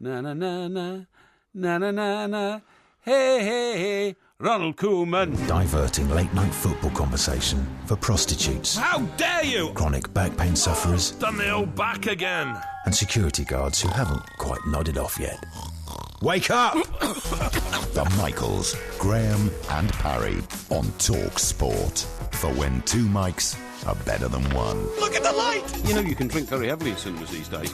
Na na na na, na na na na, hey hey hey, Ronald Koeman. Diverting late-night football conversation for prostitutes. How dare you! Chronic back pain sufferers. Done the old back again. And security guards who haven't quite nodded off yet. Wake up! The Michaels, Graham and Parry on Talk Sport. For when two mics are better than one. Look at the light! You know you can drink very heavily in cinemas these days.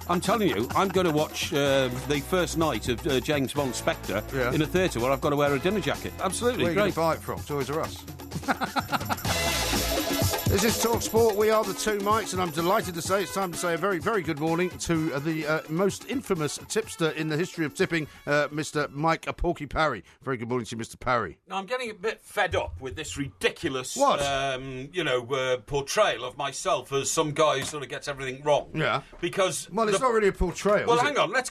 I'm telling you, I'm going to watch the first night of James Bond Spectre in a theatre where I've got to wear a dinner jacket. Absolutely, Where are you going to buy it from? Toys R Us. This is Talk Sport. We are the two mics, and I'm delighted to say it's time to say a very, very good morning to the most infamous tipster in the history of tipping, Mr. Mike Porky Parry. Very good morning to you, Mr. Parry. Now, I'm getting a bit fed up with this ridiculous, portrayal of myself as some guy who sort of gets everything wrong. Yeah. Because it's not really a portrayal. Well, hang on. Let's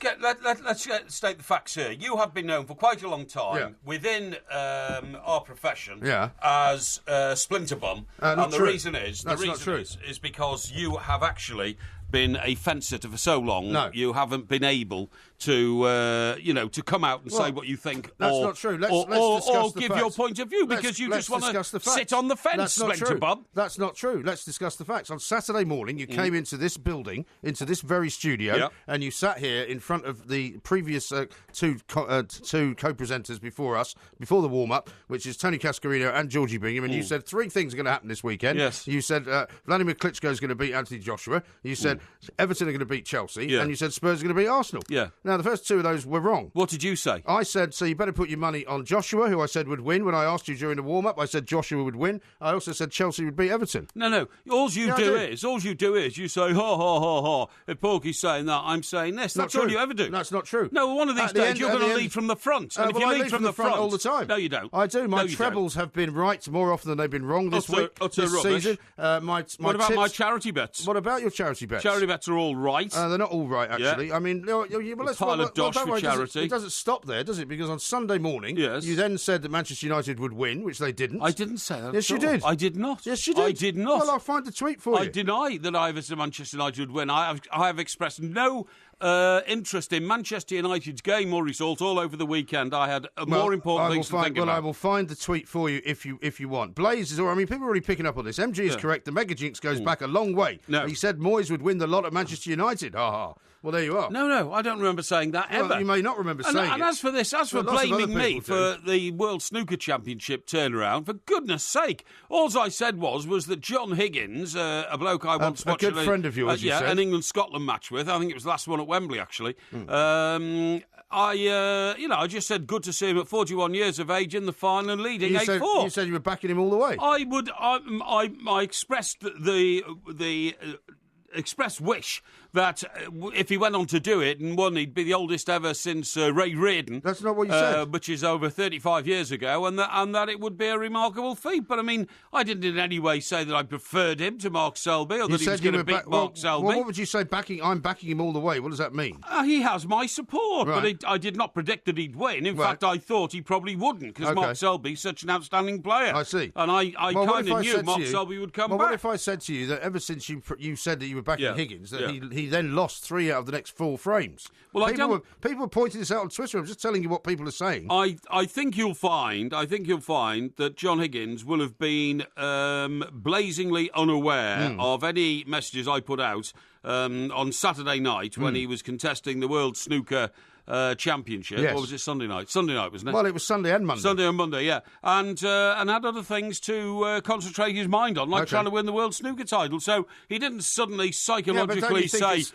state the facts here. You have been known for quite a long time within our profession as Splinterbum, and the reason is because you have actually been a fence sitter for so long. No. You haven't been able to, to come out and say what you think. That's not true. Let's discuss the give facts. your point of view because you just want to sit on the fence, Splinterbum. That's not true. Let's discuss the facts. On Saturday morning, you came into this building, into this very studio, and you sat here in front of the previous two co-presenters before us, before the warm-up, which is Tony Cascarino and Georgie Bingham, and you said three things are going to happen this weekend. Yes. You said Vladimir Klitschko is going to beat Anthony Joshua. You said Everton are going to beat Chelsea, and you said Spurs are going to beat Arsenal. Yeah. Now, the first two of those were wrong. What did you say? I said, so you better put your money on Joshua, who I said would win. When I asked you during the warm-up, I said Joshua would win. I also said Chelsea would beat Everton. No. All you do is you say, ha, ha, ha, ha. If Porky's saying that, I'm saying this. That's all you ever do. That's not true. No, one of these days you're going to lead from the front. And if you lead from the front all the time. No, you don't. I do. My trebles have been right more often than they've been wrong this season. What about my charity bets? What about your charity bets? Charity bets are all right. They're not all right, actually. Yeah. I mean, pile of dosh for charity. It doesn't stop there, does it? Because on Sunday morning, you then said that Manchester United would win, which they didn't. I didn't say that. Yes, you did. I did not. Yes, you did. I did not. Well, I'll find the tweet for you. I deny that I have said Manchester United would win. I have expressed no interest in Manchester United's game or result all over the weekend. I had more important things to think about. Well, I will find the tweet for you if you want. Blaze is, people are already picking up on this. MG is correct. The Mega Jinx goes back a long way. No. He said Moyes would win the lot at Manchester United. Ha ha. Well, there you are. No, I don't remember saying that ever. You may not remember saying it. And as for blaming me for the World Snooker Championship turnaround, for goodness sake, all I said was that John Higgins, a bloke I once watched... A good friend of yours, you said. an England-Scotland match with. I think it was the last one at Wembley, actually. I just said good to see him at 41 years of age in the final and leading 8-4. You said you were backing him all the way. I expressed the expressed wish that if he went on to do it and won, he'd be the oldest ever since Ray Reardon. That's not what you said. Which is over 35 years ago, and that it would be a remarkable feat. But, I mean, I didn't in any way say that I preferred him to Mark Selby or that he was going to beat Mark Selby. Well, what would you say, I'm backing him all the way? What does that mean? He has my support, right. But I did not predict that he'd win. In fact, I thought he probably wouldn't, because Mark Selby's such an outstanding player. I see. And I kind of knew Mark Selby would come back. What if I said to you that ever since you said that you were backing Higgins, that he then lost 3 out of the next 4 frames? Well, people were pointing this out on Twitter. I'm just telling you what people are saying. I think you'll find that John Higgins will have been blazingly unaware of any messages I put out on Saturday night when he was contesting the World Snooker Championship. Yes. Or was it Sunday night? Sunday night, wasn't it? Well, it was Sunday and Monday. Sunday and Monday, yeah. And had other things to concentrate his mind on, like trying to win the World Snooker title. So he didn't suddenly psychologically say,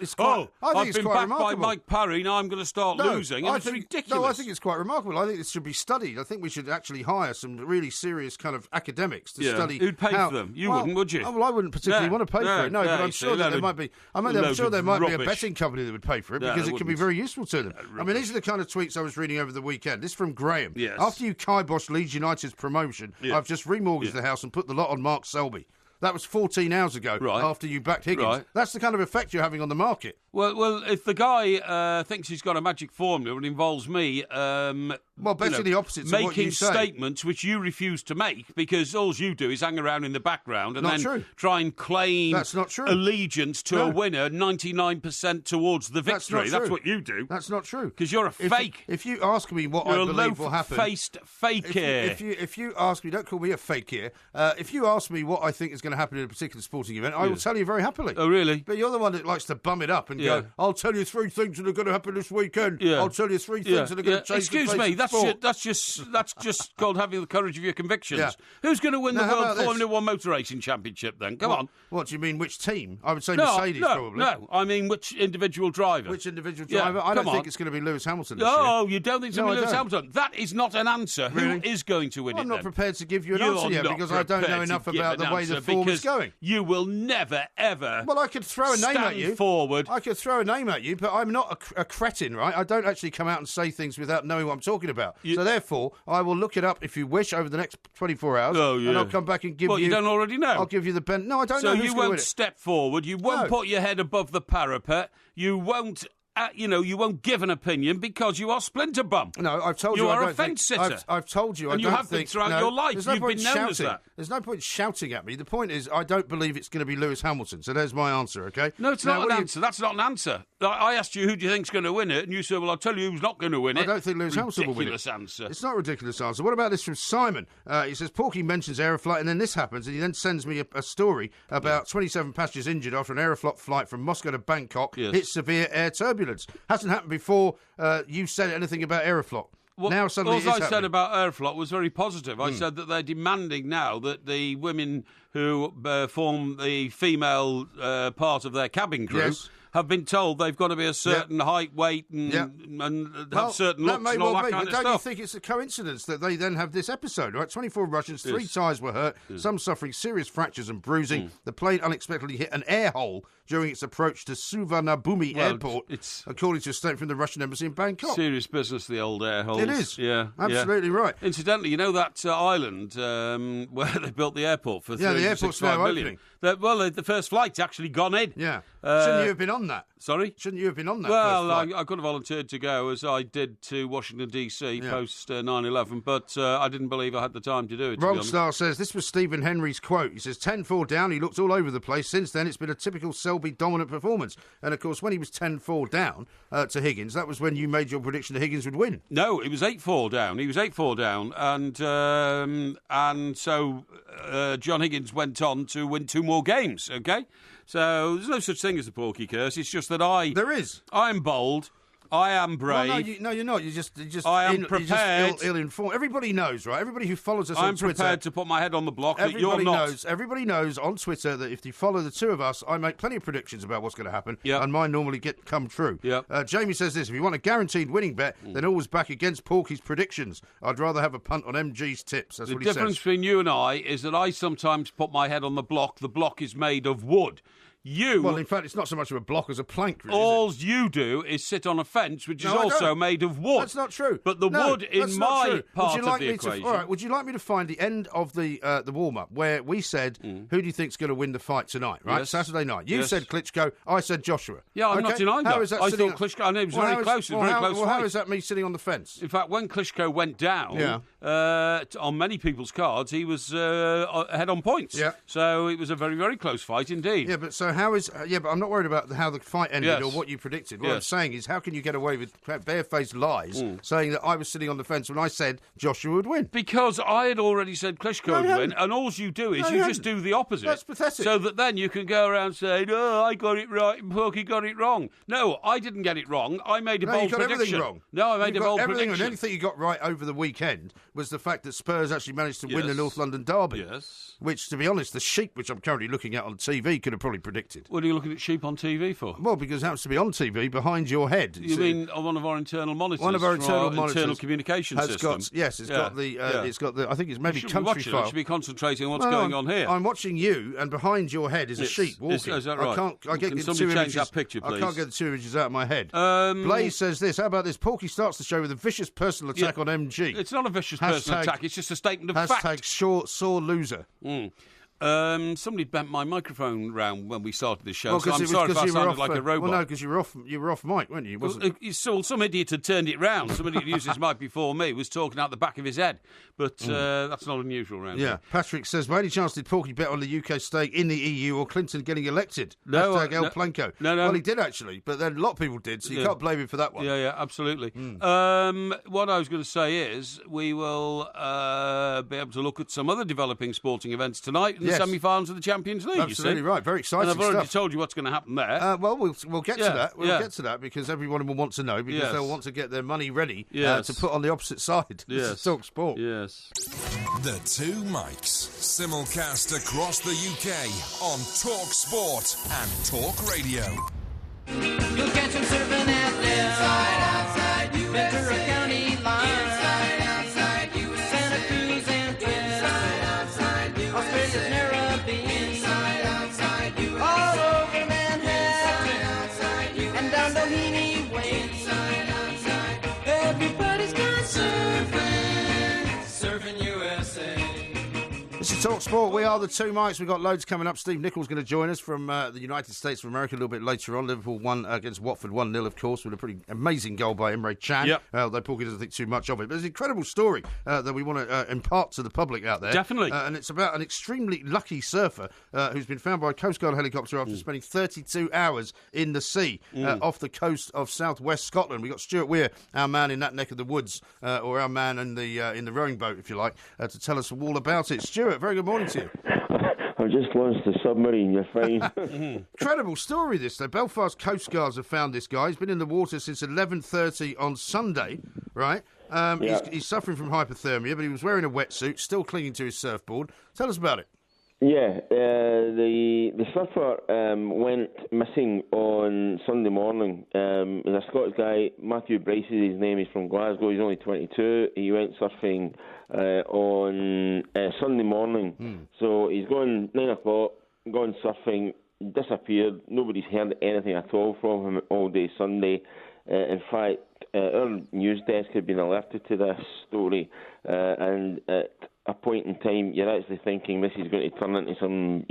I've been backed by Mike Parry, now I'm going to start losing. And it's ridiculous. No, I think it's quite remarkable. I think this should be studied. I think we should actually hire some really serious kind of academics to study. Who'd pay for them? You wouldn't, would you? Well, I wouldn't particularly want to pay for it. No, but I'm sure that there might be. I'm sure there might be a betting company that would pay for it because it could be very useful to them. I mean, these are the kind of tweets I was reading over the weekend. This from Graham. Yes. After you kiboshed Leeds United's promotion, I've just remortgaged the house and put the lot on Mark Selby. That was 14 hours ago after you backed Higgins. Right. That's the kind of effect you're having on the market. Well, if the guy thinks he's got a magic formula and involves me Well, better the opposite to what you making say. statements which you refuse to make because all you do is hang around in the background and try and claim That's not true. allegiance to a winner 99% towards the victory. That's what you do. That's not true. Because you're a fake. If you ask me what I believe will happen... You're a loaf-faced fakir. If you ask me, don't call me a fakir. If you ask me what I think is going to happen in a particular sporting event, I will tell you very happily. Oh, really? But you're the one that likes to bum it up and go, I'll tell you 3 things that are going to happen this weekend. Yeah. I'll tell you 3 things that are going to change the face of sport. That's just called having the courage of your convictions. Yeah. Who's going to win the World Formula One Motor Racing Championship then? Come on. What do you mean, which team? I would say Mercedes, probably. No, I mean which individual driver. Which individual driver? I don't think it's going to be Lewis Hamilton this year. No, you don't think it's going to be Lewis Hamilton? That is not an answer. Really? Who is going to win it I'm not then? prepared to give you an answer yet because I don't know enough about the way the form is going. You will never, ever Well, I could throw a name at you. Forward. I could throw a name at you, but I'm not a cretin, right? I don't actually come out and say things without knowing what I'm talking about. So therefore, I will look it up if you wish over the next 24 hours, and I'll come back and give you... Well, you don't already know? I'll give you the... No, I don't know who's going to win it. So you won't step forward, you won't put your head above the parapet, you won't... you won't give an opinion because you are Splinterbum. No, I've told you. You are a fence sitter. I've told you. And you have been throughout your life. There's no point been known shouting. as that. There's no point shouting at me. The point is, I don't believe it's going to be Lewis Hamilton. So there's my answer. Okay. No, it's not an answer. That's not an answer. I asked you who do you think's going to win it, and you said, "Well, I'll tell you who's not going to win it." I don't think Lewis Hamilton will win it. Ridiculous answer. It's not a ridiculous answer. What about this from Simon? He says Porky mentions Aeroflot, and then this happens, and he then sends me a story about 27 passengers injured after an Aeroflot flight from Moscow to Bangkok hit severe air turbulence. Hasn't happened before. You said anything about Aeroflot. Now suddenly all I said about Aeroflot was very positive. I said that they're demanding now that the women who form the female part of their cabin crew have been told they've got to be a certain height, weight, and have certain looks and all that kind of stuff. Don't you think it's a coincidence that they then have this episode, right? 24 Russians, 3 tyres were hurt, some suffering serious fractures and bruising. The plane unexpectedly hit an air hole during its approach to Suvarnabhumi Airport, according to a statement from the Russian embassy in Bangkok. Serious business, the old air holes. It is. Yeah. Absolutely right. Incidentally, you know that island where they built the airport for $365 million? The first flight's actually gone in. Yeah. Shouldn't you have been on that? Sorry? Shouldn't you have been on that? Well, I could have volunteered to go, as I did to Washington, D.C. post 9/11, but I didn't believe I had the time to do it. Rogstar says, this was Stephen Henry's quote. He says, 10-4 down, he looked all over the place. Since then, it's been a typical Selby dominant performance. And, of course, when he was 10-4 down to Higgins, that was when you made your prediction that Higgins would win. No, it was 8-4 down. He was 8-4 down, and so John Higgins went on to win 2 more games, OK? So there's no such thing as the Porky curse. It's just that There is. I'm bold. I am brave. Well, no, you're not. You're just I am prepared. You're just ill-informed. Everybody knows, right? Everybody who follows us on Twitter... I'm prepared to put my head on the block that you're not. Everybody knows on Twitter that if you follow the two of us, I make plenty of predictions about what's going to happen, and mine normally come true. Jamie says this, if you want a guaranteed winning bet, then always back against Porky's predictions. I'd rather have a punt on MG's tips. That's what he says. The difference between you and I is that I sometimes put my head on the block. The block is made of wood. Well, in fact, it's not so much of a block as a plank, really, all you do is sit on a fence, which is also made of wood. That's not true. But the wood in my part of the equation... All right, would you like me to find the end of the warm-up where we said, who do you think's going to win the fight tonight, right? Yes. Saturday night. You said Klitschko, I said Joshua. Yeah, I'm not denying that. How is that I thought Klitschko... I know it was very close. It was very close fight. How is that me sitting on the fence? In fact, when Klitschko went down, on many people's cards, he was ahead on points. Yeah. So it was a very, very close fight indeed. Yeah, but so how is... but I'm not worried about how the fight ended or what you predicted. What I'm saying is, how can you get away with barefaced lies saying that I was sitting on the fence when I said Joshua would win? Because I had already said Klitschko would win, and all you do is you just do the opposite. That's pathetic. So that then you can go around saying, oh, I got it right and Porky got it wrong. No, I didn't get it wrong. I made a bold prediction. You got everything wrong. No, I made a bold prediction. And the only thing you got right over the weekend was the fact that Spurs actually managed to win the North London derby. Yes. Which, to be honest, the sheep, which I'm currently looking at on TV, could have probably predicted. What are you looking at sheep on TV for? Well, because it happens to be on TV behind your head. You mean on one of our internal monitors? One of our internal communication systems. It's got the. I think it's maybe country file. You should be concentrating on what's going on here. I'm watching you, and behind your head is a sheep walking. Is that right? Can somebody change that picture, please? I can't get the 2 images out of my head. Blaze says this. How about this? Porky starts the show with a vicious personal attack on MG. It's not a vicious personal attack. It's just a statement of fact. Hashtag sore loser. Somebody bent my microphone round when we started the show, so I'm sorry if I sounded like a robot. Well, no, because you were off mic, weren't you? Some idiot had turned it round. Somebody who used his mic before me was talking out the back of his head, but that's not unusual around here. Patrick says, by any chance did Porky bet on the UK staying in the EU or Clinton getting elected? No, El Planco. No. Well, he did actually, but then a lot of people did, so you can't blame him for that one. Yeah, absolutely. What I was going to say is we will be able to look at some other developing sporting events tonight in the semi-finals of the Champions League. Absolutely right. Very exciting stuff. And I've already stuff. told you what's going to happen there. We'll get to that. We'll get to that because everyone will want to know because they'll want to get their money ready to put on the opposite side. This is Talk Sport. Yes. The Two Mics, simulcast across the UK on Talk Sport and Talk Radio. You'll catch them surfing at their outside Ventura County line. Inside, outside, Santa Cruz and Twin. Australia's Narrabeen. Inside, outside, all over Manhattan. And down Doheny Way. Inside, outside, everybody's gone surfing. Surfing USA. This is Talk Sport. We are the Two Mics. We've got loads coming up. Steve Nicholls going to join us from the United States of America a little bit later on. Liverpool won against Watford 1-0, of course, with a pretty amazing goal by Emre Can. Yep. Though Porky doesn't think too much of it. But it's an incredible story that we want to impart to the public out there. Definitely. And it's about an extremely lucky surfer who's been found by a Coast Guard helicopter after spending 32 hours in the sea off the coast of southwest Scotland. We've got Stuart Weir, our man in that neck of the woods, or our man in the rowing boat, if you like, to tell us all about it. Stuart, very good morning to you. I've just launched the submarine, you're fine. Incredible story, this. The Belfast Coast Guards have found this guy. He's been in the water since 11:30 on Sunday, right? He's suffering from hypothermia, but he was wearing a wetsuit, still clinging to his surfboard. Tell us about it. Yeah, the surfer went missing on Sunday morning. He's a Scottish guy, Matthew Bryce is his name. He's from Glasgow. He's only 22. He went surfing on Sunday morning. So he's gone 9 o'clock, gone surfing, disappeared. Nobody's heard anything at all from him all day Sunday. In fact, our news desk had been alerted to this story, and at a point in time, you're actually thinking this is going to turn into some,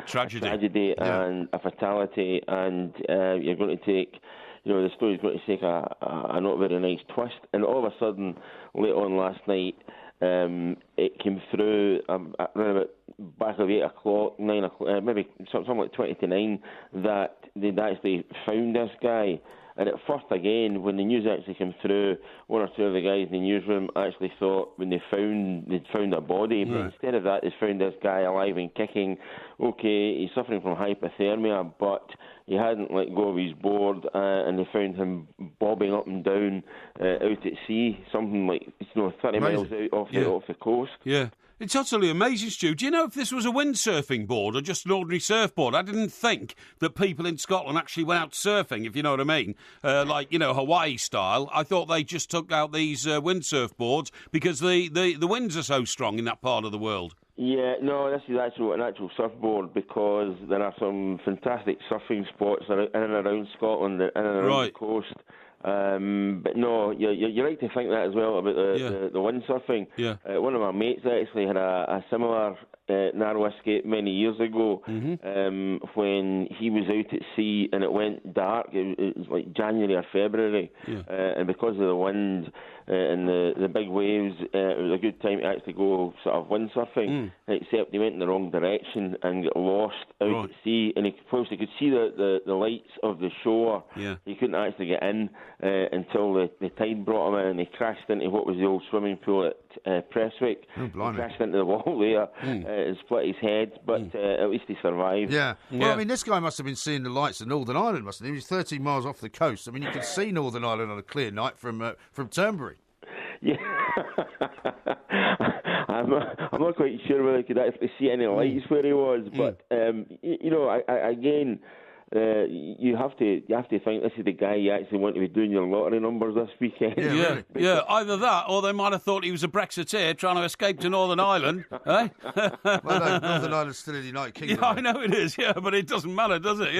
tragedy and a fatality, and you're going to take, the story's going to take a not very nice twist. And all of a sudden, late on last night, it came through around about back of 8 o'clock, 9 o'clock, maybe something like 20 to 9, that they'd actually found this guy. And at first, again, when the news actually came through, one or two of the guys in the newsroom actually thought when they'd found a body. But instead of that, they found this guy alive and kicking. Okay, he's suffering from hypothermia, but he hadn't let go of his board, and they found him bobbing up and down out at sea, something like 30 miles out off the coast. Yeah. It's utterly amazing, Stu. Do you know if this was a windsurfing board or just an ordinary surfboard? I didn't think that people in Scotland actually went out surfing, if you know what I mean, Hawaii style. I thought they just took out these windsurf boards because the winds are so strong in that part of the world. Yeah, no, this is an actual surfboard because there are some fantastic surfing spots in and around Scotland and around the coast. But no, you're right to think that as well about the windsurfing. Yeah. One of my mates actually had a similar narrow escape many years ago when he was out at sea and it went dark. It was like January or February, and because of the wind and the big waves, it was a good time to actually go sort of windsurfing. Except he went in the wrong direction and got lost out at sea, and he could see the lights of the shore. Yeah. He couldn't actually get in until the tide brought him in, and he crashed into what was the old swimming pool at Prestwick. Oh, blimey. He crashed into the wall there and split his head, but at least he survived. Yeah. Well, I mean, this guy must have been seeing the lights of Northern Ireland, mustn't he? He was 13 miles off the coast. I mean, you could see Northern Ireland on a clear night from Turnberry. Yeah. I'm not quite sure whether I could actually see any lights where he was, but again, you have to think this is the guy you actually want to be doing your lottery numbers this weekend. Yeah. Either that, or they might have thought he was a Brexiteer trying to escape to Northern Ireland. Eh? Well, no, Northern Ireland's still in the United Kingdom. Yeah, I know it is. Yeah, but it doesn't matter, does it?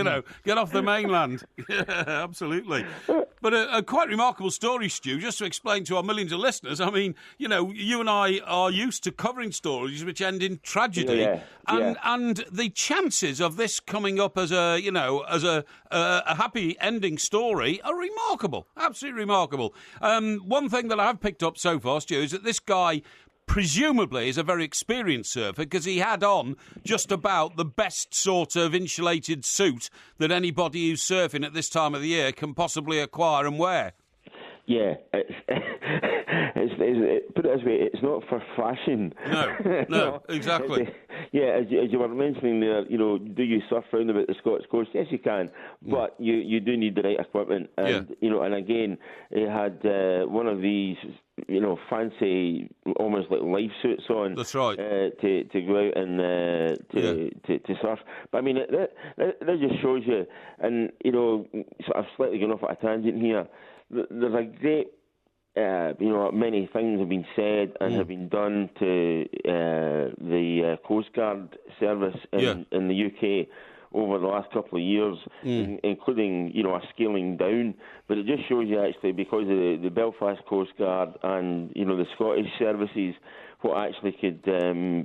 Get off the mainland. Yeah, absolutely. But a quite remarkable story, Stu, just to explain to our millions of listeners. I mean, you know, you and I are used to covering stories which end in tragedy. And the chances of this coming up as a happy ending story are remarkable. Absolutely remarkable. One thing that I've picked up so far, Stu, is that this guy presumably is a very experienced surfer because he had on just about the best sort of insulated suit that anybody who's surfing at this time of the year can possibly acquire and wear. Yeah, put it this way, it's not for fashion. No, exactly. As you were mentioning there, you know, do you surf round about the Scots coast? Yes, you can, but you do need the right equipment. And, you know, and again, he had one of these, you know, fancy, almost like life suits on. That's right. To go out and to surf. But I mean, that just shows you, and, you know, sort of slightly going off at a tangent here, there's a great, you know, many things have been said and have been done to the Coast Guard service in the UK over the last couple of years, including, you know, a scaling down. But it just shows you actually, because of the Belfast Coast Guard and, you know, the Scottish services, what actually could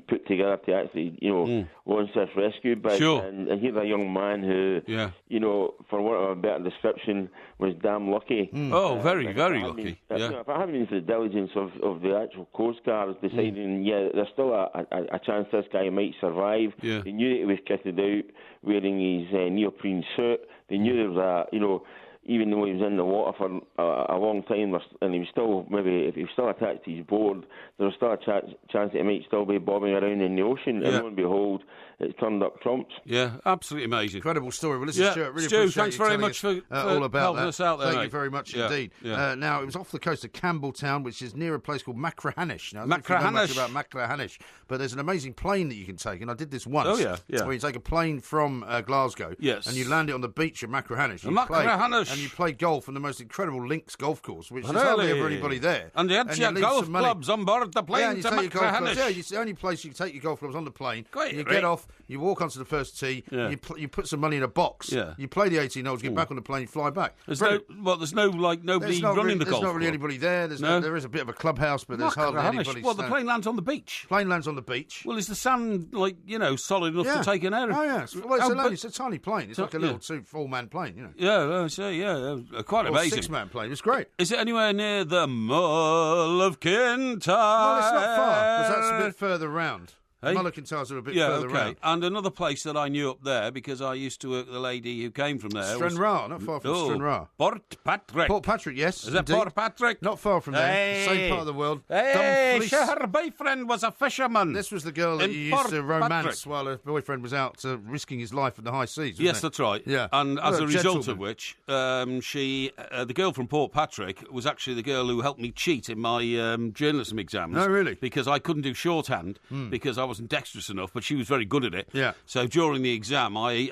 put together to actually, you know, launch this rescue bid. Sure. And here's a young man who, you know, for want of a better description, was damn lucky. Oh, very, very lucky. You know, if I haven't into the diligence of the actual Coast Guard deciding, there's still a chance this guy might survive. Yeah. They knew that he was kitted out, wearing his neoprene suit. They knew there was a, you know, even though he was in the water for a long time, and he was still, maybe if he was still attached to his board, there was still a chance that he might still be bobbing around in the ocean. And lo and behold, it's turned up trumps. Yeah, absolutely amazing. Incredible story. Well, listen, Stuart, really appreciate thanks very much for all about helping that. us out there. Thank you very much indeed. Yeah. Now, it was off the coast of Campbelltown, which is near a place called Machrihanish. Now, I don't know if Machrihanish. you know much about Machrihanish, but there's an amazing plane that you can take, and I did this once. Oh, yeah. Where you take a plane from Glasgow, Yes. and you land it on the beach at Machrihanish. Machrihanish. And you play golf on the most incredible links golf course, which is hardly ever anybody there. And you had your golf clubs on board the plane you to take your golf clubs. Machrihanish. Yeah, it's the only place you can take your golf clubs on the plane. Great, you get off, you walk onto the first tee, you put some money in a box, you play the 18 holes, get back on the plane, you fly back. There's nobody running the golf. There's not really anybody there. There is a bit of a clubhouse, but there's hardly anybody. Well, the plane lands on the beach. Plane lands on the beach. Well, is the sand, solid enough to take an air? Oh, yeah. Well, it's a tiny plane. It's like a little 4-man plane, you know. Yeah, quite amazing. 6-man plane. It's great. Is it anywhere near the Mull of Kintyre? Well, it's not far, because that's a bit further round. Hey? Mull of Kintyre's are a bit further round. And another place that I knew up there, because I used to work with a lady who came from there. Stranraer, not far from Stranraer. Port Patrick. Port Patrick, yes. Is it Port Patrick? Not far from there. Same part of the world. Hey, her boyfriend was a fisherman. This was the girl that you used to romance while her boyfriend was out risking his life in the high seas, Yes, that's right. Yeah. And as a result of which, the girl from Port Patrick was actually the girl who helped me cheat in my journalism exams. Oh, really? Because I couldn't do shorthand because I wasn't dexterous enough, but she was very good at it. Yeah. So during the exam, I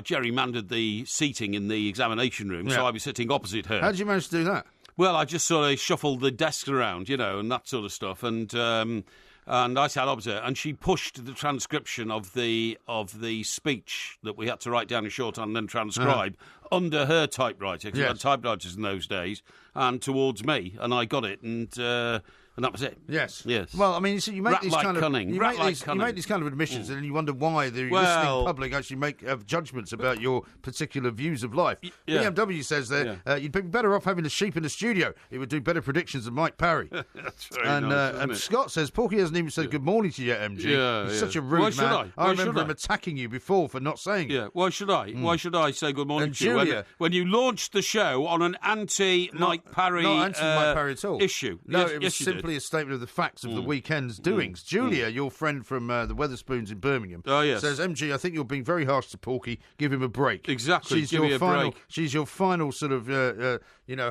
gerrymandered the seating in the examination room, so I was sitting opposite her. How did you manage to do that? Well, I just sort of shuffled the desks around, and that sort of stuff, and I sat opposite, and she pushed the transcription of the speech that we had to write down in shorthand and then transcribe under her typewriter, because we had typewriters in those days, and towards me, and I got it, and that was it. Yes. Yes. Well, I mean, so you make these kind of you make these kind of admissions, and then you wonder why the listening public actually have judgments about your particular views of life. BMW says that you'd be better off having a sheep in the studio. It would do better predictions than Mike Parry. That's very and nice, and Scott says Porky hasn't even said good morning to you yet, MG. He's such a rude man. I remember him attacking you before for not saying it. Yeah. Why should I? Why should I say good morning to you when you launched the show on an anti-Mike Parry not anti-Mike Parry at all issue? No, it was simply a statement of the facts of the weekend's doings. Julia, your friend from the Wetherspoons in Birmingham, says, MG, I think you're being very harsh to Porky. Give him a break. Exactly. She's Give me a break. She's your final sort of,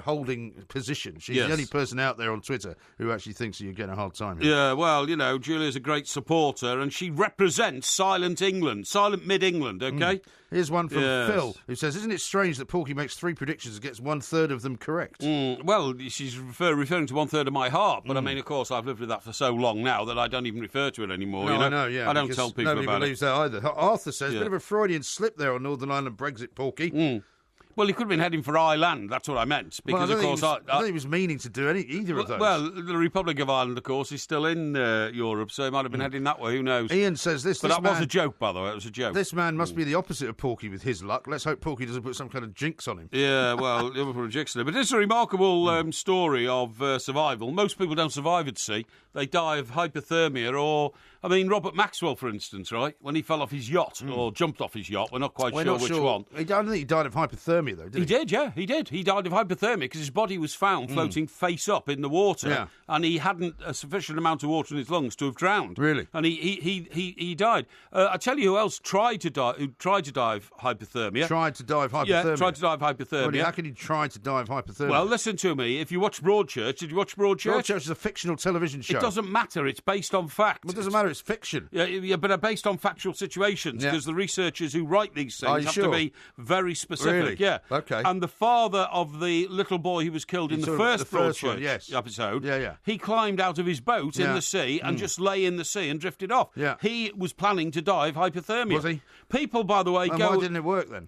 holding position. She's the only person out there on Twitter who actually thinks you're getting a hard time here. Yeah, well, Julia's a great supporter, and she represents silent mid-England, okay? Here's one from Phil, who says, isn't it strange that Porky makes 3 predictions and gets 1/3 of them correct? Well, she's referring to 1/3 of my heart, but I mean, of course, I've lived with that for so long now that I don't even refer to it anymore. No, I know, I don't tell people about it. Nobody believes that either. Arthur says, Yeah. bit of a Freudian slip there on Northern Ireland Brexit, Porky. Well, he could have been heading for Ireland. That's what I meant. Because, well, of course, I don't think he was meaning to do either of those. Well, the Republic of Ireland, of course, is still in Europe, so he might have been heading that way. Who knows? Ian says this. But was a joke, by the way. It was a joke. This man must be the opposite of Porky with his luck. Let's hope Porky doesn't put some kind of jinx on him. Yeah, well, Liverpool and jinx on him. But it's a remarkable story of survival. Most people don't survive at sea. They die of hypothermia or... I mean, Robert Maxwell, for instance, right? When he fell off his yacht or jumped off his yacht, we're not quite sure which one. I don't think he died of hypothermia, though, did he? He did, yeah, he did. He died of hypothermia because his body was found floating face up in the water, and he hadn't a sufficient amount of water in his lungs to have drowned. Really? And he died. I tell you who else tried to die of hypothermia. Tried to die of hypothermia? Yeah, tried to die of hypothermia. Well, how can he try to die of hypothermia? Well, listen to me. If you watch Broadchurch, did you watch Broadchurch? Broadchurch is a fictional television show. It doesn't matter. It's based on fact. Well, it doesn't matter. It's fiction. Yeah, but they're based on factual situations because the researchers who write these things have to be very specific. Really? Yeah. Okay. And the father of the little boy who was killed in the first Broadchurch episode, he climbed out of his boat in the sea and just lay in the sea and drifted off. Yeah. He was planning to die of hypothermia. Was he? People, by the way, why didn't it work then?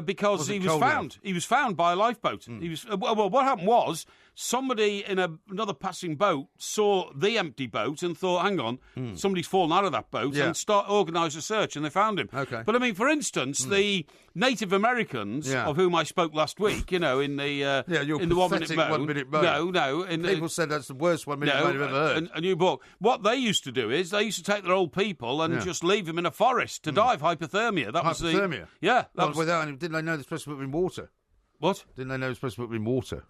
Because he was found. Enough? He was found by a lifeboat. He was. Well, what happened was somebody in another passing boat saw the empty boat and thought, "Hang on, somebody's fallen out of that boat," and organised a search, and they found him. Okay. But I mean, for instance, the Native Americans of whom I spoke last week, in the in the 1 minute mode. 1 minute mode. No. People said that's the worst 1 minute mode I've ever heard. A new book. What they used to do is they used to take their old people and just leave them in a forest to die of hypothermia. That was hypothermia. Didn't they know they're supposed to put them in water? What? Didn't they know they're supposed to put them in water?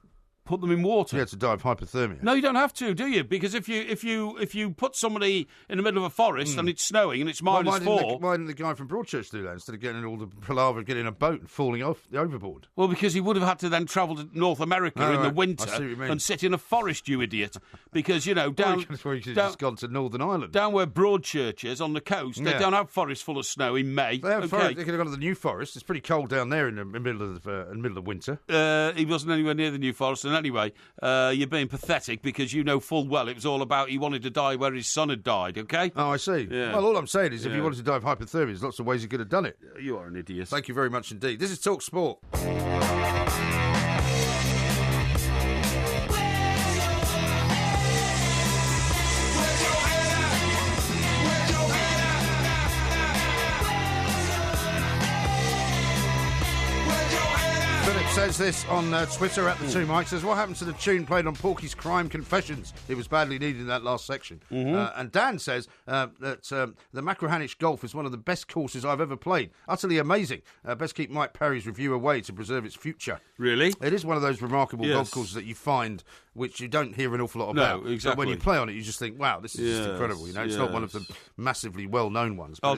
Put them in water? Yeah, to die of hypothermia. No, you don't have to, do you? Because if you put somebody in the middle of a forest and it's snowing and it's -4... Why didn't the guy from Broadchurch do that instead of getting all the palaver of getting in a boat and falling off the overboard? Well, because he would have had to then travel to North America in the winter and sit in a forest, you idiot. Because, down... That's where you should have just gone to Northern Ireland. Down where Broadchurch is, on the coast, they don't have forests full of snow in May. They have forest. They could have gone to the New Forest. It's pretty cold down there in the middle of winter. He wasn't anywhere near the New Forest, and anyway... you're being pathetic because you know full well it was all about he wanted to die where his son had died, OK? Oh, I see. Yeah. Well, all I'm saying is if you wanted to die of hypothermia, there's lots of ways you could have done it. You are an idiot. Thank you very much indeed. This is Talk Sport. Says this on Twitter at the Two Mics. Says, what happened to the tune played on Porky's Crime Confessions? It was badly needed in that last section. And Dan says that the Macrahanish Golf is one of the best courses I've ever played. Utterly amazing. Best keep Mike Parry's review away to preserve its future. Really? It is one of those remarkable golf courses that you find which you don't hear an awful lot about. No, exactly. But when you play on it, you just think, wow, this is just incredible. It's not one of the massively well-known ones. But I'll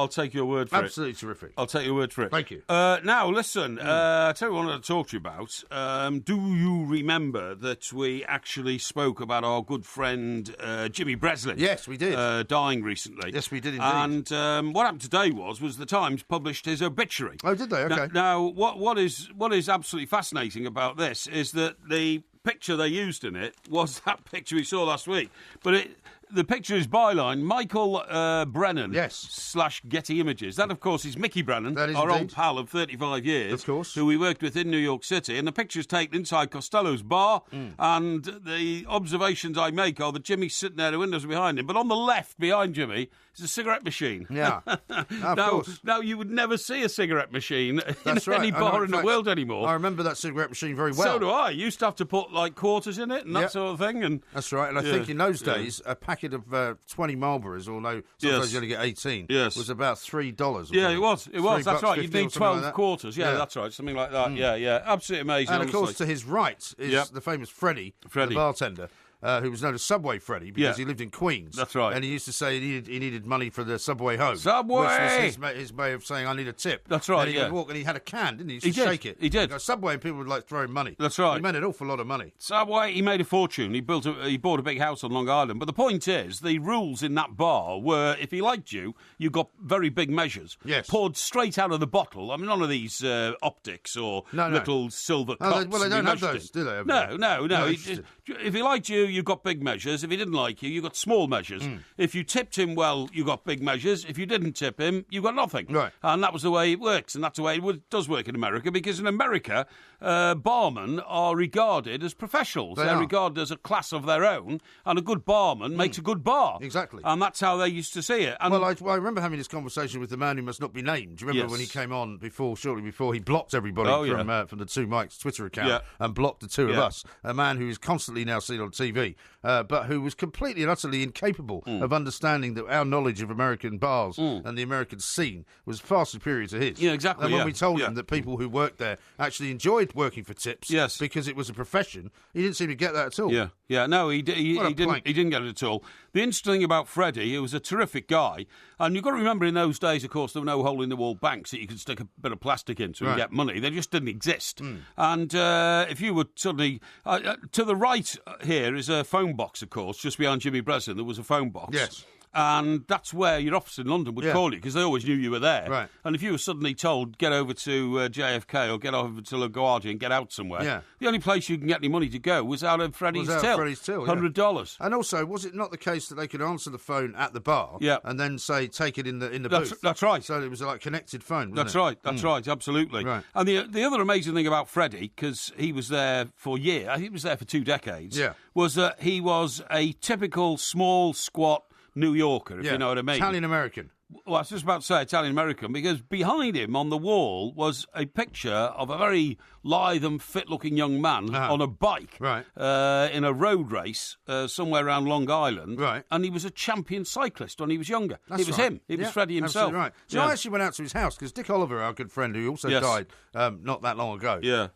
take your word for it. Absolutely terrific. I'll take your word for it. Thank you. Now, listen, I tell you what I wanted to talk to you about. Do you remember that we actually spoke about our good friend Jimmy Breslin? Yes, we did. Dying recently. Yes, we did indeed. And what happened today was the Times published his obituary. Oh, did they? Okay. Now what is absolutely fascinating about this is that the picture they used in it was that picture we saw last week. But the picture is byline, Michael Brennan / Getty Images. That, of course, is Mickey Brennan, our old pal of 35 years, of course, who we worked with in New York City. And the picture is taken inside Costello's bar. And the observations I make are that Jimmy's sitting there, the windows are behind him. But on the left, behind Jimmy, is a cigarette machine. Yeah. Now, you would never see a cigarette machine in any bar in the world anymore. I remember that cigarette machine very well. So do I. You used to have to put, quarters in it and that sort of thing. And that's right. And I think in those days, a packet of 20 Marlboros, although sometimes you only get 18, was about $3. Yeah, it was. That's right. You'd need 12 quarters. Yeah, that's right. Something like that. Yeah. Absolutely amazing. And, of course, to his right is the famous Freddie, the bartender. Who was known as Subway Freddie because he lived in Queens. That's right. And he used to say he needed money for the subway home. Subway! Which was his way of saying, I need a tip. That's right, and he would walk, and he had a can, didn't he? He used to shake it. He did. Subway, and people would throw him money. That's right. He made an awful lot of money. Subway, he made a fortune. He bought a big house on Long Island. But the point is, the rules in that bar were, if he liked you, you got very big measures. Yes. Poured straight out of the bottle. I mean, none of these optics or little silver cups. Well, they don't have those, do they? No. If he liked you, you got big measures. If he didn't like you got small measures. If you tipped him well, you got big measures. If you didn't tip him, you got nothing. Right. And that was the way it works, and that's the way it does work in America, because in America, barmen are regarded as professionals. They're regarded as a class of their own, and a good barman makes a good bar. Exactly. And that's how they used to see it. And I remember having this conversation with the man who must not be named. Do you remember when he came on shortly before he blocked everybody from the Two Mikes Twitter account and blocked the two of us? A man who is constantly now seen on TV, but who was completely and utterly incapable of understanding that our knowledge of American bars and the American scene was far superior to his. Yeah, exactly. And when we told him that people who worked there actually enjoyed working for tips because it was a profession, he didn't seem to get that at all. No, he didn't get it at all. The interesting thing about Freddie, he was a terrific guy, and you've got to remember in those days, of course, there were no hole-in-the-wall banks that you could stick a bit of plastic into and get money. They just didn't exist. And if you were suddenly... to the right here is a phone box, of course, just behind Jimmy Breslin, there was a phone box. Yes. And that's where your office in London would call you, because they always knew you were there. Right. And if you were suddenly told, get over to JFK or get over to LaGuardia and get out somewhere, the only place you can get any money to go was out of Freddie's till. $100. And also, was it not the case that they could answer the phone at the bar and then say, take it in the booth? That's right. So it was like connected phone, wasn't That's right, absolutely. Right. And the other amazing thing about Freddie, because he was there for years, I think he was there for 2 decades, was that he was a typical small, squat New Yorker, if you know what I mean. Italian-American. Well, I was just about to say Italian-American, because behind him on the wall was a picture of a very lithe and fit-looking young man on a bike in a road race somewhere around Long Island. Right. And he was a champion cyclist when he was younger. It was him. It was Freddie himself. Right. So I actually went out to his house, because Dick Oliver, our good friend, who also died not that long ago,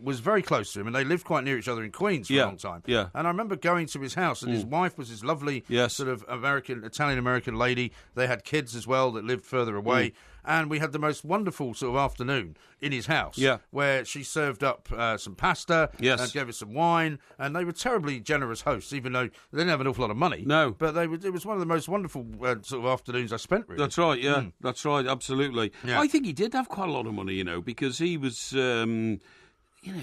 was very close to him, and they lived quite near each other in Queens for a long time. Yeah. And I remember going to his house, and his wife was this lovely sort of Italian-American lady. They had kids as well that lived further away. And we had the most wonderful sort of afternoon in his house, where she served up some pasta and gave us some wine, and they were terribly generous hosts, even though they didn't have an awful lot of money. No. But it was one of the most wonderful sort of afternoons I spent, really. That's right, That's right, absolutely. Yeah. I think he did have quite a lot of money, because he was...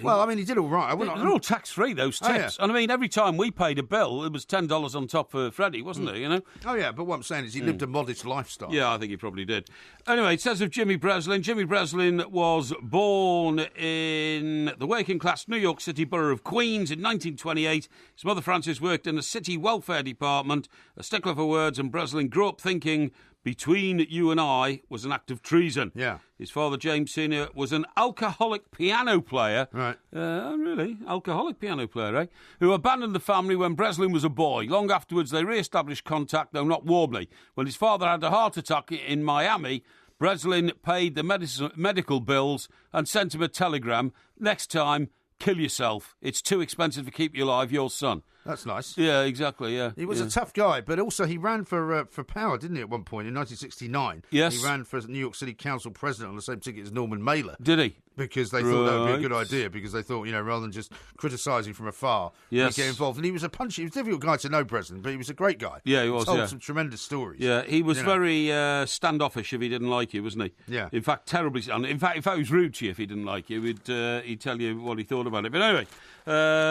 well, I mean, he did all right. They're all tax-free, those tips. And I mean, every time we paid a bill, it was $10 on top for Freddie, wasn't it, Oh, yeah, but what I'm saying is he lived a modest lifestyle. Yeah, I think he probably did. Anyway, it says of Jimmy Breslin. Jimmy Breslin was born in the working-class New York City borough of Queens in 1928. His mother, Frances, worked in the city welfare department. A stickler for words, and Breslin grew up thinking... Between you and I was an act of treason. Yeah. His father, James Sr., was an alcoholic piano player. Right. Really? Alcoholic piano player, eh? Who abandoned the family when Breslin was a boy. Long afterwards, they re-established contact, though not warmly. When his father had a heart attack in Miami, Breslin paid the medical bills and sent him a telegram. Next time, kill yourself. It's too expensive to keep you alive, your son. That's nice. Yeah, exactly, yeah. He was a tough guy, but also he ran for power, didn't he, at one point, in 1969? Yes. He ran for New York City Council President on the same ticket as Norman Mailer. Did he? Because they thought that would be a good idea, because they thought, rather than just criticising from afar, he'd get involved. And he was a punchy, he was a difficult guy to know, President, but he was a great guy. Yeah, he was, told some tremendous stories. Yeah, he was very standoffish if he didn't like you, wasn't he? Yeah. In fact, terribly... In fact, he was rude to you if he didn't like you. He'd tell you what he thought about it. But anyway,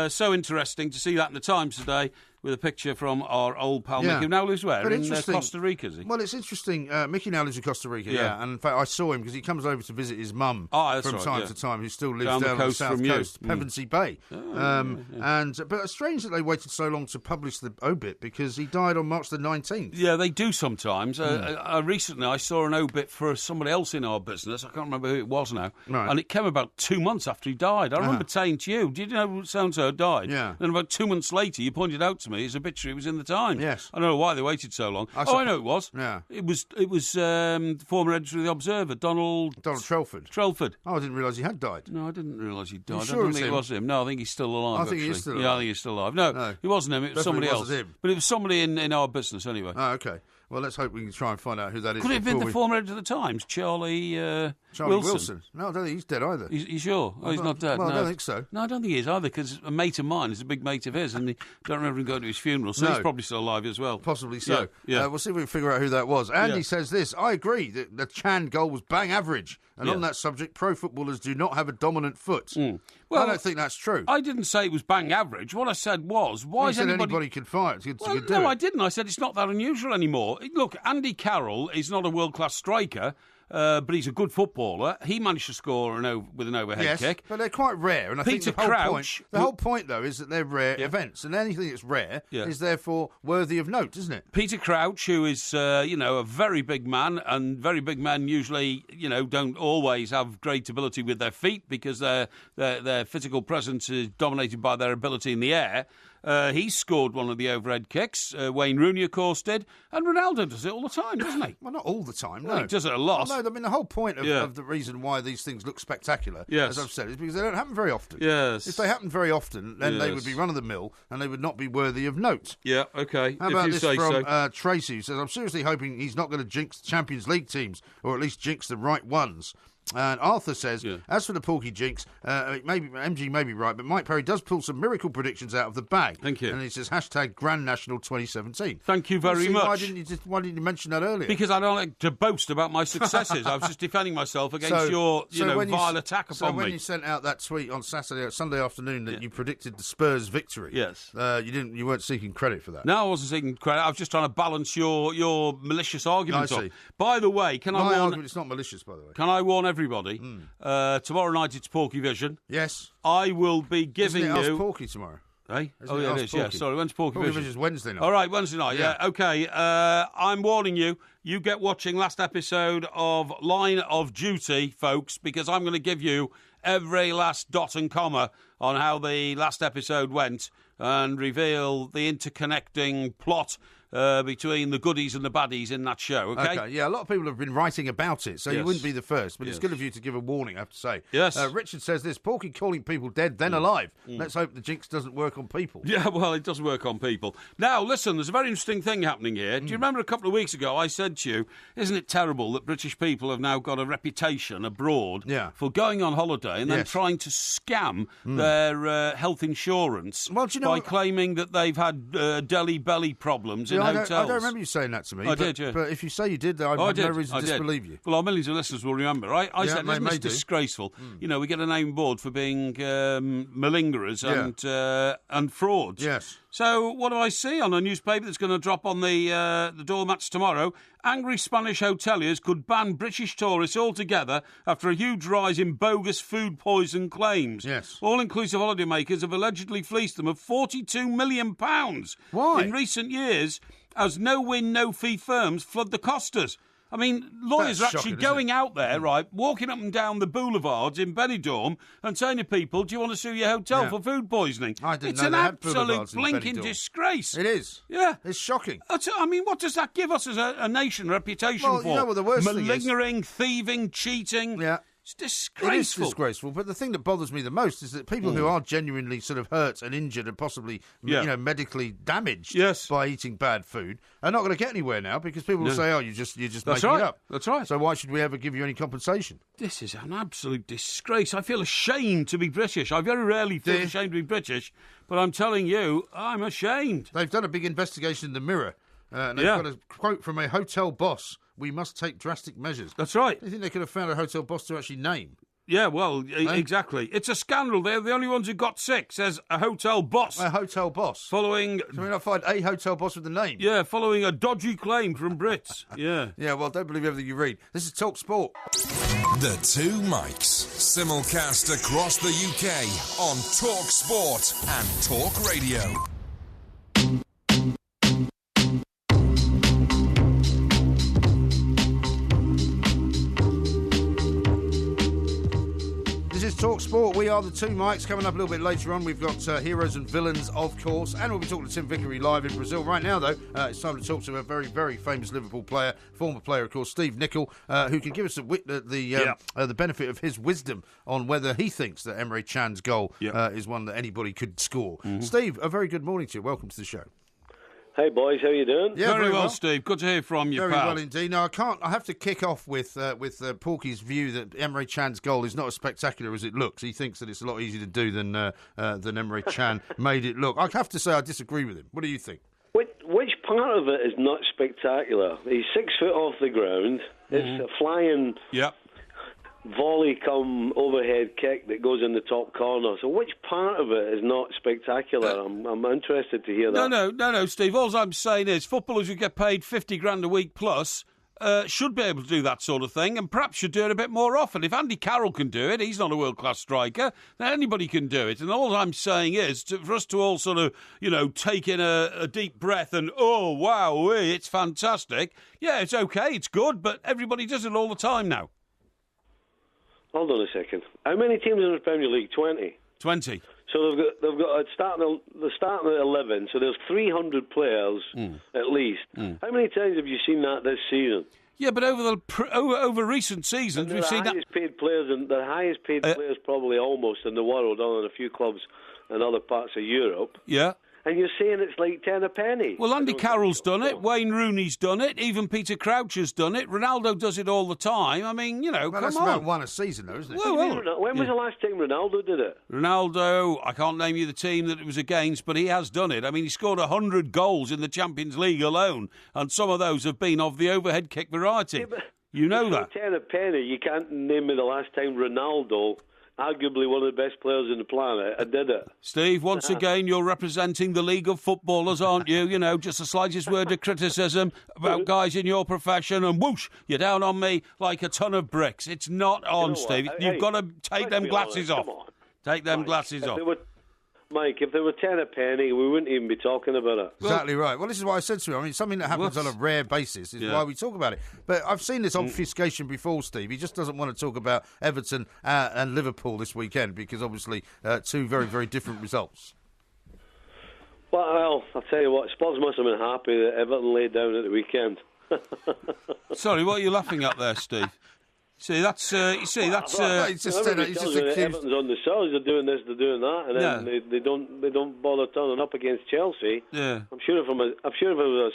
so interesting to see that in the Times today, with a picture from our old pal Mickey, who now lives where? In Costa Rica, is he? Well, it's interesting. Mickey now lives in Costa Rica, and in fact I saw him because he comes over to visit his mum from time to time, who still lives down on the south coast, Pevensey Bay. But it's strange that they waited so long to publish the obit, because he died on March the 19th. Yeah, they do sometimes. Recently I saw an obit for somebody else in our business. I can't remember who it was now. Right. And it came about 2 months after he died. I remember saying to you, did you know so-and-so died? Yeah. And about 2 months later, you pointed out to me his obituary was in the Times. Yes. I don't know why they waited so long. I know it was. Yeah. It was the former editor of The Observer, Donald Trelford. Trelford. Oh, I didn't realise he had died. No, I didn't realise he died. Sure I don't think it was him. No, I think he's still alive. I think he is still alive. Yeah, I think he's still alive. No, it wasn't him. It was somebody else. Him. But it was somebody in our business anyway. Oh, okay. Well, let's hope we can try and find out who that is. Could it have been the former editor of the Times, Charlie Wilson? No, I don't think he's dead either. You sure? Oh, he's not dead? Well, no. I don't think so. No, I don't think he is either, because a mate of mine is a big mate of his, and I don't remember him going to his funeral, so he's probably still alive as well. Possibly so. Yeah. We'll see if we can figure out who that was. Andy says this: I agree that the Chan goal was bang average, and on that subject, pro footballers do not have a dominant foot. Well, Well, I don't think that's true. I didn't say it was bang average. What I said was, why is anybody could fire it? No, I didn't. I said it's not that unusual anymore. Look, Andy Carroll is not a world-class striker, but he's a good footballer. He managed to score with an overhead kick. But they're quite rare. And I think the whole point, though, is that they're rare events. And anything that's rare is therefore worthy of note, isn't it? Peter Crouch, who is, a very big man, and very big men usually, don't always have great ability with their feet because their physical presence is dominated by their ability in the air. He scored one of the overhead kicks. Wayne Rooney, of course, did. And Ronaldo does it all the time, doesn't he? Well, not all the time, no. Well, he does it a lot. No, I mean, the whole point of the reason why these things look spectacular, as I've said, is because they don't happen very often. Yes. If they happened very often, then they would be run-of-the-mill and they would not be worthy of note. Yeah, OK. How about this from Tracy, who says, I'm seriously hoping he's not going to jinx the Champions League teams, or at least jinx the right ones. And Arthur says, as for the Porky jinx, MG may be right, but Mike Parry does pull some miracle predictions out of the bag. Thank you. And he says, #Grand National 2017. Thank you very much. Why didn't you mention that earlier? Because I don't like to boast about my successes. I was just defending myself against your vile attack upon me. So when you sent out that tweet on Sunday afternoon that you predicted the Spurs victory, you weren't seeking credit for that. No, I wasn't seeking credit. I was just trying to balance your malicious arguments. I see. By the way, my argument is not malicious, by the way. Can I warn everybody? Tomorrow night it's Porky Vision. Yes. I will be giving Isn't it you... Ask Porky tomorrow? Eh? It is, yeah. Sorry, when's Porky Vision? Vision's Wednesday night. All right, Wednesday night, yeah. OK, I'm warning you. You get watching last episode of Line of Duty, folks, because I'm going to give you every last dot and comma on how the last episode went and reveal the interconnecting plot between the goodies and the baddies in that show, OK? Yeah, a lot of people have been writing about it, so you wouldn't be the first, but it's good of you to give a warning, I have to say. Yes. Richard says this, Porky calling people dead, then alive. Let's hope the jinx doesn't work on people. Yeah, well, it does work on people. Now, listen, there's a very interesting thing happening here. Do you remember a couple of weeks ago I said to you, isn't it terrible that British people have now got a reputation abroad for going on holiday and then trying to scam their health insurance by claiming that they've had deli belly problems in hotels? I don't remember you saying that to me. I did, yeah. But if you say you did, I have no reason to disbelieve you. Well, our millions of listeners will remember. I said, isn't this disgraceful? We get a name board for being malingerers and frauds. Yes. So what do I see on a newspaper that's going to drop on the doormats tomorrow? Angry Spanish hoteliers could ban British tourists altogether after a huge rise in bogus food poison claims. Yes. All-inclusive holidaymakers have allegedly fleeced them of £42 million. Why? In recent years, as no-win, no-fee firms flood the costas. I mean, lawyers are actually going out there, right, walking up and down the boulevards in Benidorm and saying to people, do you want to sue your hotel for food poisoning? I didn't it's know an they had absolute blinking Benidorm. Disgrace. It is. Yeah. It's shocking. I mean, what does that give us as a nation reputation for? You know what the worst thing is? Malingering, thieving, cheating. Yeah. It's disgraceful. It is disgraceful, but the thing that bothers me the most is that people who are genuinely sort of hurt and injured and possibly medically damaged by eating bad food are not going to get anywhere now because people will say, oh, you're just making it up. That's right. So why should we ever give you any compensation? This is an absolute disgrace. I feel ashamed to be British. I very rarely feel ashamed to be British, but I'm telling you, I'm ashamed. They've done a big investigation in the Mirror, and they've got a quote from a hotel boss. We must take drastic measures. That's right. Do you think they could have found a hotel boss to actually name? Yeah, well, exactly. It's a scandal. They're the only ones who got sick, says a hotel boss. A hotel boss? Following... So we not find a hotel boss with the name? Yeah, following a dodgy claim from Brits. Yeah. Yeah, well, don't believe everything you read. This is Talk Sport. The Two Mics. Simulcast across the UK on Talk Sport and Talk Radio. This is Talk Sport. We are the Two Mics. Coming up a little bit later on, we've got heroes and villains, of course, and we'll be talking to Tim Vickery live in Brazil. Right now, though, it's time to talk to a very, very famous Liverpool player, former player, of course, Steve Nicol, who can give us the benefit of his wisdom on whether he thinks that Emre Can's goal is one that anybody could score. Steve, a very good morning to you. Welcome to the show. Hey boys, how you doing? Yeah, very well, Steve. Good to hear from you, very pal. well indeed. Now, I have to kick off with Porky's view that Emre Can's goal is not as spectacular as it looks. He thinks that it's a lot easier to do than Emre Can made it look. I have to say I disagree with him. What do you think? Which part of it is not spectacular? He's 6 foot off the ground. It's flying. Yep. volley come overhead kick that goes in the top corner. So which part of it is not spectacular? I'm interested to hear that. No, Steve. All I'm saying is footballers who get paid 50 grand a week plus should be able to do that sort of thing, and perhaps should do it a bit more often. If Andy Carroll can do it, he's not a world-class striker, then anybody can do it. And all I'm saying is for us to all sort of, take in a deep breath and, oh, wow, it's fantastic. Yeah, it's okay, it's good, but everybody does it all the time now. Hold on a second. How many teams in the Premier League? 20? 20. So they've got starting at 11. So there's 300 players at least. How many times have you seen that this season? Yeah, but over recent seasons, we've seen that. The highest paid players probably almost in the world, other than a few clubs in other parts of Europe. Yeah. And you're saying it's like 10 a penny. Well, Andy Carroll's done it. Wayne Rooney's done it. Even Peter Crouch has done it. Ronaldo does it all the time. I mean, come on. That's about one a season, though, isn't it? When was the last time Ronaldo did it? Ronaldo, I can't name you the team that it was against, but he has done it. I mean, he scored 100 goals in the Champions League alone, and some of those have been of the overhead kick variety. Yeah, you know that. 10 a penny, you can't name me the last time Ronaldo, arguably one of the best players on the planet, I did it. Steve, once again, you're representing the League of Footballers, aren't you? Just the slightest word of criticism about guys in your profession, and whoosh, you're down on me like a ton of bricks. It's not on, Steve. You've got to take them glasses off. Take them glasses off. Mike, if there were 10 a penny, we wouldn't even be talking about it. Exactly right. Well, this is what I said to him. I mean, something that happens on a rare basis is why we talk about it. But I've seen this obfuscation before, Steve. He just doesn't want to talk about Everton and Liverpool this weekend because, obviously, two very, very different results. Well, I'll tell you what, Spurs must have been happy that Everton laid down at the weekend. Sorry, what are you laughing at there, Steve? It's just Everton's on the souls. They're doing this, they're doing that, and then they don't bother turning up against Chelsea. Yeah, I'm sure if I was a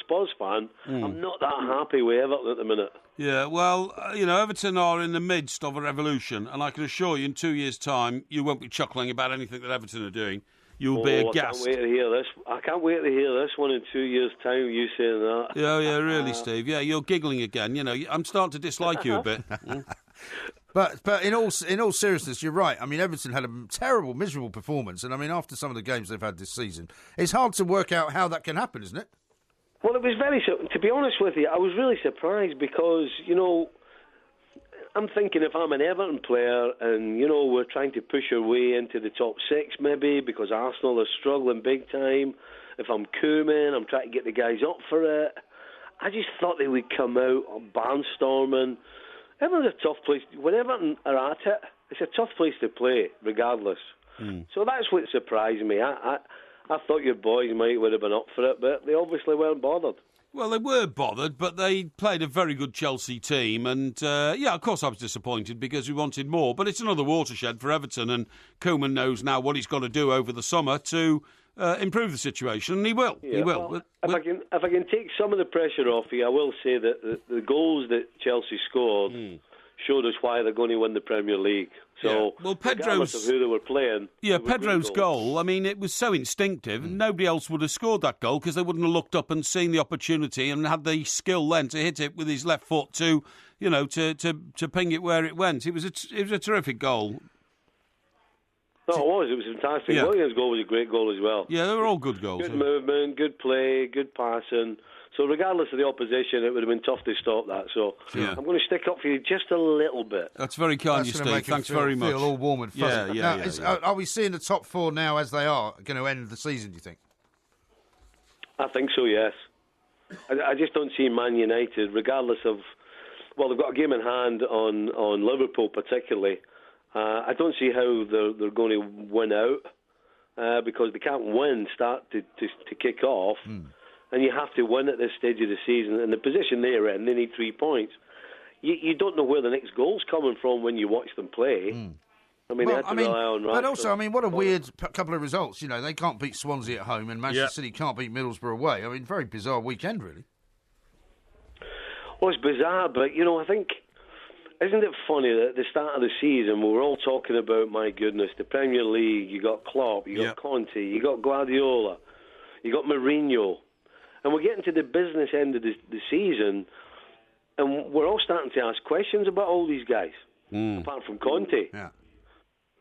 Spurs fan, I'm not that happy with Everton at the minute. Yeah, well, Everton are in the midst of a revolution, and I can assure you, in 2 years' time, you won't be chuckling about anything that Everton are doing. You'll be aghast. I can't wait to hear this. I can't wait to hear this one in 2 years' time. You saying that? Yeah, really, Steve. Yeah, you're giggling again. I'm starting to dislike you a bit. But in all seriousness, you're right. I mean, Everton had a terrible, miserable performance, and I mean, after some of the games they've had this season, it's hard to work out how that can happen, isn't it? Well, it was to be honest with you, I was really surprised because I'm thinking if I'm an Everton player and, we're trying to push our way into the top six maybe because Arsenal are struggling big time. If I'm Koeman, I'm trying to get the guys up for it. I just thought they would come out barnstorming. Everton's a tough place. When Everton are at it, it's a tough place to play regardless. So that's what surprised me. I thought your boys would have been up for it, but they obviously weren't bothered. Well, they were bothered, but they played a very good Chelsea team. And, of course I was disappointed because we wanted more. But it's another watershed for Everton, and Koeman knows now what he's got to do over the summer to improve the situation, and he will. Yeah, he will. Well, if I can take some of the pressure off you, I will say that the goals that Chelsea scored showed us why they're going to win the Premier League. So, regardless of who they were playing... Yeah, Pedro's goal, I mean, it was so instinctive. Nobody else would have scored that goal because they wouldn't have looked up and seen the opportunity and had the skill then to hit it with his left foot to ping it where it went. It was a terrific goal. No, it was. It was fantastic. Yeah. Williams' goal was a great goal as well. Yeah, they were all good goals. Good movement, good play, good passing. So regardless of the opposition, it would have been tough to stop that. So I'm going to stick up for you just a little bit. That's very kind of you, Steve. Thanks very much. Feel all warm and fuzzy. Yeah. Are we seeing the top four now as they are going to end the season, do you think? I think so, yes. I just don't see Man United, regardless of... Well, they've got a game in hand on Liverpool particularly. I don't see how they're going to win out because they can't start to kick off. And you have to win at this stage of the season. And the position they're in, they need 3 points. You don't know where the next goal's coming from when you watch them play. I mean, they had to rely on Rashley. But also, I mean, what a weird couple of results. They can't beat Swansea at home and Manchester City can't beat Middlesbrough away. I mean, very bizarre weekend, really. Well, it's bizarre, but, I think... Isn't it funny that at the start of the season we were all talking about, my goodness, the Premier League, you got Klopp, you got Conte, you got Guardiola, you got Mourinho, and we're getting to the business end of the season and we're all starting to ask questions about all these guys. apart from Conte. Yeah.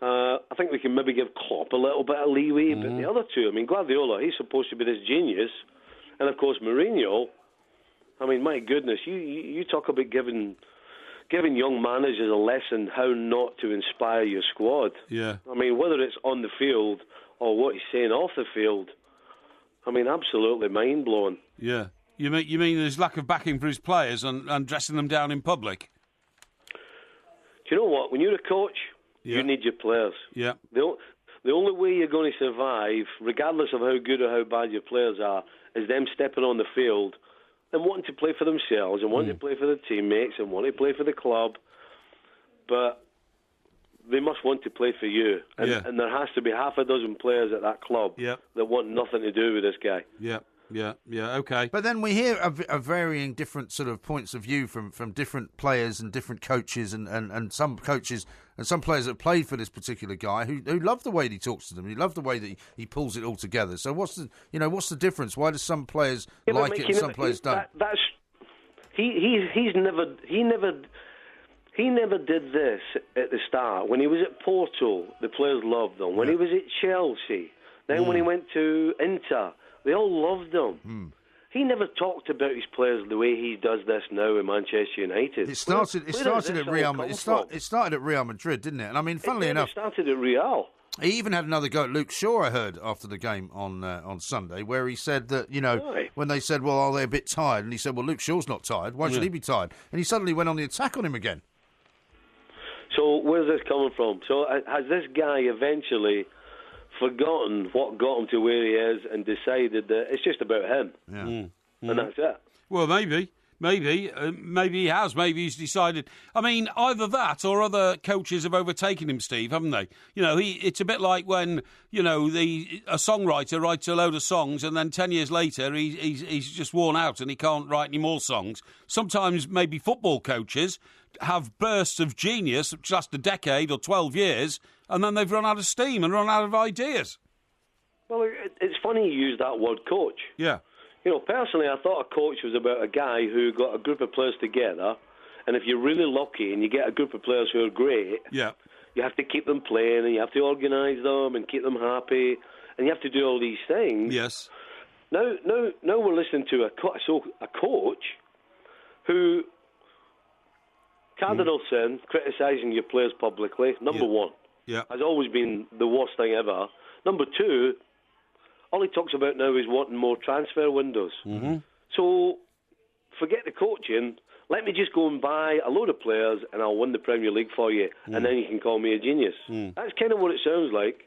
I think we can maybe give Klopp a little bit of leeway, but the other two, I mean, Guardiola, he's supposed to be this genius, and of course Mourinho. I mean, my goodness, you talk about giving young managers a lesson how not to inspire your squad. Yeah. I mean, whether it's on the field or what he's saying off the field, I mean, absolutely mind blowing. Yeah. You mean there's lack of backing for his players and dressing them down in public? Do you know what? When you're a coach, you need your players. Yeah. The only way you're going to survive, regardless of how good or how bad your players are, is them stepping on the field and wanting to play for themselves and wanting to play for their teammates and wanting to play for the club. But they must want to play for you. And there has to be half a dozen players at that club that want nothing to do with this guy. Yeah, okay. But then we hear of varying different sort of points of view from different players and different coaches and some coaches and some players that have played for this particular guy who love the way that he talks to them. He love the way that he pulls it all together. So what's the difference? Why do some players like it and some players don't? He never did this at the start. When he was at Porto, the players loved him. When he was at Chelsea, then when he went to Inter, they all loved him. He never talked about his players the way he does this now in Manchester United. It started at Real Madrid. It started at Real Madrid, didn't it? And I mean, funnily enough, it started at Real. He even had another go at Luke Shaw, I heard, after the game on Sunday, where he said that, when they said, well, are they a bit tired? And he said, well, Luke Shaw's not tired. Why should he be tired? And he suddenly went on the attack on him again. So where's this coming from? So has this guy eventually forgotten what got him to where he is and decided that it's just about him? Yeah. And that's it. Well, maybe he has. Maybe he's decided. I mean, either that or other coaches have overtaken him, Steve, haven't they? It's a bit like when a songwriter writes a load of songs and then 10 years later he's just worn out and he can't write any more songs. Sometimes maybe football coaches have bursts of genius, which last a decade or 12 years, and then they've run out of steam and run out of ideas. Well, it's funny you use that word coach. Yeah. Personally, I thought a coach was about a guy who got a group of players together, and if you're really lucky and you get a group of players who are great, you have to keep them playing and you have to organise them and keep them happy, and you have to do all these things. Yes. Now we're listening to a coach who, cardinal sin, criticising your players publicly, number one, has always been the worst thing ever. Number two, all he talks about now is wanting more transfer windows. So forget the coaching. Let me just go and buy a load of players and I'll win the Premier League for you, and then you can call me a genius. That's kind of what it sounds like.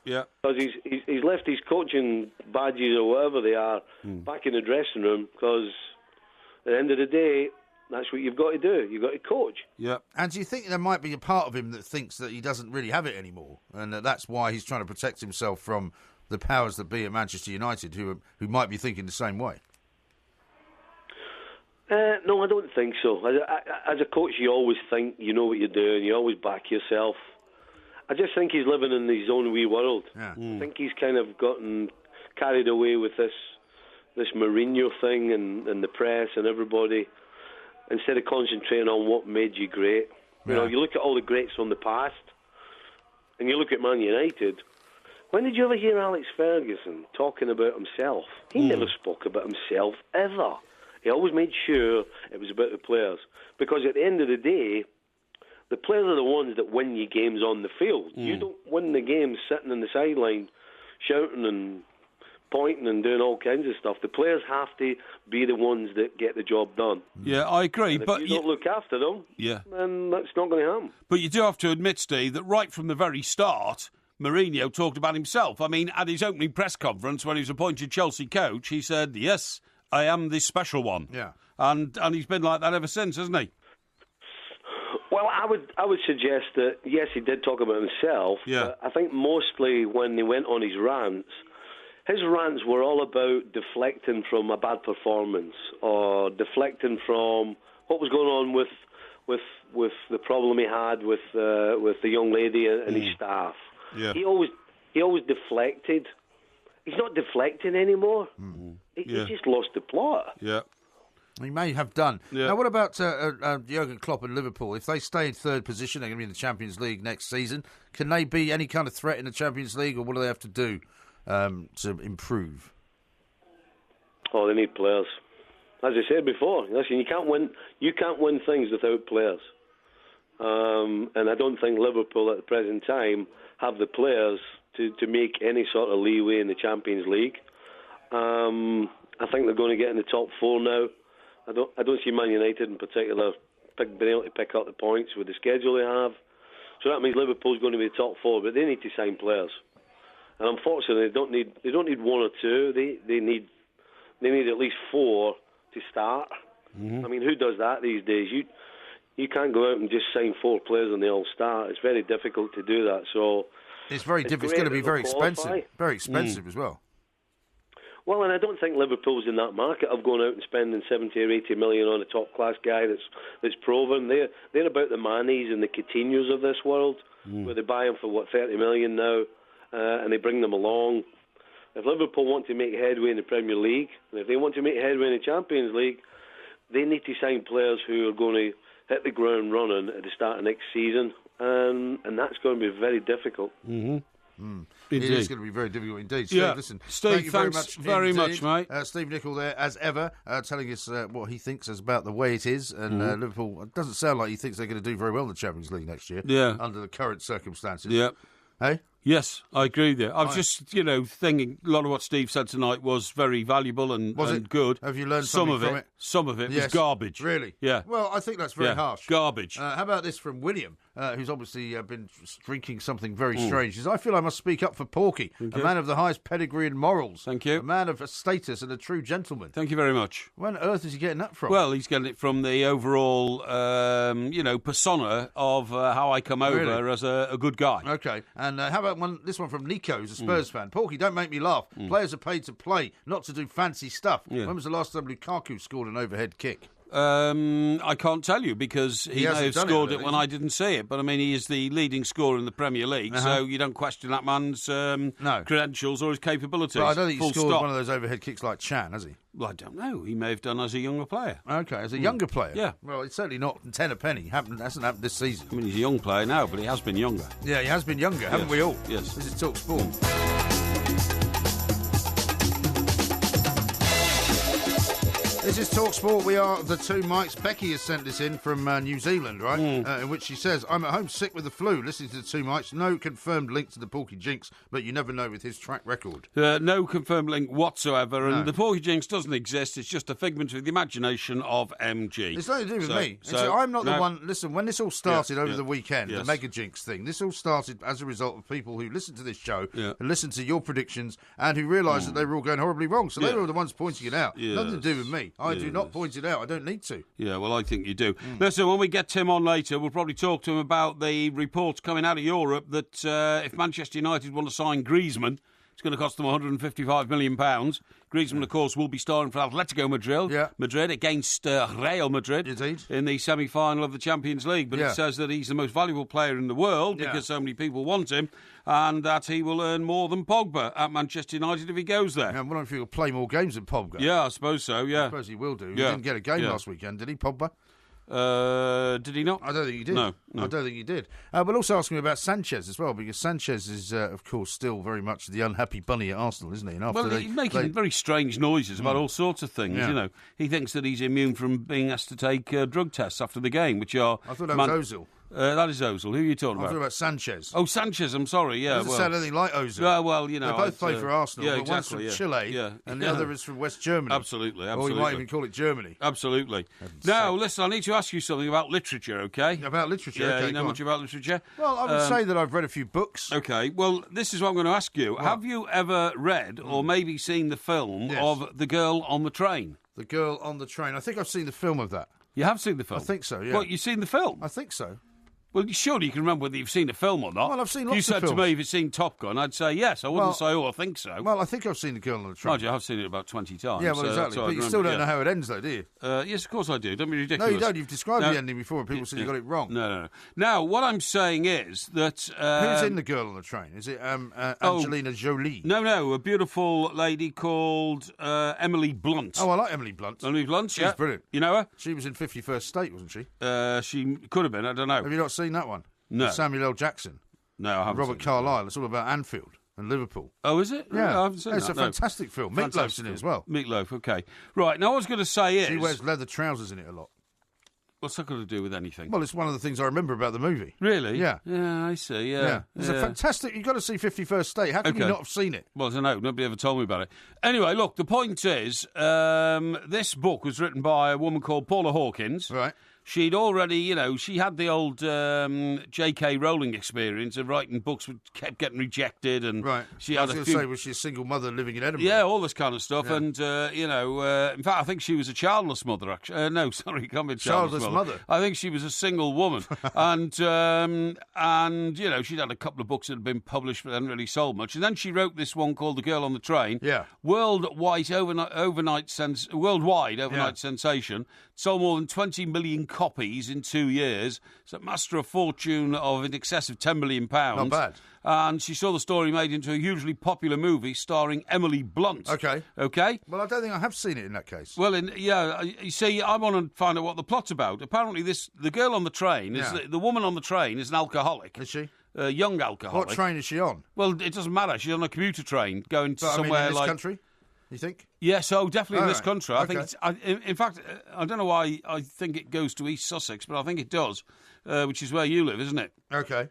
Yeah. Because he's left his coaching badges or whatever they are back in the dressing room, because at the end of the day, that's what you've got to do. You've got to coach. Yeah. And do you think there might be a part of him that thinks that he doesn't really have it anymore, and that's why he's trying to protect himself from the powers that be at Manchester United, who might be thinking the same way? No, I don't think so. As a coach, you always think you know what you're doing. You always back yourself. I just think he's living in his own wee world. Yeah. I think he's kind of gotten carried away with this Mourinho thing and the press and everybody, instead of concentrating on what made you great. You look at all the greats from the past, and you look at Man United. When did you ever hear Alex Ferguson talking about himself? He never spoke about himself, ever. He always made sure it was about the players. Because at the end of the day, the players are the ones that win you games on the field. You don't win the games sitting on the sideline shouting and pointing and doing all kinds of stuff. The players have to be the ones that get the job done. Yeah, I agree. And but if you don't look after them, then that's not going to happen. But you do have to admit, Steve, that right from the very start, Mourinho talked about himself. I mean, at his opening press conference when he was appointed Chelsea coach, he said, yes, I am the special one. Yeah. And he's been like that ever since, hasn't he? Well, I would suggest that, yes, he did talk about himself. Yeah. But I think mostly when he went on his rants were all about deflecting from a bad performance or deflecting from what was going on with the problem he had with the young lady and his staff. Yeah. He always deflected. He's not deflecting anymore. He just lost the plot. Yeah. He may have done. Yeah. Now, what about Jurgen Klopp and Liverpool? If they stay in third position, they're going to be in the Champions League next season. Can they be any kind of threat in the Champions League, or what do they have to do to improve? Oh, they need players. As I said before, listen, you can't win things without players. And I don't think Liverpool at the present time have the players to make any sort of leeway in the Champions League. I think they're going to get in the top 4 now. I don't see Man United in particular being able to pick up the points with the schedule they have. So that means Liverpool's going to be the top 4, but they need to sign players. And unfortunately, they don't need 1 or 2. They need at least 4 to start. Mm-hmm. I mean, who does that these days? You can't go out and just sign 4 players and they all start. It's very difficult to do that. So it's very difficult. It's going to be very expensive. Very expensive as well. Well, and I don't think Liverpool's in that market of going out and spending 70 or 80 million on a top-class guy that's proven. They're about the Manes and the Coutinhos of this world, where they buy them for, 30 million now, and they bring them along. If Liverpool want to make headway in the Premier League, and if they want to make headway in the Champions League, they need to sign players who are going to hit the ground running at the start of next season, and that's going to be very difficult. Mm-hmm. It is going to be very difficult indeed. Steve, yeah. Listen, Steve, thank you thanks very much, mate. Steve Nicol there, as ever, telling us what he thinks about the way it is. And Liverpool, it doesn't sound like he thinks they're going to do very well in the Champions League next year, under the current circumstances. Yeah. Hey? Yes, I agree there. I was just, thinking a lot of what Steve said tonight was very valuable and good. Have you learned something from it? Some of it was garbage. Really? Yeah. Well, I think that's very harsh. Garbage. How about this from William, who's obviously been drinking something very strange. He says, I feel I must speak up for Porky, a man of the highest pedigree and morals. Thank you. A man of a status and a true gentleman. Thank you very much. Where on earth is he getting that from? Well, he's getting it from the overall, persona of how I come over as a good guy. Okay. And how about this one from Nico, who's a Spurs fan. Porky, don't make me laugh. Players are paid to play, not to do fancy stuff. Yeah. When was the last time Lukaku scored an overhead kick? I can't tell you because he may have scored it when I didn't see it. But, I mean, he is the leading scorer in the Premier League, so you don't question that man's credentials or his capabilities. But I don't think he scored one of those overhead kicks like Chan, has he? Well, I don't know. He may have done as a younger player. Okay, as a younger player? Yeah. Well, it's certainly not 10 a penny. Hasn't happened this season. I mean, he's a young player now, but he has been younger. Yeah, he has been younger, haven't we all? Yes. This is Talk Sport. This is Talk Sport. We are the 2 mics. Becky has sent this in from New Zealand, right? In which she says, I'm at home sick with the flu, listening to the 2 mics. No confirmed link to the Porky Jinx, but you never know with his track record. No confirmed link whatsoever, and the Porky Jinx doesn't exist. It's just a figment of the imagination of MG. It's nothing to do with me. So I'm not the one... Listen, when this all started over the weekend, the Mega Jinx thing, this all started as a result of people who listened to this show and listened to your predictions and who realised that they were all going horribly wrong. So they were the ones pointing it out. Nothing to do with me. I do not point it out. I don't need to. Yeah, well, I think you do. Listen, when we get Tim on later, we'll probably talk to him about the reports coming out of Europe that if Manchester United want to sign Griezmann, it's going to cost them £155 million. Griezmann, of course, will be starring for Atletico Madrid against Real Madrid in the semi-final of the Champions League. But it says that he's the most valuable player in the world because so many people want him, and that he will earn more than Pogba at Manchester United if he goes there. I wonder if he'll play more games than Pogba. Yeah, I suppose so, I suppose he will do. He didn't get a game last weekend, did he, Pogba? Did he not? I don't think he did. No. I don't think he did. But also asking me about Sanchez as well, because Sanchez is, of course, still very much the unhappy bunny at Arsenal, isn't he? And after he's making very strange noises about all sorts of things. You know, he thinks that he's immune from being asked to take drug tests after the game, which are. I thought that was Ozil. That is Ozil. Who are you talking about? I'm talking about Sanchez. Oh, Sanchez, I'm sorry, yeah. Doesn't sound anything like Ozil. Yeah, well, you know. They both play for Arsenal, but exactly, one's from Chile and the other is from West Germany. Absolutely. Or we might even call it Germany. Absolutely. Now, listen, I need to ask you something about literature, OK? About literature, yeah, OK, you know much about literature? Well, I would say that I've read a few books. OK, well, this is what I'm going to ask you. What? Have you ever read or maybe seen the film of The Girl on the Train? The Girl on the Train. I think I've seen the film of that. You have seen the film? I think so, yeah. What, you've seen the film? I think so. Well, surely you can remember whether you've seen a film or not. Well, I've seen lots of films. You said to me, have you seen Top Gun? I'd say yes. I wouldn't say, I think so. Well, I think I've seen The Girl on the Train. Mind you, I've seen it about 20 times. Yeah, well, exactly. But you still don't know how it ends, though, do you? Yes, of course I do. Don't be ridiculous. No, you don't. You've described the ending before and people said you got it wrong. No. Now, what I'm saying is that... who's in The Girl on the Train? Is it Angelina Jolie? No, a beautiful lady called Emily Blunt. Oh, I like Emily Blunt. Emily Blunt, She's brilliant. You know her? She was in 51st State, wasn't she? She could have been, I don't know. Have you not seen that one? No. With Samuel L. Jackson. No, I haven't. Robert Carlyle. It's all about Anfield and Liverpool. Oh, is it? Yeah. No, I haven't seen It's that. a fantastic film. Meatloaf's in it as well. Meatloaf, okay. Right, now what I was going to say is... She wears leather trousers in it a lot. What's that got to do with anything? Well, it's one of the things I remember about the movie. Really? Yeah. Yeah, I see, yeah. It's a fantastic... You've got to see 51st State. How can you not have seen it? Well, I don't know. Nobody ever told me about it. Anyway, look, the point is, this book was written by a woman called Paula Hawkins. Right. She'd already, she had the old J.K. Rowling experience of writing books which kept getting rejected, and she had was she a single mother living in Edinburgh? Yeah, all this kind of stuff, Yeah. and in fact, I think she was a childless mother. Actually, no, sorry, can't be a childless mother. I think she was a single woman, and she'd had a couple of books that had been published but hadn't really sold much, and then she wrote this one called The Girl on the Train. Yeah, worldwide overnight sensation. Sold more than 20 million copies in 2 years. It's a master of fortune of in excess of £10 million. Not bad. And she saw the story made into a hugely popular movie starring Emily Blunt. Okay. Well, I don't think I have seen it in that case. Well, you see, I want to find out what the plot's about. Apparently, the girl on the train, the woman on the train is an alcoholic. Is she? A young alcoholic. What train is she on? Well, it doesn't matter. She's on a commuter train going to somewhere in this country? You think? Yes, definitely in this country. I Okay. think in fact, I don't know why I think it goes to East Sussex, but I think it does, which is where you live, isn't it? Okay.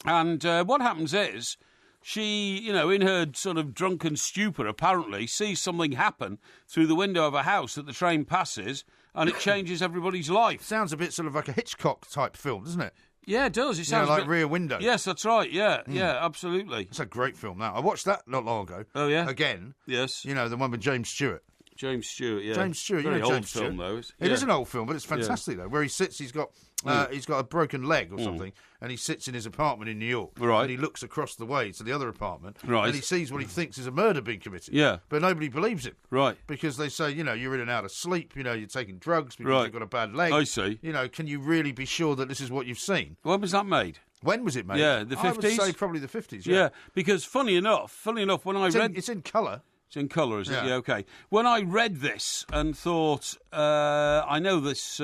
And what happens is she, in her sort of drunken stupor, apparently sees something happen through the window of a house that the train passes, and it changes everybody's life. Sounds a bit sort of like a Hitchcock type film, doesn't it? Yeah, it does. It sounds like Rear Window. Yes, that's right. Yeah, absolutely. It's a great film. Now I watched that not long ago. Oh yeah, again. Yes, the one with James Stewart. James Stewart, yeah. James Stewart, very James old Stewart. film though. It is an old film, but it's fantastic though. Where he sits, he's got a broken leg or something, and he sits in his apartment in New York. Right. And he looks across the way to the other apartment, right, and he sees what he thinks is a murder being committed. Yeah. But nobody believes him. Right. Because they say, you're in and out of sleep, you're taking drugs because you've got a bad leg. I see. Can you really be sure that this is what you've seen? When was that made? When was it made? Yeah, the 50s? I would say probably the 50s, Yeah, because funny enough, when I read... It's in colour. It's in colour, is it? Yeah, okay. When I read this and thought, I know this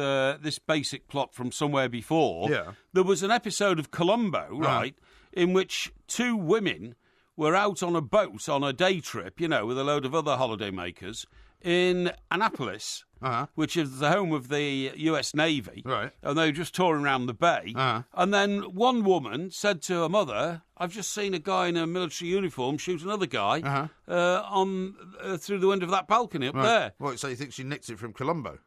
basic plot from somewhere before, there was an episode of Columbo, right, in which two women were out on a boat on a day trip, with a load of other holidaymakers, in Annapolis, which is the home of the US Navy. Right. And they were just touring around the bay. And then one woman said to her mother, I've just seen a guy in a military uniform shoot another guy through the window of that balcony up there. What, so you think she nicked it from Columbo?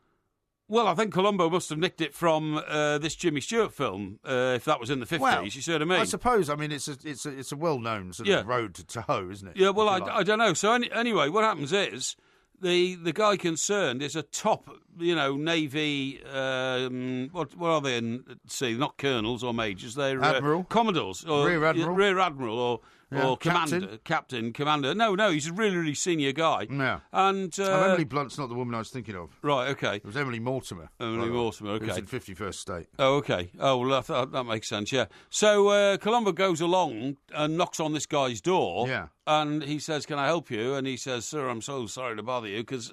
Well, I think Columbo must have nicked it from this Jimmy Stewart film, if that was in the 50s, well, you see what I mean? I suppose, it's a well-known sort of road to hoe, isn't it? Yeah, well, I don't know. So anyway, what happens is the guy concerned is a top, Navy, what are they in sea? Not colonels or majors, they're Admiral? Commodores. Or Rear Admiral or Captain, Commander. No, he's a really, really senior guy. Yeah. And Emily Blunt's not the woman I was thinking of. Right, okay. It was Emily Mortimer. Emily Mortimer, okay. It was in 51st State. Oh, okay. Oh, well, that makes sense, yeah. So Columbo goes along and knocks on this guy's door. Yeah. And he says, can I help you? And he says, sir, I'm so sorry to bother you, because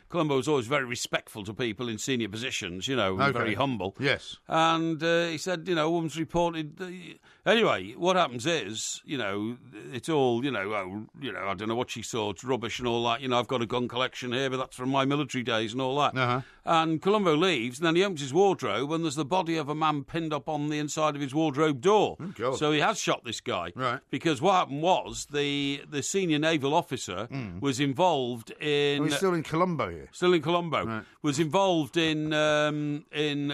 Columbo is always very respectful to people in senior positions, and very humble. Yes. And he said, a woman's reported... Anyway, what happens is, it's all, I don't know what she saw, it's rubbish and all that. I've got a gun collection here, but that's from my military days and all that. And Columbo leaves, and then he opens his wardrobe, and there's the body of a man pinned up on the inside of his wardrobe door. Oh, God. So he has shot this guy. Right. Because what happened was the senior naval officer was involved in... Oh, he's still in Columbo here. Still in Columbo. Right. Was involved in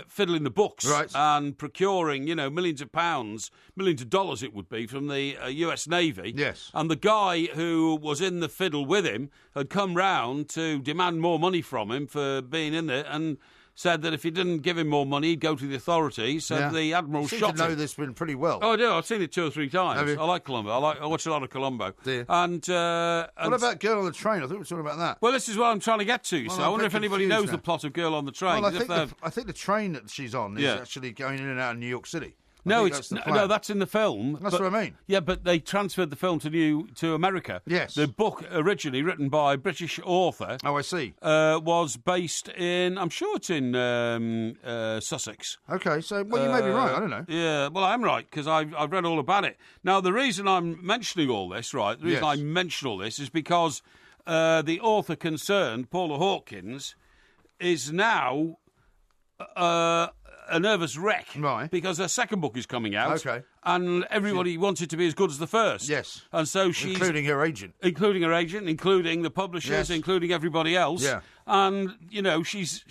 fiddling the books and procuring, millions of pounds, millions of dollars it would be, from the US Navy. Yes. And the guy who was in the fiddle with him had come round to demand more money from him for being in there, and said that if he didn't give him more money, he'd go to the authorities. So the Admiral shot him. You seem to know this one pretty well. Oh, I do. I've seen it 2 or 3 times. Have you? I like Columbo. I watch a lot of Columbo. And what about Girl on the Train? I thought we were talking about that. Well, this is what I'm trying to get to. So I wonder if anybody knows the plot of Girl on the Train. Well, I think the train that she's on is actually going in and out of New York City. No, that's in the film. That's what I mean. Yeah, but they transferred the film to America. Yes. The book, originally written by a British author. Oh, I see. Was based in, I'm sure it's in Sussex. Okay, so, you may be right, I don't know. Yeah, well, I'm right, because I've read all about it. Now, the reason I'm mentioning all this, right, the reason I mention all this is because the author concerned, Paula Hawkins, is now a nervous wreck, right? Because her second book is coming out, okay, and everybody wants it to be as good as the first. Yes, and so she's including her agent, including the publishers, including everybody else. Yeah, and she's.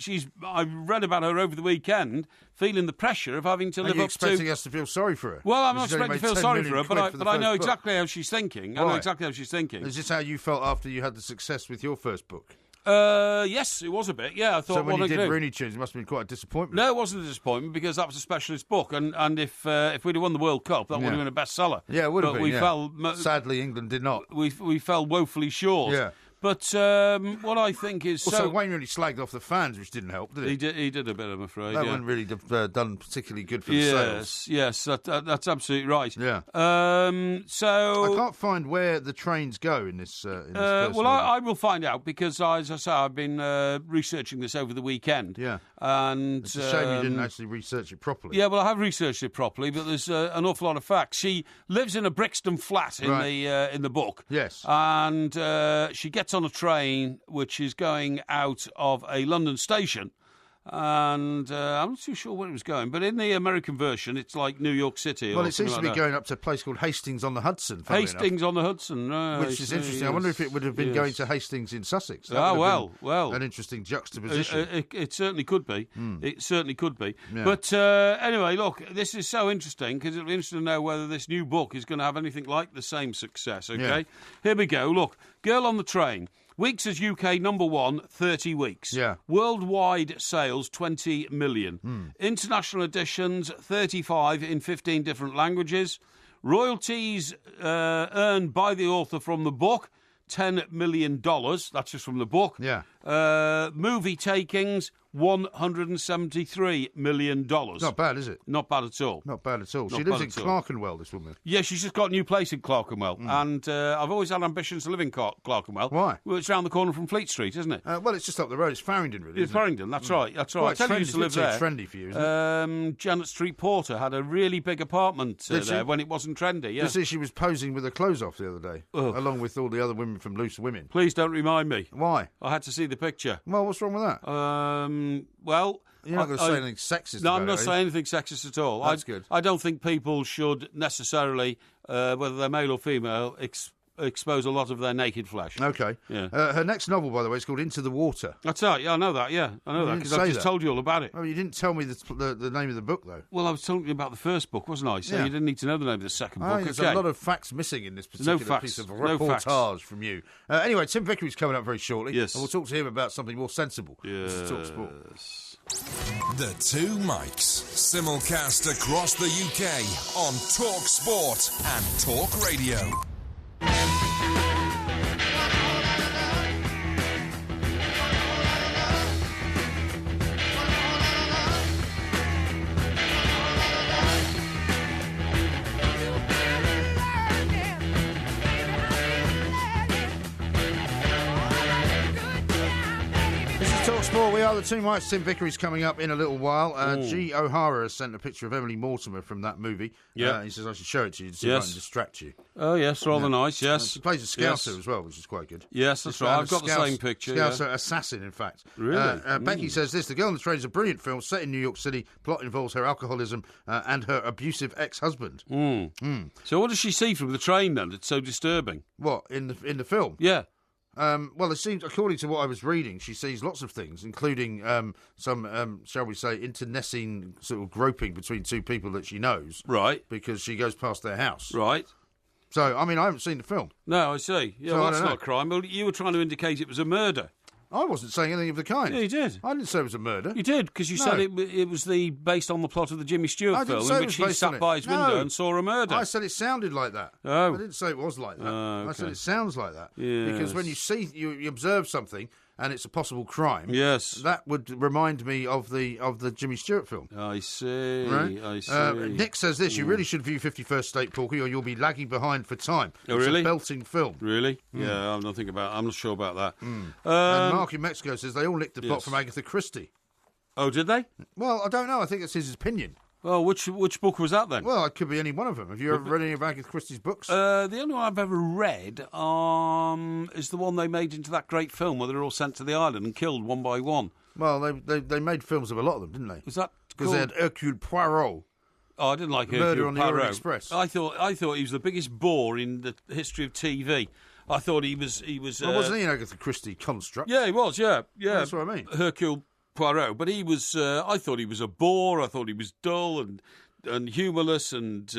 I read about her over the weekend, feeling the pressure of having to live up to. Are you expecting us to feel sorry for her? Well, I'm not expecting to feel sorry for her, but I know exactly how she's thinking. Right. I know exactly how she's thinking. Is this how you felt after you had the success with your first book? Yes, it was a bit. Yeah, I thought. So when you did Rooney Tunes, it must have been quite a disappointment. No, it wasn't a disappointment because that was a specialist book, and if we'd have won the World Cup, that would have been a bestseller. Yeah, it would have been. We fell. Sadly, England did not. We fell woefully short. Yeah. But what I think is also Wayne really slagged off the fans, which didn't help, did he? He did a bit, I'm afraid. That wouldn't really have done particularly good for the sales. Yes, that's absolutely right. Yeah. So I can't find where the trains go in this. Well, I will find out because, as I say, I've been researching this over the weekend. Yeah. And it's a shame you didn't actually research it properly. Yeah, well, I have researched it properly, but there's an awful lot of facts. She lives in a Brixton flat in the book. Yes. And she gets on a train which is going out of a London station. And I'm not too sure where it was going, but in the American version, it's like New York City. Well, it seems to be going up to a place called Hastings on the Hudson. Hastings on the Hudson, which is interesting. I wonder if it would have been going to Hastings in Sussex. Well, an interesting juxtaposition. It certainly could be. It certainly could be. Yeah. But anyway, look, this is so interesting because it'll be interesting to know whether this new book is going to have anything like the same success. Okay, Here we go. Look, Girl on the Train. Weeks as UK #1, 30 weeks. Yeah. Worldwide sales, 20 million. International editions, 35 in 15 different languages. Royalties earned by the author from the book, $10 million. That's just from the book. Yeah. Movie takings, $173 million. Not bad, is it? Not bad at all. Not bad at all. She lives in Clerkenwell, this woman. Yeah, she's just got a new place in Clerkenwell. And I've always had ambitions to live in Clerkenwell. Why? Well, it's round the corner from Fleet Street, isn't it? Well, it's just up the road. It's Farringdon, really. It's Farringdon, that's right. That's right. Quite I used to live there. It's trendy for you, isn't it? Janet Street Porter had a really big apartment there when it wasn't trendy. Yeah. You see, she was posing with her clothes off the other day, along with all the other women from Loose Women. Please don't remind me. Why? I had to see the picture. Well, what's wrong with that? Well, you're not going to say anything sexist. No, I'm not saying anything sexist at all. That's good. I don't think people should necessarily, whether they're male or female, expose a lot of their naked flesh. Okay. Yeah. Her next novel, by the way, is called Into the Water. That's right. Yeah, I know that. Yeah, I know that because I just told you all about it. Oh, you didn't tell me the name of the book, though. Well, I was telling you about the first book, wasn't I? So you didn't need to know the name of the second book. There's a lot of facts missing in this particular piece of reportage from you. Anyway, Tim Vickery's coming up very shortly. Yes. And we'll talk to him about something more sensible. Yes. This is Talk Sport. The Two Mics, simulcast across the UK on Talk Sport and Talk Radio. We are the Two Mics. Tim Vickery's coming up in a little while. G. O'Hara has sent a picture of Emily Mortimer from that movie. Yeah. He says I should show it to you to see if I can distract you. Oh, yes, rather nice, yes. She plays a Scouser as well, which is quite good. Yes, that's right. I've got the same picture. Scouser assassin, in fact. Really? Becky says this: The Girl on the Train is a brilliant film set in New York City. Plot involves her alcoholism and her abusive ex-husband. So what does she see from the train, then? It's so disturbing. What, in the film? Yeah. Well, it seems, according to what I was reading, she sees lots of things, including some, shall we say, internecine sort of groping between two people that she knows. Right. Because she goes past their house. Right. So, I mean, I haven't seen the film. No, I see. Yeah, so well, that's not a crime. Well, you were trying to indicate it was a murder. I wasn't saying anything of the kind. Yeah, you did. I didn't say it was a murder. You did, because you said it was based on the plot of the Jimmy Stewart film in which he sat by his window and saw a murder. I said it sounded like that. Oh. I didn't say it was like that. Okay. I said it sounds like that. Yes. Because when you observe something and it's a possible crime, yes, that would remind me of the Jimmy Stewart film. I see. Right? I see. Nick says this: you really should view 51st State, Porky, or you'll be lagging behind for time. Oh, it's really? a belting film. Really? Yeah, I'm not sure about that. And Mark in Mexico says they all licked the plot yes. from Agatha Christie. Oh, did they? Well, I don't know. I think it's his opinion. Well, which book was that then? Well, it could be any one of them. Have you ever read any of Agatha Christie's books? The only one I've ever read is the one they made into that great film where they're all sent to the island and killed one by one. Well, they made films of a lot of them, didn't they? Was that because they had Hercule Poirot? Oh, I didn't like Murder on the Orient Express. I thought he was the biggest bore in the history of TV. I thought he was. Well, wasn't he an Agatha Christie construct? Yeah, he was. Yeah. Well, that's what I mean. Hercule Poirot, but he was. I thought he was a bore. I thought he was dull and humourless and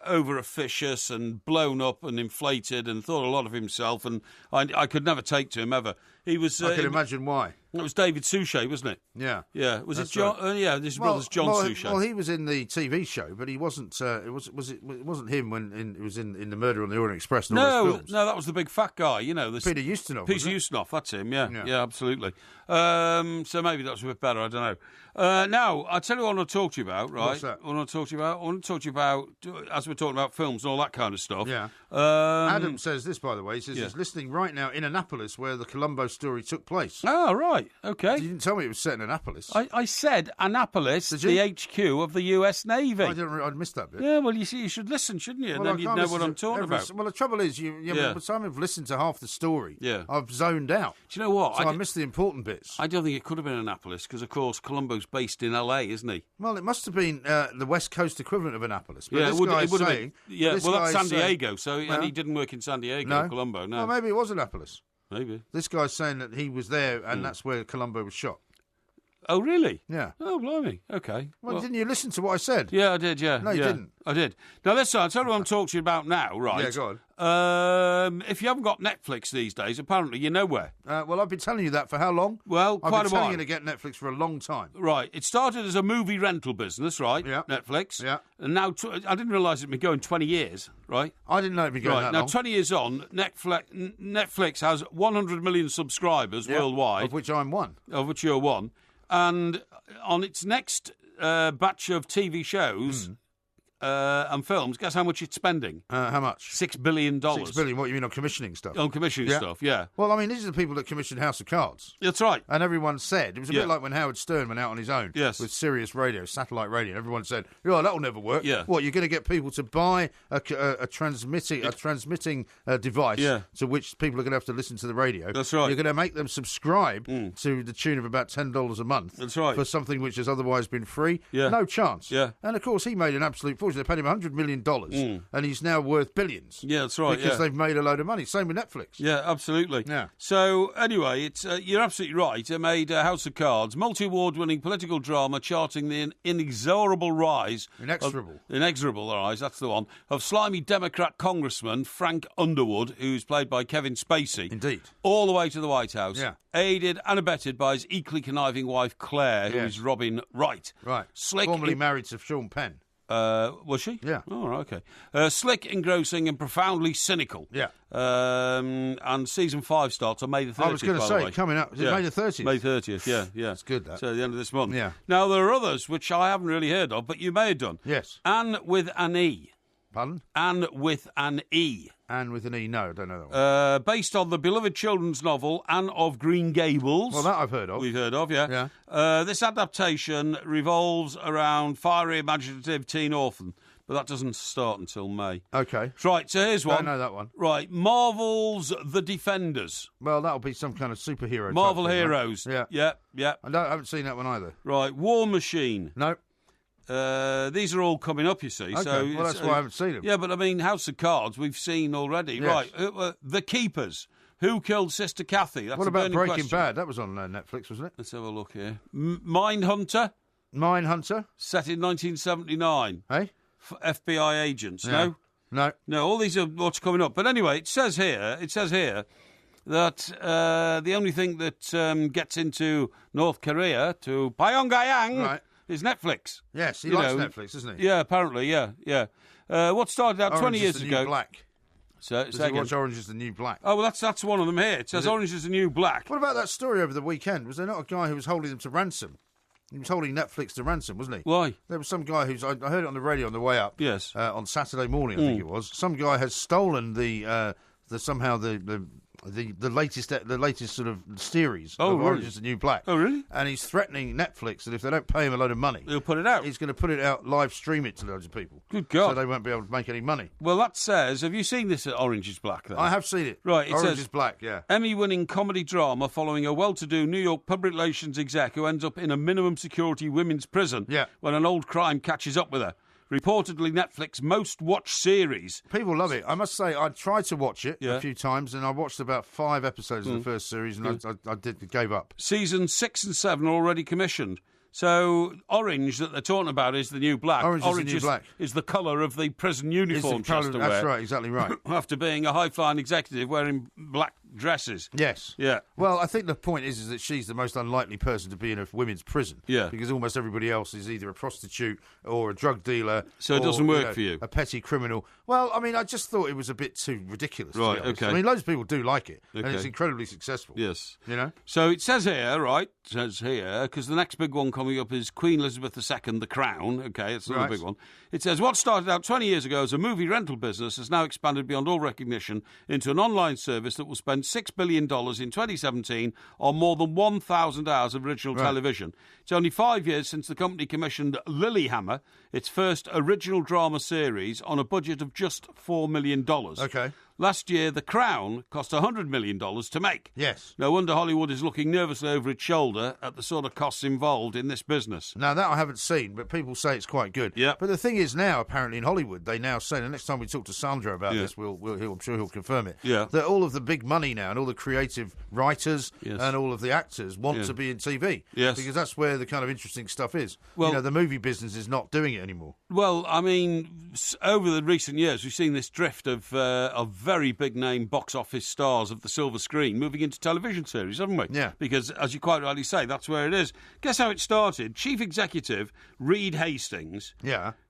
over officious and blown up and inflated and thought a lot of himself. And I could never take to him ever. He was. I can imagine why. It was David Suchet, wasn't it? Yeah. Yeah. Was That's it John? Right. His brother's John Suchet. Well, he was in the TV show, but he wasn't. It wasn't him when it was in the Murder on the Orient Express. And all those films. No, that was the big fat guy. Peter Ustinov. Peter Ustinov. That's him. Yeah, absolutely. So maybe that's a bit better. I don't know. Now I'll tell you what I want to talk to you about. Right? What's that? I want to talk to you about as we're talking about films and all that kind of stuff. Yeah. Adam says this, by the way. He says he's listening right now in Annapolis, where the Colombo story took place. Oh, right. Okay. You didn't tell me it was set in Annapolis. I said Annapolis, the HQ of the US Navy. I'd missed that bit. Yeah, well, you see, you should listen, shouldn't you? And then you'd know what I'm talking about. Well, the trouble is, by the time I've listened to half the story, I've zoned out. Do you know what? So I missed the important bits. I don't think it could have been Annapolis, because, of course, Colombo's based in LA, isn't he? Well, it must have been the West Coast equivalent of Annapolis. But it would have been. Yeah, well, that's San Diego, and he didn't work in San Diego, Colombo, no. Well, maybe it was Annapolis. Maybe. This guy's saying that he was there, and that's where Colombo was shot. Oh, really? Yeah. Oh, blimey. Okay. Well, didn't you listen to what I said? Yeah, I did, yeah. No, you didn't. I did. Now, listen, I'll tell you what I'm talking to you about now, right? Yeah, go on. If you haven't got Netflix these days, apparently you're nowhere. Well, I've been telling you that for how long? Well, quite a while. I've been telling you to get Netflix for a long time. Right. It started as a movie rental business, right? Yeah. Netflix. Yeah. And now, I didn't realise it'd been going 20 years, right? I didn't know it'd been going that long. Now, 20 years on, Netflix has 100 million subscribers worldwide. Of which I'm one. Of which you're one. And on its next batch of TV shows and films, guess how much it's spending? How much? $6 billion. $6 billion. What, you mean on commissioning stuff? On commissioning stuff, yeah. Well, I mean, these are the people that commissioned House of Cards. That's right. And everyone said, it was a bit like when Howard Stern went out on his own with Sirius Radio, satellite radio, and everyone said, that'll never work. Yeah. What, you're going to get people to buy a transmitting device to which people are going to have to listen to the radio. That's right. You're going to make them subscribe to the tune of about $10 a month. That's right. For something which has otherwise been free. Yeah. No chance. Yeah. And, of course, he made an absolute fortune. They paid him $100 million, and he's now worth billions. Yeah, that's right. Because they've made a load of money. Same with Netflix. Yeah, absolutely. Yeah. So, anyway, it's you're absolutely right. It made House of Cards, multi-award-winning political drama charting the inexorable rise... Inexorable rise, that's the one, of slimy Democrat Congressman Frank Underwood, who's played by Kevin Spacey. Indeed. All the way to the White House. Yeah. Aided and abetted by his equally conniving wife, Claire, who is Robin Wright. Right. Slick... Formerly married to Sean Penn. Was she? Yeah. Oh, right, okay. Slick, engrossing, and profoundly cynical. Yeah. And season 5 starts on May the 30th. I was going to say, coming up. Is it May the 30th? May 30th, yeah. That's good, that. So the end of this month. Yeah. Now, there are others which I haven't really heard of, but you may have done. Yes. Anne with an E. Pardon? Anne with an E. Anne with an E, no, I don't know that one. Based on the beloved children's novel Anne of Green Gables. Well, that I've heard of. We've heard of, yeah. This adaptation revolves around fiery, imaginative teen orphan, but that doesn't start until May. Okay. Right, so here's one. Don't know that one. Right, Marvel's The Defenders. Well, that'll be some kind of superhero Marvel type thing, Heroes. Right? Yeah. I haven't seen that one either. Right, War Machine. No. These are all coming up, you see. Okay, so well, that's why I haven't seen them. Yeah, but I mean, House of Cards, we've seen already. Yes. Right, The Keepers. Who killed Sister Kathy? That's what a about burning Breaking question. Bad? That was on Netflix, wasn't it? Let's have a look here. Mindhunter. Mindhunter? Set in 1979. Hey? FBI agents, yeah. No, all these are what's coming up. But anyway, it says here, that the only thing that gets into North Korea to Pyongyang is Netflix. Yes, he likes Netflix, doesn't he? Yeah, apparently, yeah. What started out 20 years ago... Black. Does he watch Orange is the New Black? Oh, well, that's one of them here. It says Orange is the New Black. What about that story over the weekend? Was there not a guy who was holding them to ransom? He was holding Netflix to ransom, wasn't he? Why? There was some guy I heard it on the radio on the way up. Yes. On Saturday morning, I think it was. Some guy has stolen the latest sort of series of Orange is the New Black. Oh, really? And he's threatening Netflix that if they don't pay him a load of money, he'll put it out. He's going to put it out, live stream it to loads of people. Good God. So they won't be able to make any money. Well, that says, have you seen this at Orange is Black, then? I have seen it. Right, Orange is Black, yeah. Emmy-winning comedy drama following a well-to-do New York public relations exec who ends up in a minimum security women's prison when an old crime catches up with her. Reportedly Netflix most watched series. People love it. I must say, I tried to watch it a few times, and I watched about 5 episodes of the first series, and I gave up. Seasons 6 and 7 are already commissioned. So orange that they're talking about is the new black. Orange is the new black. Is the colour of the prison uniform Chester wear. That's right, exactly right. After being a high-flying executive wearing black dresses. Yes. Yeah. Well, I think the point is that she's the most unlikely person to be in a women's prison. Yeah. Because almost everybody else is either a prostitute or a drug dealer. So it doesn't work for you? A petty criminal. Well, I mean, I just thought it was a bit too ridiculous. Right, to be honest. okay. I mean, loads of people do like it, okay. and it's incredibly successful. Yes. You know? So it says here, because the next big one coming up is Queen Elizabeth II, The Crown. Okay, it's another big one. It says, what started out 20 years ago as a movie rental business has now expanded beyond all recognition into an online service that will spend $6 billion in 2017 on more than 1,000 hours of original television. It's only 5 years since the company commissioned Lilyhammer, its first original drama series, on a budget of just $4 million. Okay. Last year, The Crown cost $100 million to make. Yes. No wonder Hollywood is looking nervously over its shoulder at the sort of costs involved in this business. Now, that I haven't seen, but people say it's quite good. Yeah. But the thing is now, apparently in Hollywood, they now say, the next time we talk to Sandra about this, I'm sure he'll confirm it, that all of the big money now and all the creative writers and all of the actors want to be in TV. Yes. Because that's where the kind of interesting stuff is. Well, the movie business is not doing it anymore. Well, I mean, over the recent years, we've seen this drift of very big-name box office stars of the silver screen moving into television series, haven't we? Yeah. Because, as you quite rightly say, that's where it is. Guess how it started? Chief Executive Reed Hastings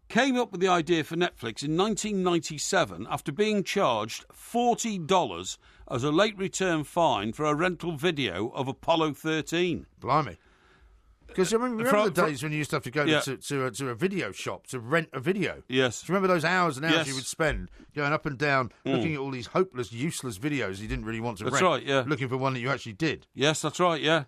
came up with the idea for Netflix in 1997 after being charged $40 as a late return fine for a rental video of Apollo 13. Blimey. Because remember the days when you used to have to go to a video shop to rent a video? Yes. Do you remember those hours and hours you would spend going up and down looking at all these hopeless, useless videos you didn't really want to rent? That's right, yeah. Looking for one that you actually did. Yes, that's right, yeah.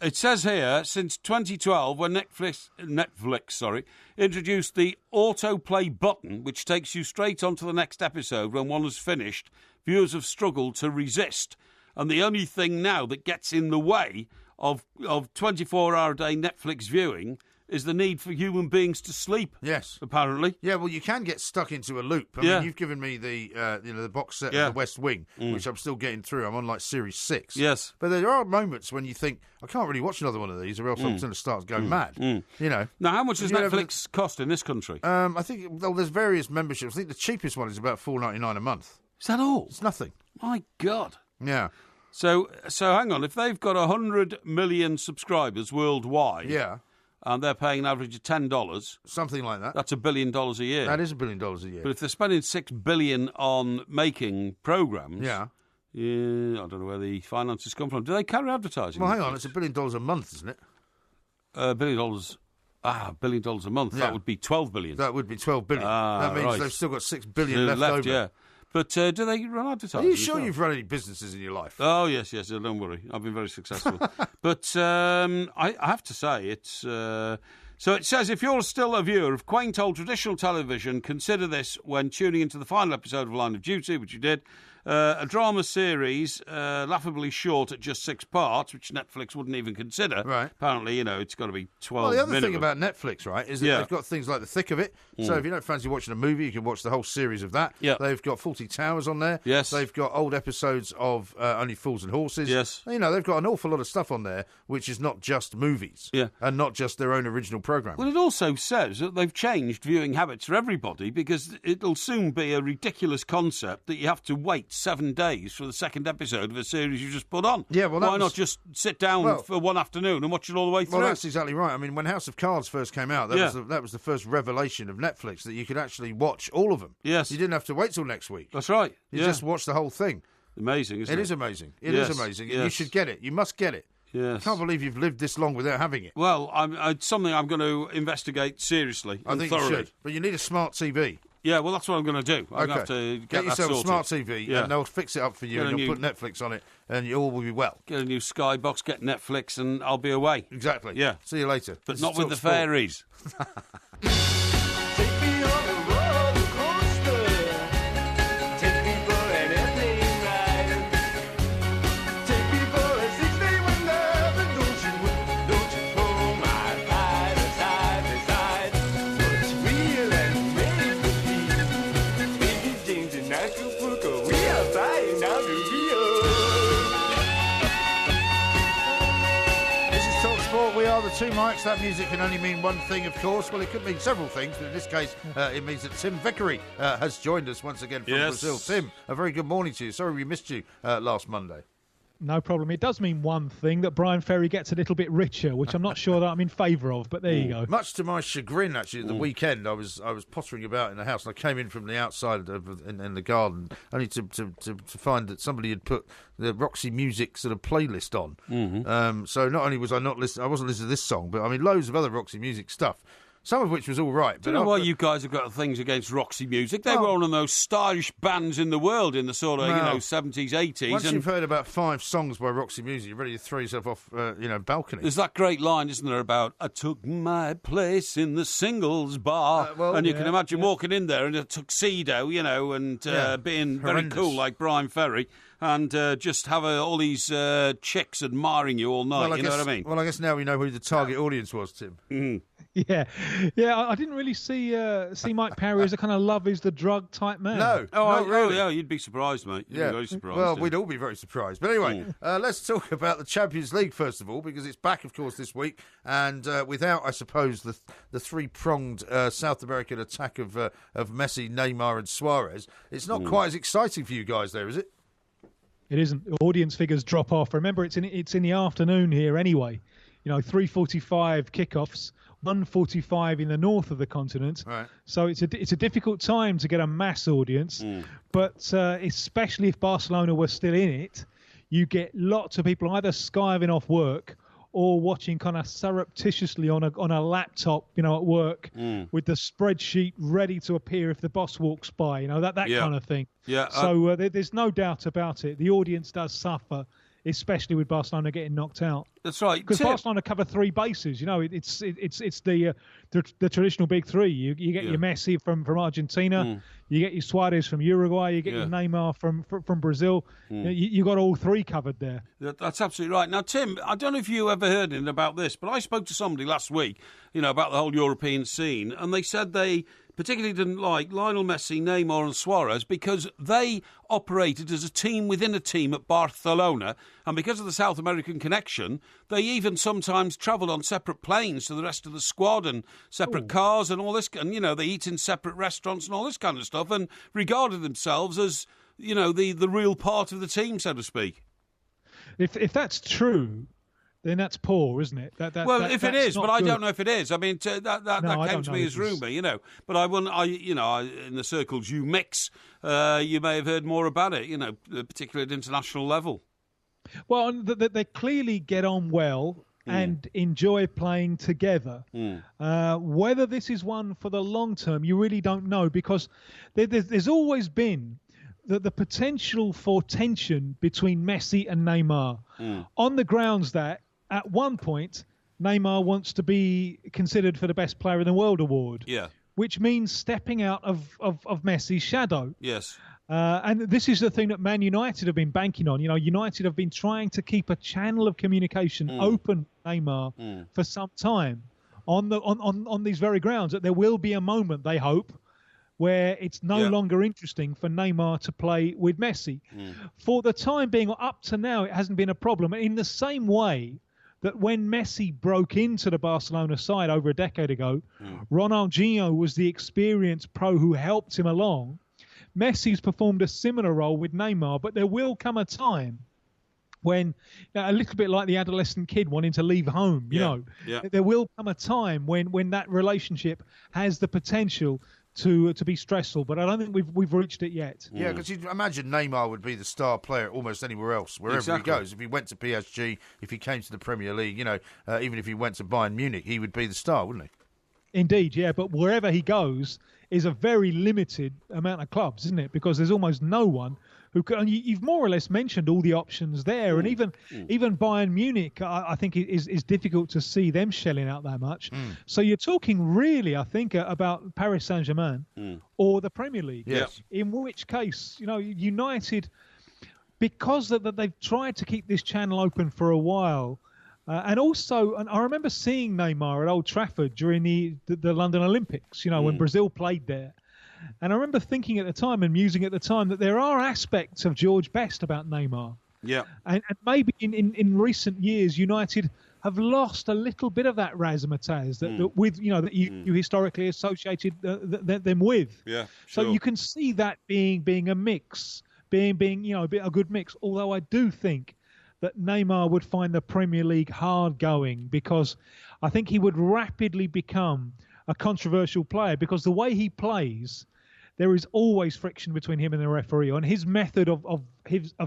It says here, since 2012, when Netflix introduced the autoplay button, which takes you straight onto the next episode when one is finished, viewers have struggled to resist. And the only thing now that gets in the way of 24-hour-a-day Netflix viewing is the need for human beings to sleep. Yes. Apparently. Yeah, well, you can get stuck into a loop. I mean, you've given me the box set of The West Wing, which I'm still getting through. I'm on, like, Series 6. Yes. But there are moments when you think, I can't really watch another one of these, or else I'm going to start going mad. You know. Now, how much does Netflix cost in this country? I think, there's various memberships. I think the cheapest one is about $4.99 a month. Is that all? It's nothing. My God. Yeah. So hang on. If they've got 100 million subscribers worldwide, and they're paying an average of $10, something like that, that's $1 billion a year. That is $1 billion a year. But if they're spending $6 billion on making programs, I don't know where the finances come from. Do they carry advertising? Well, hang on. It's $1 billion a month, isn't it? $1 billion. $1 billion a month. Yeah. That would be $12 billion. That would be $12 billion. That means they've still got $6 billion left over. Yeah. But do they run advertising? Are you sure you've run any businesses in your life? Oh, yes, don't worry. I've been very successful. But I have to say, it's... So it says, if you're still a viewer of quaint old traditional television, consider this when tuning into the final episode of Line of Duty, which you did. A drama series, laughably short at just 6 parts, which Netflix wouldn't even consider. Right. Apparently, it's got to be 12 Well, the other minimum. thing about Netflix, right, is that they've got things like The Thick of It. So if you don't fancy watching a movie, you can watch the whole series of that. Yeah. They've got 40 Towers on there. Yes. They've got old episodes of Only Fools and Horses. Yes. They've got an awful lot of stuff on there, which is not just movies. Yeah. And not just their own original programme. Well, it also says that they've changed viewing habits for everybody because it'll soon be a ridiculous concept that you have to wait wait 7 days for the second episode of a series you just put on? Yeah, well, why not just sit down for one afternoon and watch it all the way through? Well, that's exactly right. I mean, when House of Cards first came out, that was the first revelation of Netflix, that you could actually watch all of them. Yes. You didn't have to wait till next week. That's right. You just watch the whole thing. Amazing, isn't it? It is amazing. It is amazing. Yes. And you should get it. You must get it. Yes. I can't believe you've lived this long without having it. Well, it's something I'm going to investigate seriously and think thoroughly. you should. But you need a smart TV. Yeah, well, that's what I'm going to do. I'm going to have to get that yourself sorted. a smart TV, and they'll fix it up for you, and you'll put Netflix on it, and you all will be well. Get a new Skybox, get Netflix, and I'll be away. Exactly. Yeah. See you later. But not with the fairies. The two mics, that music can only mean one thing, of course. Well, it could mean several things, but in this case, it means that Tim Vickery has joined us once again from Brazil. Tim, a very good morning to you. Sorry we missed you last Monday. No problem. It does mean one thing, that Brian Ferry gets a little bit richer, which I'm not sure that I'm in favour of, but there you go. Much to my chagrin, actually, at the weekend, I was pottering about in the house, and I came in from the outside in the garden, only to find that somebody had put the Roxy Music sort of playlist on. Mm-hmm. So not only was I wasn't listening to this song, but I mean loads of other Roxy Music stuff. Some of which was all right. Do you know why you guys have got things against Roxy Music? They were one of the most stylish bands in the world in the sort of 70s, 80s. Once you've heard about 5 songs by Roxy Music, you're ready to throw yourself off, balcony. There's that great line, isn't there, about I took my place in the singles bar, and you can imagine walking in there in a tuxedo, and being very cool like Brian Ferry. And just have all these chicks admiring you all night, you know what I mean? Well, I guess now we know who the target audience was, Tim. Mm-hmm. Yeah. I didn't really see Mike Parry as a kind of love is the drug type man. No. Oh, really? Yeah, you'd be surprised, mate. You'd be very surprised. Well, we'd all be very surprised. But anyway, let's talk about the Champions League, first of all, because it's back, of course, this week. And without, I suppose, the three-pronged South American attack of Messi, Neymar and Suarez, it's not quite as exciting for you guys there, is it? It isn't. Audience figures drop off. Remember, it's in the afternoon here anyway. 3:45 kickoffs, 1:45 in the north of the continent. Right. So it's a difficult time to get a mass audience. But especially if Barcelona were still in it, you get lots of people either skiving off work or watching kind of surreptitiously on a laptop, at work with the spreadsheet ready to appear if the boss walks by, that kind of thing. Yeah. So there's no doubt about it. The audience does suffer, especially with Barcelona getting knocked out. That's right. Because Barcelona cover 3 bases. It's the traditional big 3. You get your Messi from Argentina, you get your Suarez from Uruguay, you get your Neymar from Brazil. You got all 3 covered there. That's absolutely right. Now, Tim, I don't know if you ever heard anything about this, but I spoke to somebody last week, about the whole European scene, and they said they particularly didn't like Lionel Messi, Neymar and Suarez because they operated as a team within a team at Barcelona, and because of the South American connection, they even sometimes travelled on separate planes to the rest of the squad and separate cars and all this, and they eat in separate restaurants and all this kind of stuff, and regarded themselves as the real part of the team, so to speak. If that's true, then that's poor, isn't it? If it is, but I don't know if it is. I mean, that came to me as rumour, But I wouldn't. In the circles you mix, you may have heard more about it, particularly at international level. Well, they clearly get on well and enjoy playing together. Whether this is one for the long term, you really don't know, because there's always been the potential for tension between Messi and Neymar on the grounds that at one point Neymar wants to be considered for the Best Player in the World award. Yeah. Which means stepping out of Messi's shadow. Yes. And this is the thing that Man United have been banking on. United have been trying to keep a channel of communication open with Neymar for some time on these very grounds, that there will be a moment, they hope, where it's no longer interesting for Neymar to play with Messi. For the time being, up to now, it hasn't been a problem. In the same way that when Messi broke into the Barcelona side over a decade ago, Ronaldinho was the experienced pro who helped him along. Messi's performed a similar role with Neymar, but there will come a time when, a little bit like the adolescent kid wanting to leave home, there will come a time when that relationship has the potential to be stressful, but I don't think we've reached it yet. Yeah, because you'd imagine Neymar would be the star player almost anywhere else, wherever he goes. If he went to PSG, if he came to the Premier League, even if he went to Bayern Munich, he would be the star, wouldn't he? Indeed, yeah, but wherever he goes is a very limited amount of clubs, isn't it? Because there's almost no one who could. And you've more or less mentioned all the options there, and even Bayern Munich, I think is difficult to see them shelling out that much. So you're talking really, I think, about Paris Saint-Germain or the Premier League. Yes. In which case, United, because they've tried to keep this channel open for a while. And I remember seeing Neymar at Old Trafford during the London Olympics, when Brazil played there. And I remember thinking at the time and musing at the time that there are aspects of George Best about Neymar. Yeah. And maybe in recent years, United have lost a little bit of that razzmatazz that you historically associated them with. Yeah. Sure. So you can see that being a mix, being a good mix. Although I do think that Neymar would find the Premier League hard going, because I think he would rapidly become a controversial player, because the way he plays, there is always friction between him and the referee. And his method of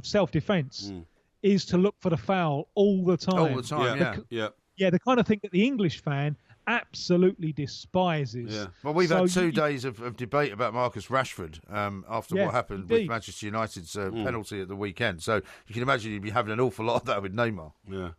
self-defence is to look for the foul all the time. All the time, Yeah, the kind of thing that the English fan absolutely despises. Yeah. Well, we've had 2 days of debate about Marcus Rashford after what happened with Manchester United's penalty at the weekend. So you can imagine you'd be having an awful lot of that with Neymar. Yeah.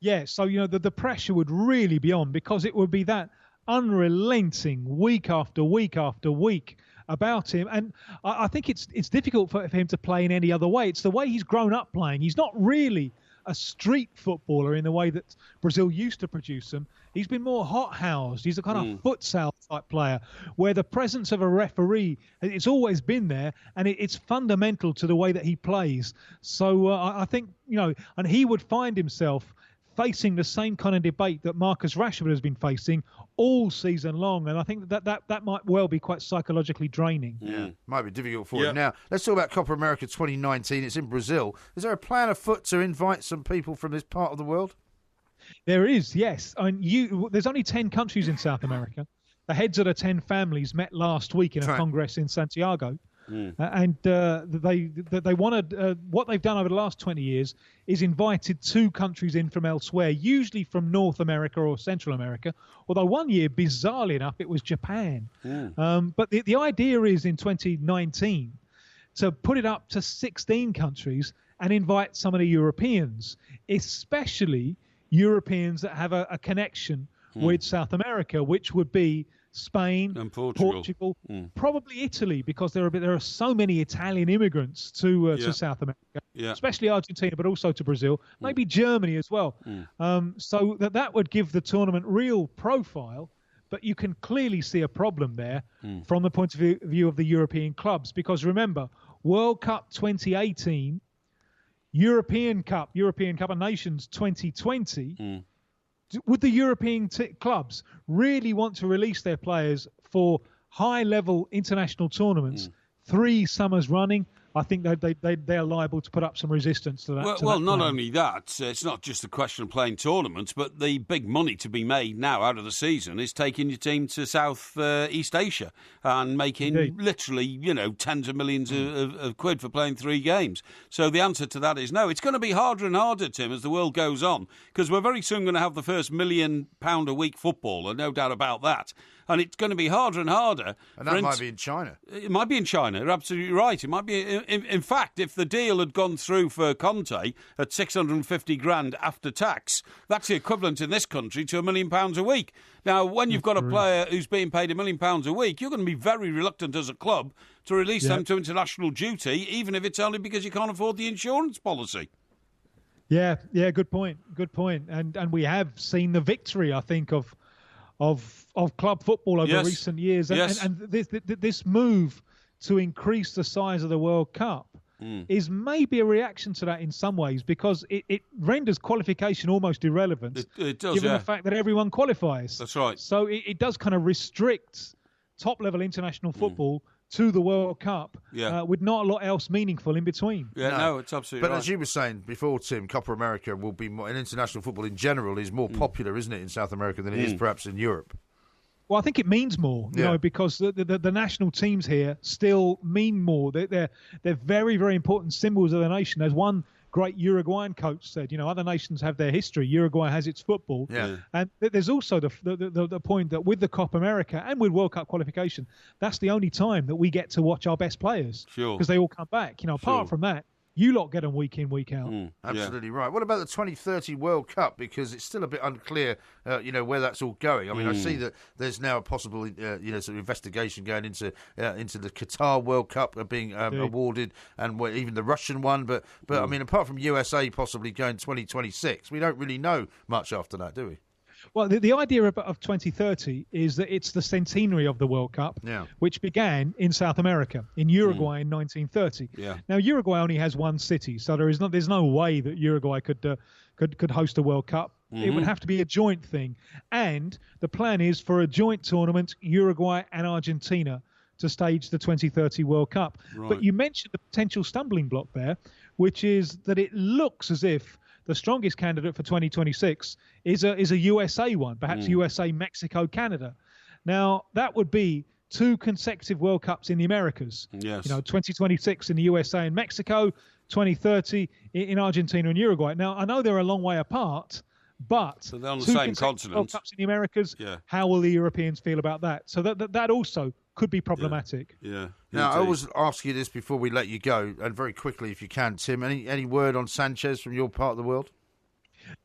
Yeah, so, the pressure would really be on, because it would be that unrelenting week after week after week about him. And I think it's difficult for him to play in any other way. It's the way he's grown up playing. He's not really a street footballer in the way that Brazil used to produce them. He's been more hot-housed. He's a kind of futsal type player where the presence of a referee, it's always been there, and it's fundamental to the way that he plays. So I think, and he would find himself facing the same kind of debate that Marcus Rashford has been facing all season long, and I think that might well be quite psychologically draining. Yeah, might be difficult for him. Now, let's talk about Copa America 2019. It's in Brazil. Is there a plan afoot to invite some people from this part of the world? There is, yes. There's only 10 countries in South America. The heads of the 10 families met last week in a congress in Santiago. And they wanted, what they've done over the last 20 years is invited 2 countries in from elsewhere, usually from North America or Central America, although one year, bizarrely enough, it was Japan. But the idea is in 2019 to put it up to 16 countries and invite some of the Europeans, especially Europeans that have a connection with South America, which would be Spain, and Portugal. Probably Italy, because there are so many Italian immigrants to South America, especially Argentina, but also to Brazil, maybe Germany as well. So that would give the tournament real profile, but you can clearly see a problem there from the point of view of the European clubs, because remember, World Cup 2018, European Cup of Nations 2020, would the European clubs really want to release their players for high-level international tournaments 3 summers running? I think they're liable to put up some resistance to that. Well, not only that, it's not just a question of playing tournaments, but the big money to be made now out of the season is taking your team to South East Asia and making literally, tens of millions of quid for playing 3 games. So the answer to that is no. It's going to be harder and harder, Tim, as the world goes on, because we're very soon going to have the first £1 million a week footballer, no doubt about that. And it's going to be harder and harder. And that might be in China. It might be in China. You're absolutely right. It might be. In fact, if the deal had gone through for Conte at 650 grand after tax, that's the equivalent in this country to £1 million a week. Now, when you've got a player who's being paid £1 million a week, you're going to be very reluctant as a club to release them to international duty, even if it's only because you can't afford the insurance policy. Yeah, good point. And we have seen the victory, I think, of club football over recent years, and this move to increase the size of the World Cup is maybe a reaction to that in some ways, because it renders qualification almost irrelevant. It does, given the fact that everyone qualifies. That's right. So it does kind of restrict top-level international football to the World Cup with not a lot else meaningful in between. Yeah, no it's absolutely But right. as you were saying before, Tim, Copa America will be more, and international football in general is more popular, isn't it, in South America than it is perhaps in Europe? Well, I think it means more, you know, because the national teams here still mean more. They're very, very important symbols of the nation. As one great Uruguayan coach said, you know, other nations have their history. Uruguay has its football. Yeah. And there's also the point that with the Copa America and with World Cup qualification, that's the only time that we get to watch our best players. Sure. Because they all come back. You know, apart from that, you lot get them week in, week out. Absolutely right. What about the 2030 World Cup? Because it's still a bit unclear, you know, where that's all going. I mean, I see that there's now a possible, you know, sort of investigation going into the Qatar World Cup being awarded, and even the Russian one. But I mean, apart from USA possibly going 2026, we don't really know much after that, do we? Well, the idea of 2030 is that it's the centenary of the World Cup, which began in South America, in Uruguay in 1930. Yeah. Now, Uruguay only has one city, so there's no way that Uruguay could host a World Cup. It would have to be a joint thing. And the plan is for a joint tournament, Uruguay and Argentina, to stage the 2030 World Cup. Right. But you mentioned the potential stumbling block there, which is that it looks as if the strongest candidate for 2026 is a USA one, perhaps USA, Mexico, Canada. Now, that would be 2 consecutive World Cups in the Americas. Yes. You know, 2026 in the USA and Mexico, 2030 in Argentina and Uruguay. Now, I know they're a long way apart, but so they're on the 2 same continent. World Cups in the Americas, how will the Europeans feel about that? So that also could be problematic. Yeah. Now, I always ask you this before we let you go, and very quickly, if you can, Tim. Any word on Sanchez from your part of the world?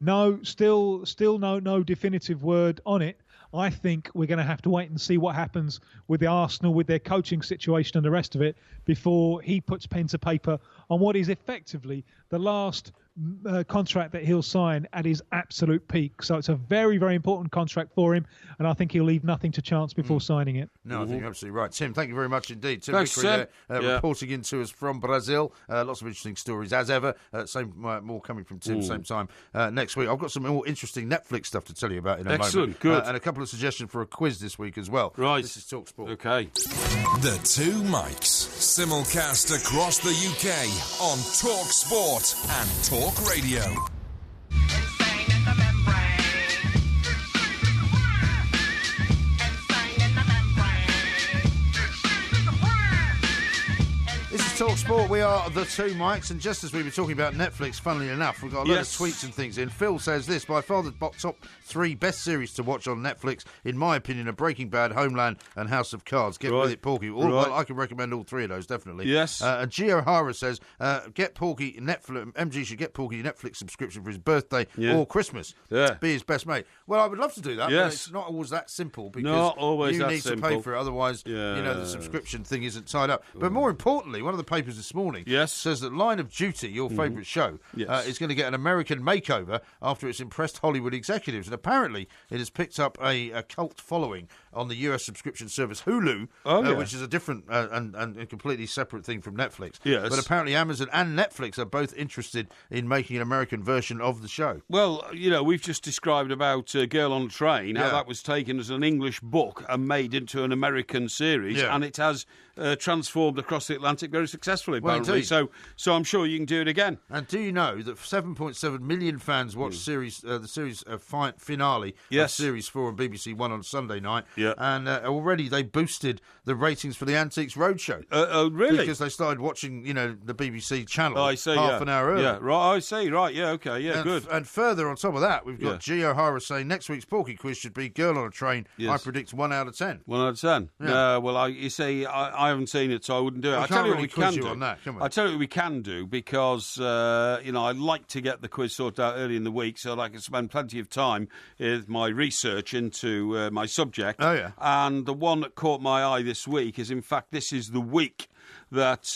No, still no definitive word on it. I think we're going to have to wait and see what happens with the Arsenal, with their coaching situation and the rest of it, before he puts pen to paper on what is effectively the last contract that he'll sign at his absolute peak. So it's a very, very important contract for him, and I think he'll leave nothing to chance before signing it. No, I think you're absolutely right. Tim, thank you very much indeed. Tim Thanks, Vickery there, reporting in to us from Brazil. Lots of interesting stories, as ever. More coming from Tim, same time next week. I've got some more interesting Netflix stuff to tell you about in a moment. Excellent, good. And a couple of suggestions for a quiz this week as well. Right. This is TalkSport. Okay. The Two Mics, simulcast across the UK on TalkSport and Talk Radio. This is TalkSport. We are the Two Mics, and just as we were talking about Netflix, funnily enough, we've got a lot of tweets and things in. Phil says this: by far the top 3 best series to watch on Netflix, in my opinion, are Breaking Bad, Homeland, and House of Cards. Get with it, Porky. Well, I can recommend all 3 of those, definitely. Yes. And Gio Hara says, get Porky Netflix. MG should get Porky Netflix subscription for his birthday or Christmas. Be his best mate. Well, I would love to do that, but it's not always that simple, because not always you that need simple. to pay for it. Otherwise, you know, the subscription thing isn't tied up. But more importantly, one of the papers this morning says that Line of Duty, your favourite show, is going to get an American makeover after it's impressed Hollywood executives. And apparently it has picked up a cult following on the US subscription service Hulu, which is a different and a completely separate thing from Netflix. Yes. But apparently Amazon and Netflix are both interested in making an American version of the show. Well, you know, we've just described about Girl on a Train, how that was taken as an English book and made into an American series, and it has transformed across the Atlantic very successfully, apparently. So I'm sure you can do it again. And do you know that 7.7 million fans watched the series finale of Series 4 on BBC One on Sunday night, and already they boosted the ratings for the Antiques Roadshow. Oh, really? Because they started watching, you know, the BBC channel I see, half an hour early. Yeah, right, I see, right, good. And further on top of that, we've got Gio Hara saying next week's Porky quiz should be Girl on a Train. I predict 1 out of 10. 1 out of 10? Yeah. Well, you see, I haven't seen it, so I wouldn't do it. I tell you really what we can do. On that, can we? I tell you what we can do, because you know, I like to get the quiz sorted out early in the week so that I can spend plenty of time with my research into my subject. Oh yeah. And the one that caught my eye this week is, in fact, this is the week that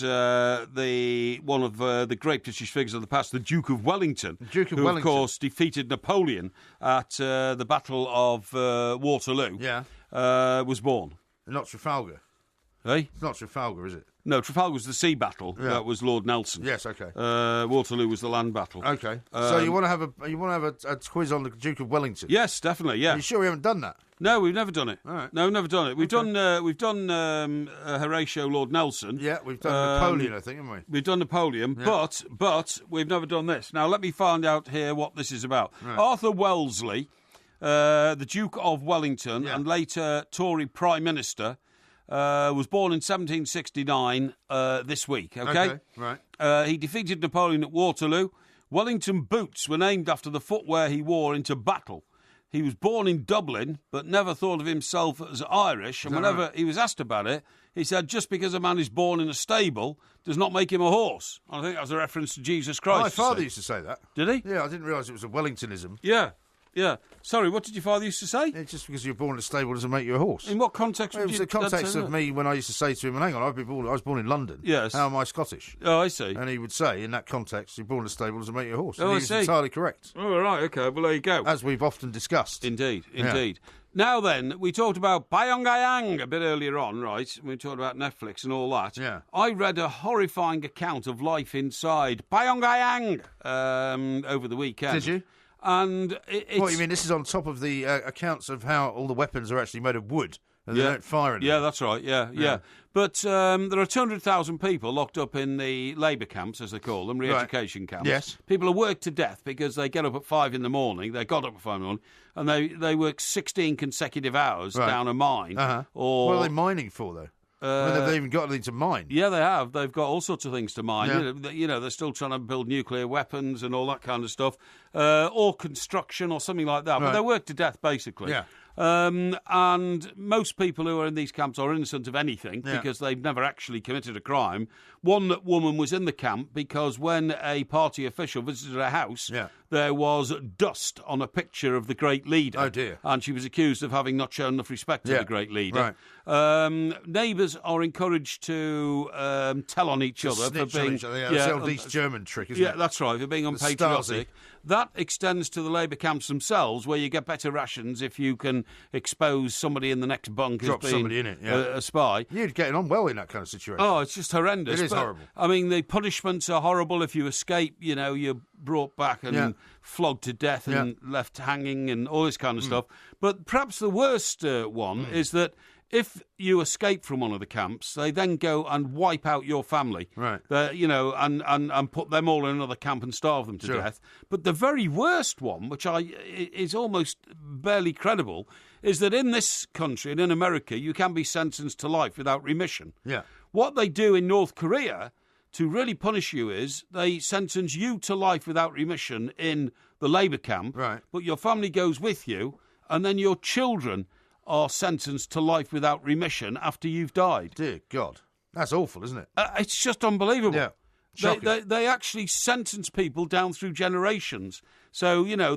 one of the great British figures of the past, the Duke of Wellington, who of course defeated Napoleon at the Battle of Waterloo, was born. Not Trafalgar. Hey? It's not Trafalgar, is it? No, Trafalgar was the sea battle. Yeah. That was Lord Nelson. Yes, okay. Waterloo was the land battle. Okay. So you want to have a quiz on the Duke of Wellington? Yes, definitely. Yeah. Are you sure we haven't done that? No, we've never done it. All right. No, never done it. We've done Horatio Lord Nelson. Yeah, we've done Napoleon, I think, haven't we? We've done Napoleon, Yeah. but we've never done this. Now, let me find out here what this is about. Right. Arthur Wellesley, the Duke of Wellington, and later Tory Prime Minister, was born in 1769 this week, okay? Right. He defeated Napoleon at Waterloo. Wellington boots were named after the footwear he wore into battle. He was born in Dublin, but never thought of himself as Irish. And whenever he was asked about it, he said, just because a man is born in a stable does not make him a horse. I think that was a reference to Jesus Christ. My father used to say that. Did he? Yeah, I didn't realise it was a Wellingtonism. Yeah. Sorry, what did your father used to say? Yeah, just because you're born in a stable doesn't make you a horse. In what context It would was you... the context of me when I used to say to him, hang on, I was born in London. Yes. How am I Scottish? Oh, I see. And he would say, in that context, you're born in a stable doesn't make you a horse. Oh, and he I was see. entirely correct. Oh, right, OK, well, there you go. As we've often discussed. Indeed. Now then, we talked about Pyongyang a bit earlier on, right? We talked about Netflix and all that. Yeah. I read a horrifying account of life inside Pyongyang over the weekend. Did you? And it's... What, you mean this is on top of the accounts of how all the weapons are actually made of wood and they don't fire anything? Yeah, that's right, yeah. But there are 200,000 people locked up in the labour camps, as they call them, re-education camps. Yes. People are worked to death because they get up at 5 in the morning, they got up at 5 in the morning, and they work 16 consecutive hours down a mine. Or what are they mining for, though? I mean, have they even got anything to mine? Yeah, they have. They've got all sorts of things to mine. Yeah. You know, they're still trying to build nuclear weapons and all that kind of stuff, or construction or something like that. Right. But they're worked to death, basically. Yeah. And most people who are in these camps are innocent of anything because they've never actually committed a crime. One woman was in the camp because when a party official visited her house, there was dust on a picture of the great leader. Oh, dear. And she was accused of having not shown enough respect to the great leader. Right. Neighbours are encouraged to tell on each other for being... That's the old East German trick, isn't it? Yeah, that's right, for being unpatriotic. That extends to the labour camps themselves, where you get better rations if you can expose somebody in the next bunk as being somebody in it, a spy. You're getting on well in that kind of situation. Oh, it's just horrendous. It is horrible. I mean, the punishments are horrible. If you escape, you know, you're brought back and flogged to death and left hanging and all this kind of stuff. But perhaps the worst one is that if you escape from one of the camps, they then go and wipe out your family. Right. You know, and put them all in another camp and starve them to death. But the very worst one, which is almost barely credible, is that in this country and in America, you can be sentenced to life without remission. Yeah. What they do in North Korea to really punish you is they sentence you to life without remission in the labour camp, but your family goes with you, and then your children are sentenced to life without remission after you've died. Dear God. That's awful, isn't it? It's just unbelievable. Yeah. They actually sentence people down through generations. So, you know,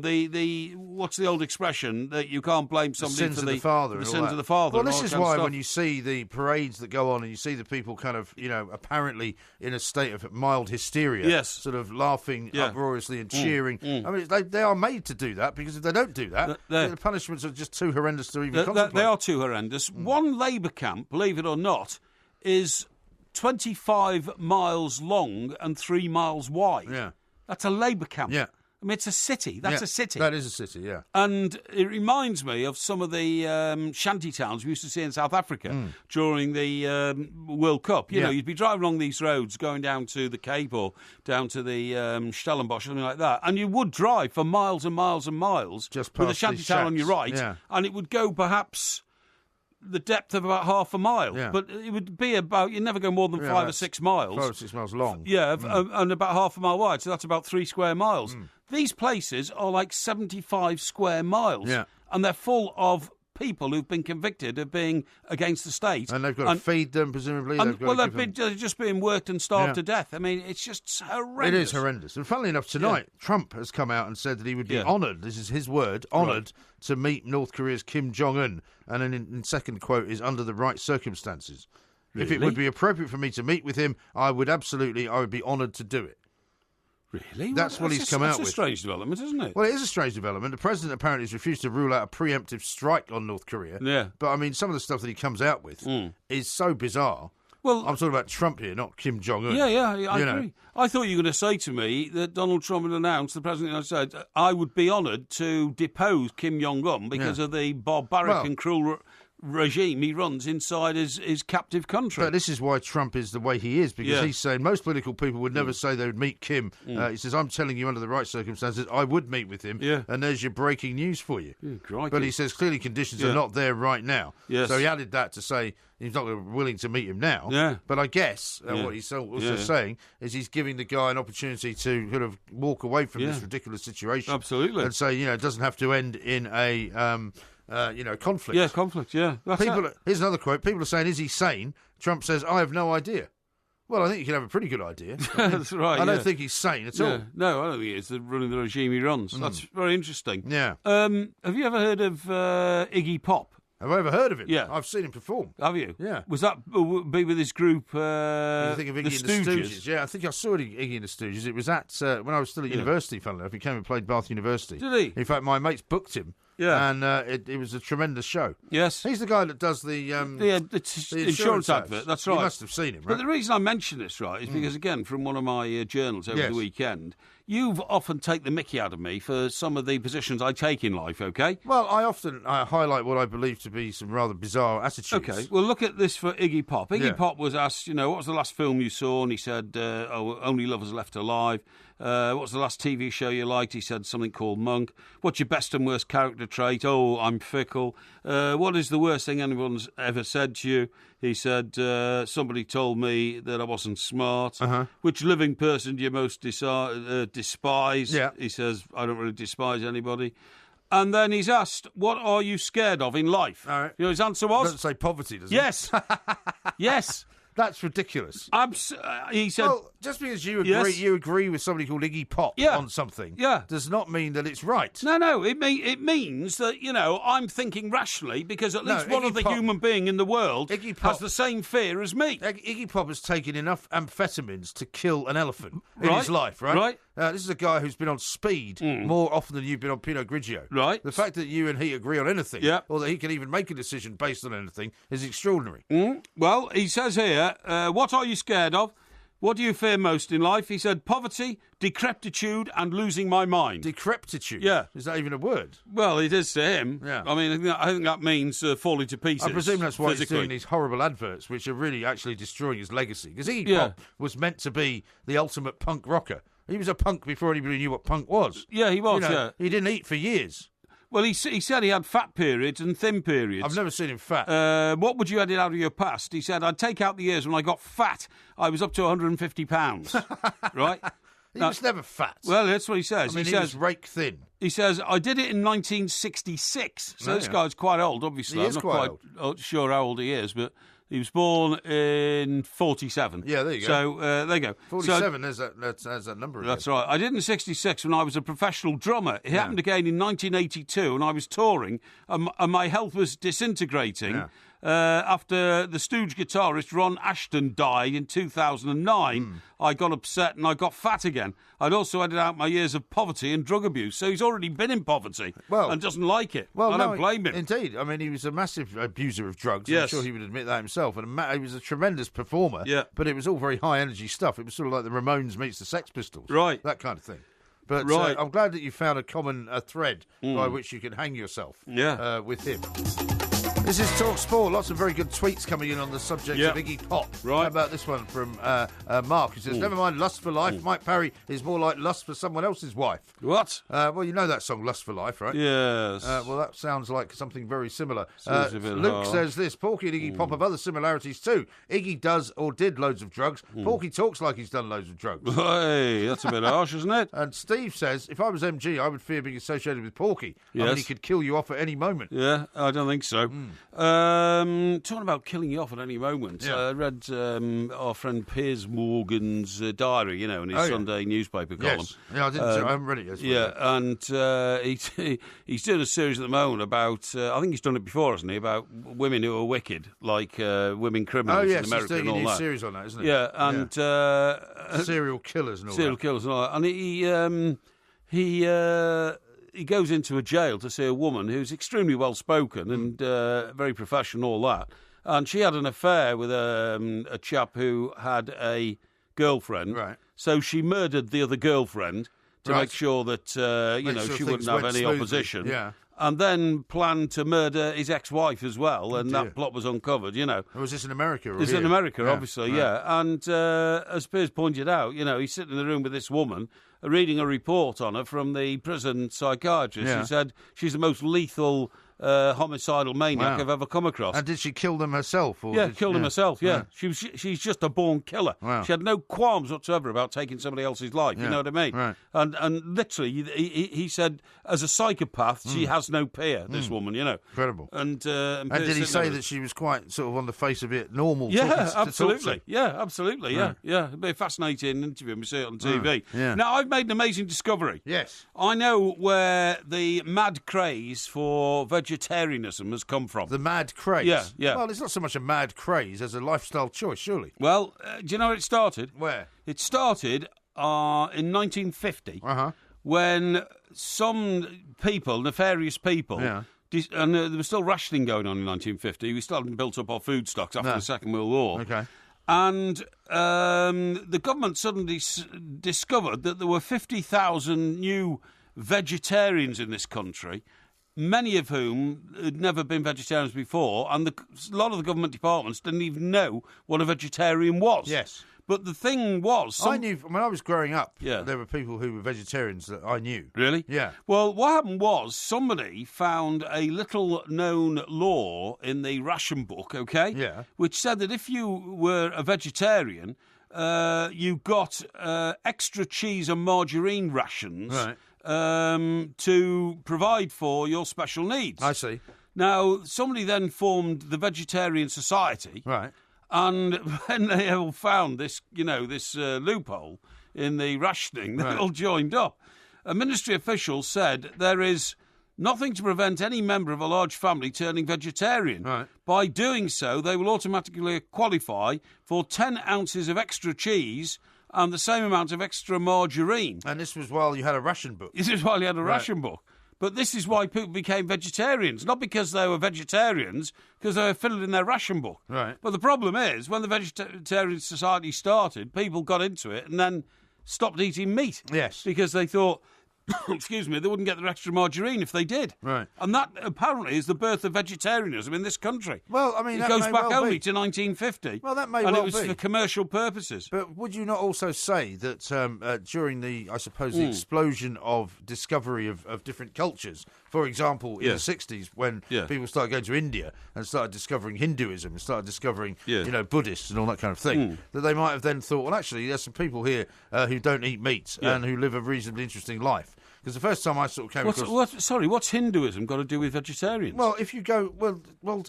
what's the old expression that you can't blame somebody sins for of the father. The sins of the father. Well, this is why when you see the parades that go on and you see the people kind of, you know, apparently in a state of mild hysteria, sort of laughing uproariously and cheering. I mean, they are made to do that because if they don't do that, the punishments are just too horrendous to even contemplate. They are too horrendous. One labour camp, believe it or not, is 25 miles long and 3 miles wide. Yeah. That's a labour camp. Yeah. I mean, it's a city. That's a city. That is a city, yeah. And it reminds me of some of the shanty towns we used to see in South Africa during the World Cup. You know, you'd be driving along these roads going down to the Cape or down to the Stellenbosch, something like that, and you would drive for miles and miles and miles just with a shanty town on your right, and it would go perhaps the depth of about half a mile, but it would be about, you'd never go more than 5 or 6 miles. 5 or 6 miles long. Yeah, and about half a mile wide, so that's about 3 square miles. These places are like 75 square miles, and they're full of people who've been convicted of being against the state. And they've got to feed them, presumably. They're just being worked and starved to death. I mean, it's just horrendous. It is horrendous. And funnily enough, tonight, Trump has come out and said that he would be honoured, this is his word, honoured to meet North Korea's Kim Jong-un. And then in second quote is under the right circumstances. Really? If it would be appropriate for me to meet with him, I would be honoured to do it. Really? That's what he's come out with. That's a strange development, isn't it? Well, it is a strange development. The president apparently has refused to rule out a preemptive strike on North Korea. Yeah. But, I mean, some of the stuff that he comes out with is so bizarre Well, I'm talking about Trump here, not Kim Jong-un. Yeah, I agree. I thought you were going to say to me that Donald Trump had announced, the president had said, I would be honoured to depose Kim Jong-un because of the barbaric and cruel regime he runs inside his captive country. But this is why Trump is the way he is, because he's saying most political people would never say they would meet Kim. He says, I'm telling you under the right circumstances, I would meet with him, and there's your breaking news for you. But he says clearly conditions are not there right now. Yes. So he added that to say he's not willing to meet him now. Yeah. But I guess what he's also saying is he's giving the guy an opportunity to kind of walk away from this ridiculous situation. Absolutely. And say, it doesn't have to end in a... conflict. Yeah, conflict, yeah. Here's another quote. People are saying, is he sane? Trump says, I have no idea. Well, I think you can have a pretty good idea. That's right. I don't think he's sane at all. No, I don't think it's running the regime he runs. That's very interesting. Yeah. Have you ever heard of Iggy Pop? Have I ever heard of him? Yeah. I've seen him perform. Have you? Yeah. Was that be with his group, I think of Iggy the and the Stooges? Yeah, I think I saw Iggy and the Stooges. It was at, when I was still at university, funnily enough. He came and played Bath University. Did he? In fact, my mates booked him. Yeah. And it was a tremendous show. Yes. He's the guy that does the insurance advert. That's right. You must have seen him, right? But the reason I mention this, right, is because, again, from one of my journals over the weekend, you've often taken the mickey out of me for some of the positions I take in life, OK? Well, I often highlight what I believe to be some rather bizarre attitudes. OK, well, look at this for Iggy Pop. Iggy Pop was asked, what was the last film you saw? And he said, Only Lovers Left Alive. What's the last TV show you liked? He said something called Monk. What's your best and worst character trait? Oh, I'm fickle. What is the worst thing anyone's ever said to you? He said, somebody told me that I wasn't smart. Which living person do you most despise? Yeah. He says, I don't really despise anybody. And then he's asked, what are you scared of in life? All right. His answer was... Doesn't say poverty, does it? Yes. Yes. That's ridiculous. He said... Well, just because you agree with somebody called Iggy Pop on something does not mean that it's right. No. It means that, I'm thinking rationally because at least one other human being in the world has the same fear as me. Iggy Pop has taken enough amphetamines to kill an elephant in his life, right? Right. This is a guy who's been on speed more often than you've been on Pinot Grigio. Right. The fact that you and he agree on anything, or that he can even make a decision based on anything, is extraordinary. Well, he says here, what are you scared of? What do you fear most in life? He said, poverty, decrepitude, and losing my mind. Decrepitude? Yeah. Is that even a word? Well, it is to him. Yeah. I mean, I think that means falling to pieces. I presume that's why physically. he's doing these horrible adverts, which are really actually destroying his legacy. Because Iggy Pop was meant to be the ultimate punk rocker. He was a punk before anybody knew what punk was. Yeah, he was, He didn't eat for years. Well, he said he had fat periods and thin periods. I've never seen him fat. What would you edit out of your past? He said, I'd take out the years when I got fat. I was up to 150 pounds. Right? He was never fat. Well, that's what he says. I mean, he was rake thin. He says, I did it in 1966. So this guy's quite old, obviously. He I'm is not quite old. Sure how old he is, but he was born in 47. Yeah, there you go. So there you go. 47, there's that number again. That's right. I did it in 66 when I was a professional drummer. It happened again in 1982 and I was touring and my health was disintegrating. Yeah. After the Stooge guitarist Ron Ashton died in 2009, I got upset and I got fat again. I'd also added out my years of poverty and drug abuse. So he's already been in poverty and doesn't like it. Well, I don't blame him. Indeed. I mean, he was a massive abuser of drugs. Yes. I'm sure he would admit that himself. And he was a tremendous performer. Yeah. But it was all very high-energy stuff. It was sort of like the Ramones meets the Sex Pistols. Right. That kind of thing. But right. I'm glad that you found a common thread by which you can hang yourself with him. This is Talk Sport. Lots of very good tweets coming in on the subject of Iggy Pop. Right. How about this one from Mark? He says, never mind lust for life. Mike Parry is more like lust for someone else's wife. What? Well, you know that song, Lust for Life, right? Yes. Well, that sounds like something very similar. Luke Luke says this, Porky and Iggy Pop have other similarities too. Iggy does or did loads of drugs. Porky talks like he's done loads of drugs. Hey, that's a bit harsh, isn't it? And Steve says, if I was MG, I would fear being associated with Porky. Yes. I mean, he could kill you off at any moment. Yeah, I don't think so. Talking about killing you off at any moment, I read our friend Piers Morgan's diary, in his Sunday newspaper column. Yes. Yeah, I haven't read it yet. And he's doing a series at the moment about, I think he's done it before, hasn't he, about women who are wicked, like women criminals in America he's doing and all a new that. series on that, isn't he? Yeah, and... serial killers and all serial that. killers and all that. And he goes into a jail to see a woman who's extremely well spoken and very professional, all that. and she had an affair with a chap who had a girlfriend. Right. So she murdered the other girlfriend to make sure that she wouldn't have any opposition. Yeah. And then planned to murder his ex-wife as well, and that plot was uncovered, Was this in America? It was in America, obviously, yeah. And as Piers pointed out, he's sitting in the room with this woman, reading a report on her from the prison psychiatrist who said she's the most lethal homicidal maniac I've ever come across. And did she kill them herself? Killed them herself, yeah. She's just a born killer. Wow. She had no qualms whatsoever about taking somebody else's life, you know what I mean? Right. And literally, he said, as a psychopath, she has no peer, this woman, Incredible. And did he say that she was quite sort of on the face of it normal? Yeah, absolutely. Yeah, absolutely. Yeah, yeah. It'd be a fascinating interview, and we see it on TV. Yeah. Now, I've made an amazing discovery. Yes. I know where the mad craze for vegetarianism has come from. The mad craze? Yeah, yeah. Well, it's not so much a mad craze as a lifestyle choice, surely. Well, do you know where it started? Where? It started in 1950 when some people, nefarious people, and there was still rationing going on in 1950. We still hadn't built up our food stocks after the Second World War. Okay. And the government suddenly discovered that there were 50,000 new vegetarians in this country, many of whom had never been vegetarians before, and a lot of the government departments didn't even know what a vegetarian was. Yes. But the thing was... I knew, when I was growing up, Yeah. there were people who were vegetarians that I knew. Really? Yeah. Well, what happened was somebody found a little-known law in the ration book, OK? Yeah. Which said that if you were a vegetarian, you got extra cheese and margarine rations to provide for your special needs. I see. Now, somebody then formed the Vegetarian Society. Right. And when they all found this, this loophole in the rationing, they all joined up. A ministry official said there is nothing to prevent any member of a large family turning vegetarian. Right. By doing so, they will automatically qualify for 10 ounces of extra cheese and the same amount of extra margarine. And this was while you had a ration book. This is while you had a ration book. But this is why people became vegetarians, not because they were vegetarians, because they were filling in their ration book. Right. But the problem is, when the Vegetarian Society started, people got into it and then stopped eating meat. Yes. Because they thought, excuse me, they wouldn't get their extra margarine if they did. Right. And that apparently is the birth of vegetarianism in this country. Well, I mean, it goes back only to 1950. Well, that may and well it was be. for commercial purposes. But would you not also say that during the, I suppose, the explosion of discovery of different cultures, for example, in the 60s, when people started going to India and started discovering Hinduism and started discovering, Buddhists and all that kind of thing, that they might have then thought, well, actually, there's some people here who don't eat meat and who live a reasonably interesting life. Because the first time I sort of came across... what's Hinduism got to do with vegetarians? Well, if you go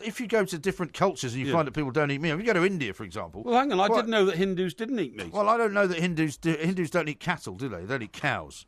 if you go to different cultures and you find that people don't eat meat, if you go to India, for example... Well, hang on, I didn't know that Hindus didn't eat meat. Well, I don't know that Hindus don't eat cattle, do they? They don't eat cows.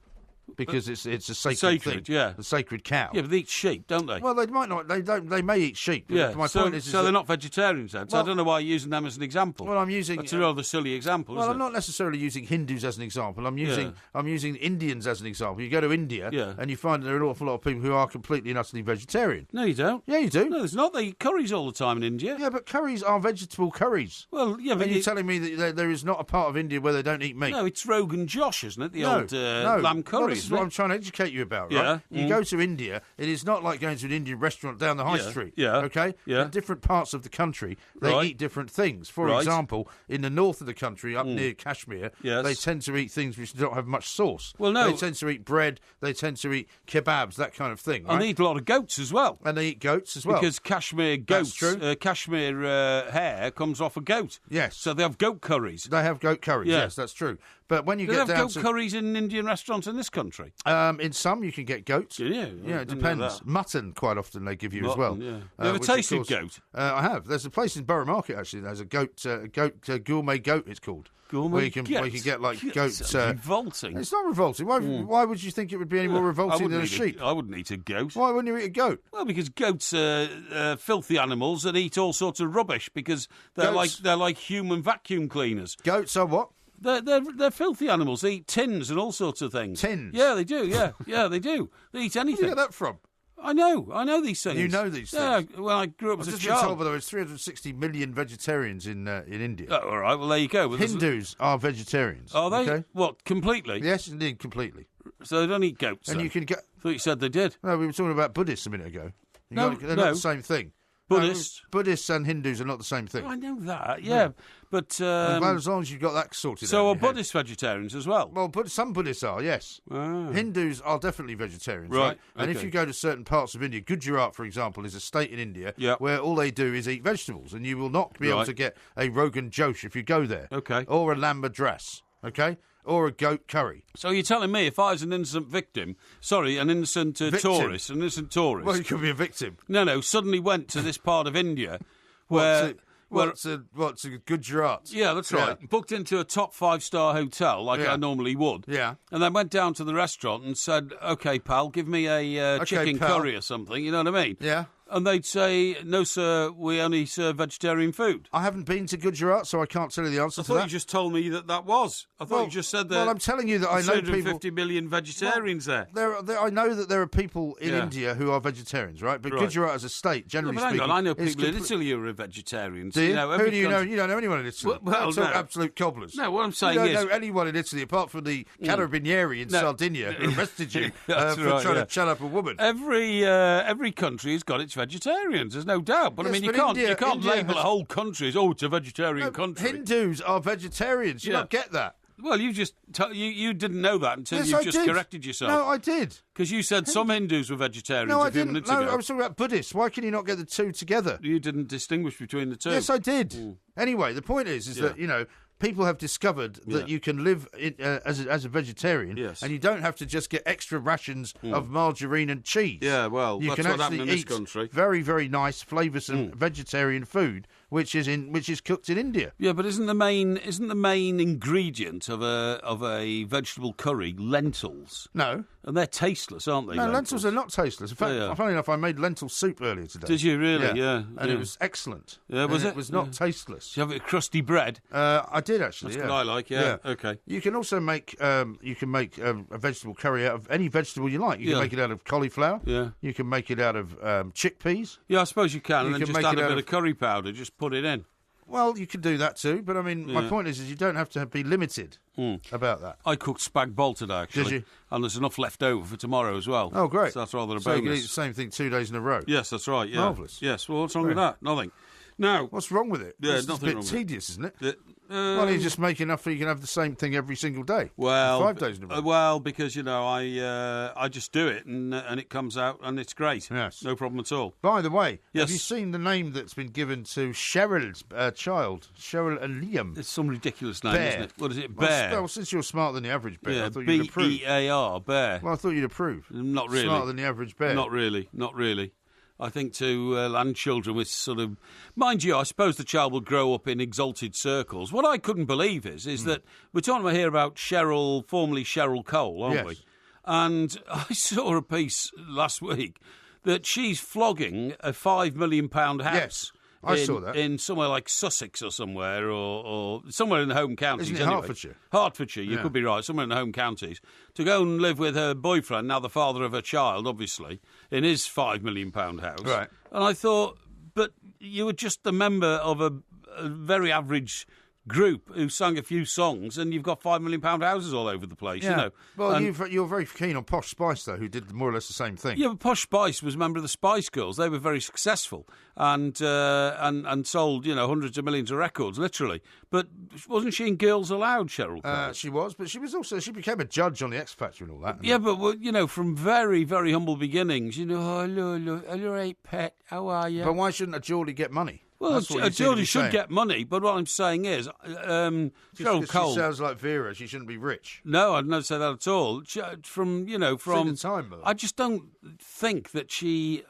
Because it's a sacred thing. Yeah. A sacred cow. Yeah, but they eat sheep, don't they? Well, they might not. They may eat sheep. Yeah. My point is they're not vegetarians then. So I don't know why you're using them as an example. Well, I'm using. That's a rather silly example. Well, isn't I'm not necessarily using Hindus as an example. I'm using Indians as an example. You go to India and you find that there are an awful lot of people who are completely and utterly vegetarian. No, you don't. Yeah, you do. No, there's not. They eat curries all the time in India. Yeah, but curries are vegetable curries. Well, yeah, but you're telling me that there is not a part of India where they don't eat meat? No, it's Rogan Josh, isn't it? The old lamb curry. Well, this is what I'm trying to educate you about, right? You go to India, it is not like going to an Indian restaurant down the high street. Yeah. Okay? Yeah. In different parts of the country, they eat different things. For example, in the north of the country, up near Kashmir, they tend to eat things which don't have much sauce. Well, no. They tend to eat bread, they tend to eat kebabs, that kind of thing. Right? And they eat a lot of goats as well. And they eat goats as well. Because Kashmir goats, Kashmir hair comes off a goat. Yes. So they have goat curries. They have goat curries, yes, that's true. But when you get down goat curries in Indian restaurants in this country? In some, you can get goats. Yeah, it depends. Mutton, quite often, they give you as well. Yeah. You ever tasted goat? I have. There's a place in Borough Market, actually. There's a gourmet goat, it's called. Gourmet where you can get, like, goats. Revolting. It's not revolting. Why would you think it would be any more revolting than a sheep? I wouldn't eat a goat. Why wouldn't you eat a goat? Well, because goats are filthy animals that eat all sorts of rubbish because they're like human vacuum cleaners. Goats are what? They're filthy animals. They eat tins and all sorts of things. Tins? Yeah, they do. Yeah, they do. They eat anything. Where do you get that from? I know these things. You know these things? Yeah, well, I grew up as a child. I've just been told, by the way, there's 360 million vegetarians in India. Oh, all right, well, there you go. Well, Hindus are vegetarians. Are they? Okay? What, completely? Yes, indeed, completely. So they don't eat goats, And then? you can get... I thought you said they did. No, we were talking about Buddhists a minute ago. They're not the same thing. Buddhists? No, Buddhists and Hindus are not the same thing. Oh, I know that, yeah. But as long as you've got that sorted out. So are Buddhist vegetarians as well? Well, some Buddhists are, yes. Ah. Hindus are definitely vegetarians, right? And okay. if you go to certain parts of India, Gujarat, for example, is a state in India where all they do is eat vegetables, and you will not be able to get a Rogan Josh if you go there. Okay. Or a lamb madras, okay? Or a goat curry. So you're telling me if I was an innocent an innocent tourist, Well, you could be a victim. No, suddenly went to this part of India where... What's a Gujarat? Yeah, that's right. Yeah. Booked into a top 5-star hotel like I normally would. Yeah. And then went down to the restaurant and said, "Okay, pal, give me a chicken curry or something." You know what I mean? Yeah. And they'd say, "No, sir, we only serve vegetarian food." I haven't been to Gujarat, so I can't tell you the answer to that. I thought you just told me that was. I thought you just said that. Well, I'm telling you that I know people... 250 million vegetarians there. I know that there are people in India who are vegetarians, right? But Gujarat as a state, generally speaking... I know people in Italy who are vegetarians. Do you? Who do you know? You don't know anyone in Italy. Well, no. Absolute cobblers. No, what I'm saying is... You don't know anyone in Italy, apart from the Carabinieri in Sardinia, who arrested you for trying to chat up a woman. Every country has got its vegetarians. There's no doubt, but I mean, you can't label a whole country as it's a vegetarian country. Hindus are vegetarians. You don't get that. Well, you just you didn't know that until you just corrected yourself. No, I did. Because you said some Hindus were vegetarians a few few minutes ago. No, I was talking about Buddhists. Why can you not get the two together? You didn't distinguish between the two. Yes, I did. Anyway, the point is that people have discovered that you can live as a vegetarian, and you don't have to just get extra rations of margarine and cheese. Yeah, well, you that's can what happened actually in this eat country. very, very nice, flavoursome vegetarian food, which is cooked in India. Yeah, but isn't the main ingredient of a vegetable curry lentils? No. And they're tasteless, aren't they? No, lentils are not tasteless. In fact, funny enough, I made lentil soup earlier today. Did you really? Yeah. And it was excellent. Yeah, was it? It was not tasteless. Did you have it with crusty bread? I did actually. That's what I like. Yeah. Okay. You can also make a vegetable curry out of any vegetable you like. You can make it out of cauliflower. Yeah. You can make it out of chickpeas. Yeah, I suppose you can. And then just add a bit of curry powder. Just put it in. Well, you could do that too, but I mean, my point is you don't have to be limited about that. I cooked spag bol today, actually. Did you? And there's enough left over for tomorrow as well. Oh, great. So that's rather a So bonus. you can eat the same thing 2 days in a row? Yes, that's right, yeah. Marvellous. Yes, well, what's wrong with that? Nothing. Now, what's wrong with it? Yeah, it's nothing a bit wrong with tedious, isn't it? Why don't you just make enough so you can have the same thing every single day? Well, 5 days in a row. Well, because I just do it and it comes out and it's great. Yes, no problem at all. By the way, have you seen the name that's been given to Cheryl's child, Cheryl and Liam? It's some ridiculous name, Bear. isn't it? What is it? Bear. Well, since you're smarter than the average bear, I thought you'd approve. B-E-A-R, Bear. Well, I thought you'd approve. Not really. Smarter than the average bear. Not really. I think to land children with sort of... Mind you, I suppose the child will grow up in exalted circles. What I couldn't believe is that we're talking here about Cheryl, formerly Cheryl Cole, aren't we? And I saw a piece last week that she's flogging a £5 million house. Yes. I saw that. In somewhere like Sussex or somewhere, or somewhere in the home counties. Isn't it Hertfordshire? Hertfordshire, you could be right, somewhere in the home counties. To go and live with her boyfriend, now the father of her child, obviously, in his £5 million house. Right. And I thought, but you were just a member of a very average group who sang a few songs, and you've got £5 million houses all over the place, you know. Well, you're very keen on Posh Spice, though, who did more or less the same thing. Yeah, but Posh Spice was a member of the Spice Girls. They were very successful and sold, hundreds of millions of records, literally. But wasn't she in Girls Aloud, Cheryl Cole? She was, but she became a judge on the X Factor and all that. Yeah, but, from very, very humble beginnings, hello, right, pet, how are you? But why shouldn't a Geordie get money? Well, Geordie should get money, but what I'm saying is, Cheryl Cole... She sounds like Vera. She shouldn't be rich. No, I'd never say that at all. From time, I just don't think that she...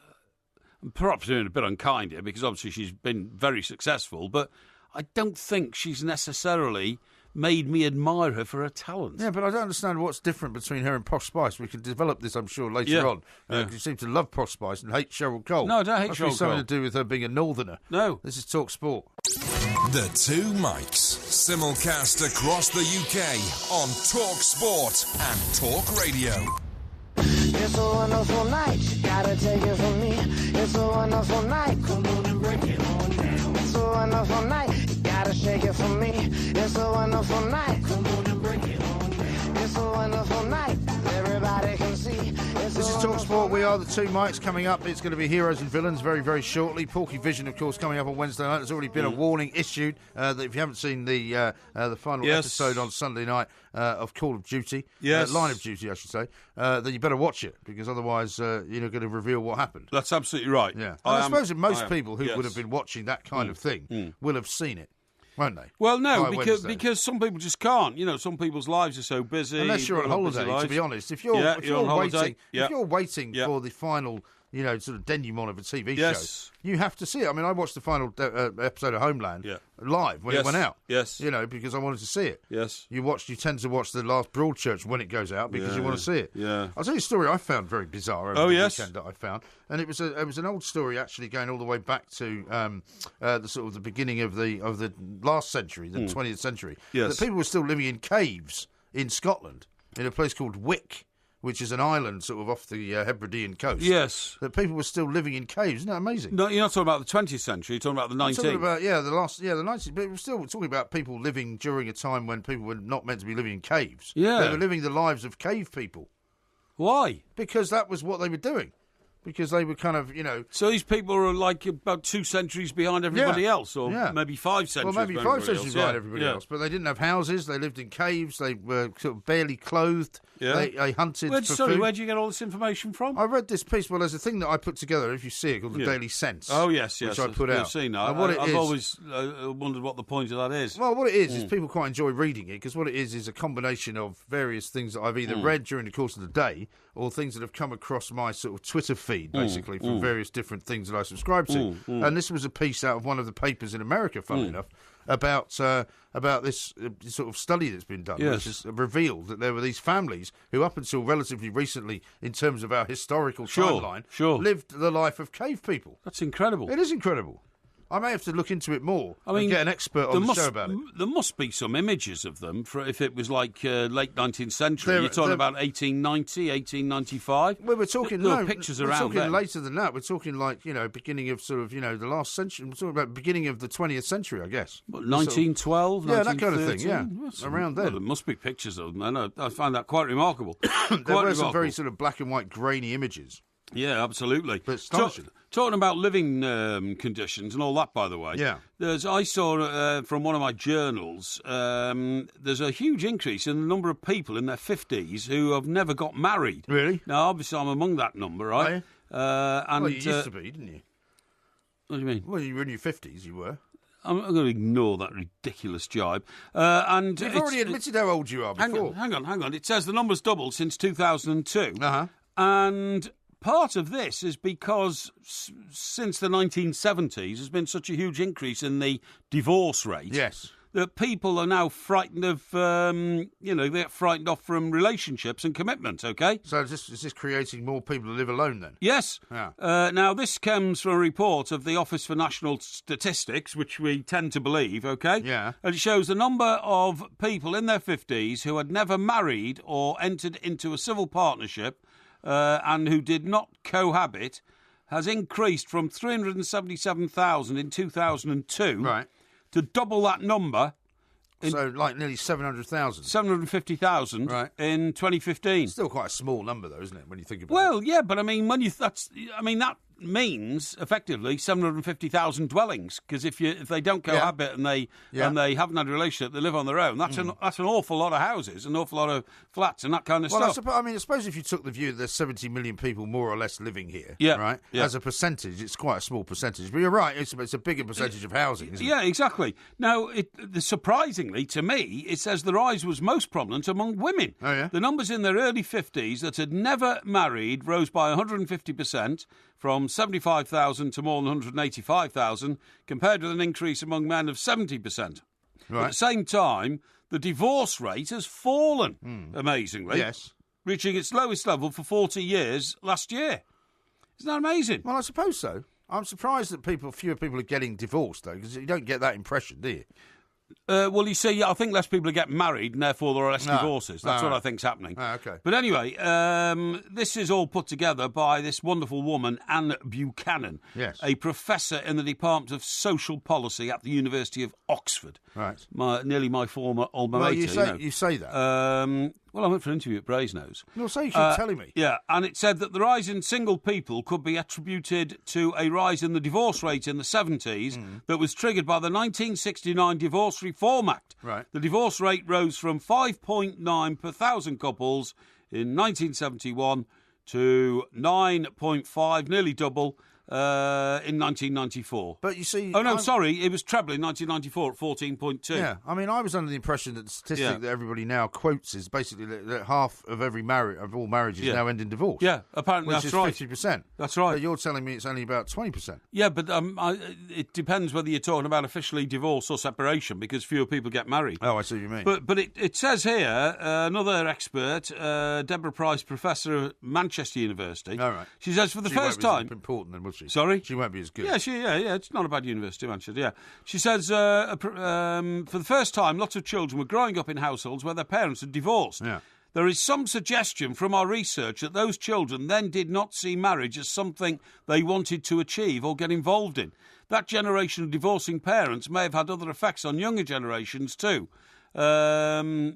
Perhaps doing a bit unkind here, because obviously she's been very successful, but I don't think she's necessarily made me admire her for her talent. Yeah, but I don't understand what's different between her and Posh Spice. We can develop this, I'm sure, later on. You seem to love Posh Spice and hate Cheryl Cole. No, I don't hate Cheryl Cole. Something to do with her being a northerner. No. This is Talk Sport. The Two Mics, simulcast across the UK on Talk Sport and Talk Radio. It's a wonderful night. You gotta take it from me. It's a wonderful night. Come on and break it on down. It's a wonderful night. You gotta shake it for me. It's a wonderful night. Come on and break it on down. It's a wonderful night. Everybody can see. This is TalkSport. We are the two mics. Coming up, it's going to be Heroes and Villains very, very shortly. Porky Vision, of course, coming up on Wednesday night. There's already been a warning issued that if you haven't seen the final episode on Sunday night of Call of Duty, Line of Duty, I should say, then you better watch it, because otherwise you're not going to reveal what happened. That's absolutely right. Yeah, I suppose that most people who would have been watching that kind of thing will have seen it, won't they? Well, no, because some people just can't. You know, some people's lives are so busy. Unless you're on holiday, to be honest. If you're waiting for the final, sort of denouement of a TV show, you have to see it. I mean, I watched the final episode of Homeland live when it went out. Yes. Because I wanted to see it. Yes. You tend to watch the last Broadchurch when it goes out because you want to see it. Yeah. I'll tell you a story I found very bizarre over the weekend that I found. And it was an old story actually going all the way back to the beginning of the last century, the 20th century. Yes. That people were still living in caves in Scotland, in a place called Wick, which is an island sort of off the Hebridean coast. Yes. That people were still living in caves. Isn't that amazing? No, you're not talking about the 20th century, you're talking about the 19th. I'm talking about, the 19th. But we're still talking about people living during a time when people were not meant to be living in caves. Yeah. They were living the lives of cave people. Why? Because that was what they were doing. Because they were kind of, So these people are like about 2 centuries behind everybody else, or maybe 5 centuries behind everybody else. But they didn't have houses, they lived in caves, they were sort of barely clothed, they hunted for food. Where do you get all this information from? I read this piece, there's a thing that I put together, if you see it, called the Daily Sense. Oh, yes. Which I put out. I've seen that. I've always wondered what the point of that is. Well, what it is people quite enjoy reading it, because what it is a combination of various things that I've either read during the course of the day, or things that have come across my sort of Twitter feed, basically, from various different things that I subscribe to. And this was a piece out of one of the papers in America, funnily enough, about this sort of study that's been done, which has revealed that there were these families who, up until relatively recently, in terms of our historical timeline, lived the life of cave people. That's incredible. It is incredible. I may have to look into it more and get an expert on the show about it. There must be some images of them, if it was like late 19th century. You're talking about 1890, 1895? Well, we're talking... There are pictures around We're talking then. later than that. We're talking like, beginning of sort of, the last century. We're talking about beginning of the 20th century, I guess. What, 1912, that kind of thing, around then. Well, there must be pictures of them. I find that quite remarkable. There were some very sort of black and white grainy images. Yeah, absolutely. But astonishing. Talking about living conditions and all that, by the way. Yeah. I saw from one of my journals, there's a huge increase in the number of people in their 50s who have never got married. Really? Now, obviously, I'm among that number, right? Well, you used to be, didn't you? What do you mean? Well, you were in your 50s, you were. I'm going to ignore that ridiculous jibe. And you've already admitted how old you are before. Hang on. It says the number's doubled since 2002. Uh-huh. And... part of this is because since the 1970s there's been such a huge increase in the divorce rate. Yes. That people are now frightened of, they get frightened off from relationships and commitment, okay? So is this creating more people to live alone then? Yes. Yeah. Now, this comes from a report of the Office for National Statistics, which we tend to believe, okay? Yeah. And it shows the number of people in their 50s who had never married or entered into a civil partnership and who did not cohabit has increased from 377,000 in 2002 to double that number. So like nearly 700,000. 750,000 in 2015. Still quite a small number, though, isn't it, when you think about it? Well, yeah, but I mean, that means effectively 750,000 dwellings, because if they don't cohabit and they haven't had a relationship, they live on their own. That's an awful lot of houses, an awful lot of flats, and that kind of stuff. I suppose if you took the view that there's 70 million people more or less living here, right? Yeah. As a percentage, it's quite a small percentage. But you're right; it's a bigger percentage of housing, isn't it? Yeah, exactly. Now, surprisingly to me, it says the rise was most prominent among women. Oh yeah. The numbers in their early 50s that had never married rose by 150%. From 75,000 to more than 185,000, compared with an increase among men of 70%. Right. At the same time, the divorce rate has fallen, amazingly. Yes. Reaching its lowest level for 40 years last year. Isn't that amazing? Well, I suppose so. I'm surprised that fewer people are getting divorced, though, because you don't get that impression, do you? Well, you see, I think less people are getting married, and therefore there are less divorces. That's what I think's happening. Okay. But anyway, this is all put together by this wonderful woman, Anne Buchanan, a professor in the Department of Social Policy at the University of Oxford. Right. Nearly my former alma mater. You say that. Well, I went for an interview at Brasenose. No, so you keep telling me. Yeah, and it said that the rise in single people could be attributed to a rise in the divorce rate in the 70s that was triggered by the 1969 Divorce Reform Act. Right. The divorce rate rose from 5.9 per thousand couples in 1971 to 9.5, nearly double, in 1994. But you see... Oh, no, sorry, it was treble in 1994 at 14.2. Yeah, I mean, I was under the impression that the statistic that everybody now quotes is basically that half of all marriages now end in divorce. Yeah, apparently that's right. 50%. That's right. But you're telling me it's only about 20%. Yeah, but it depends whether you're talking about officially divorce or separation, because fewer people get married. Oh, I see what you mean. But it says here, another expert, Deborah Price, professor at Manchester University. All right. She says for the first time... She won't be as important then, will she? Sorry? She won't be as good. Yeah, it's not a bad university, Manchester, yeah. She says, for the first time, lots of children were growing up in households where their parents had divorced. Yeah. There is some suggestion from our research that those children then did not see marriage as something they wanted to achieve or get involved in. That generation of divorcing parents may have had other effects on younger generations too. It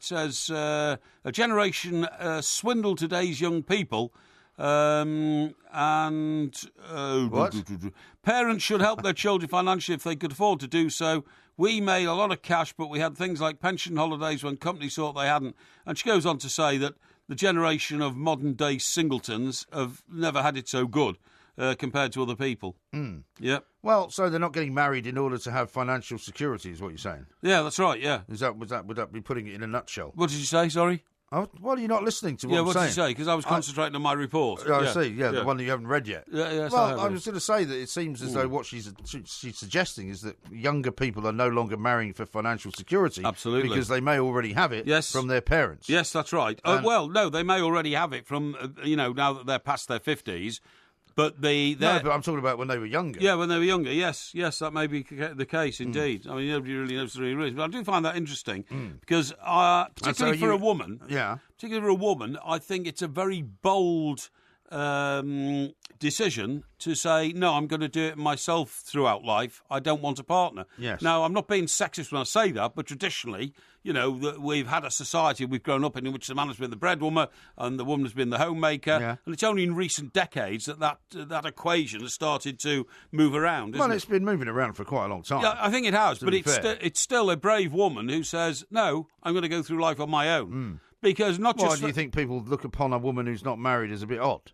says a generation swindled today's young people. Parents should help their children financially if they could afford to do so. We made a lot of cash, but we had things like pension holidays when companies thought they hadn't. And she goes on to say that the generation of modern-day singletons have never had it so good compared to other people. Mm. Yep. Well, so they're not getting married in order to have financial security, is what you're saying? Yeah, that's right. Yeah. Would that be putting it in a nutshell? What did you say? Sorry. Oh, well, you're not listening to what I'm saying. Yeah, what did you say? Because I was concentrating on my report. I see, the one that you haven't read yet. Yeah, well, I was going to say that it seems as though what she's suggesting is that younger people are no longer marrying for financial security. Absolutely. Because they may already have it from their parents. Yes, that's right. Well, no, they may already have it from, now that they're past their 50s. But but I'm talking about when they were younger. Yeah, when they were younger, yes, that may be the case, indeed. I mean, nobody really knows the real reason. But I do find that interesting because, particularly for a woman, I think it's a very bold decision to say, no, I'm going to do it myself throughout life. I don't want a partner. Yes. Now, I'm not being sexist when I say that, but traditionally, we've had a society we've grown up in which the man has been the breadwinner and the woman has been the homemaker. Yeah. And it's only in recent decades that equation has started to move around. Well, it's been moving around for quite a long time. Yeah, I think it has, but it's still a brave woman who says, no, I'm going to go through life on my own. Because Why do you think people look upon a woman who's not married as a bit odd?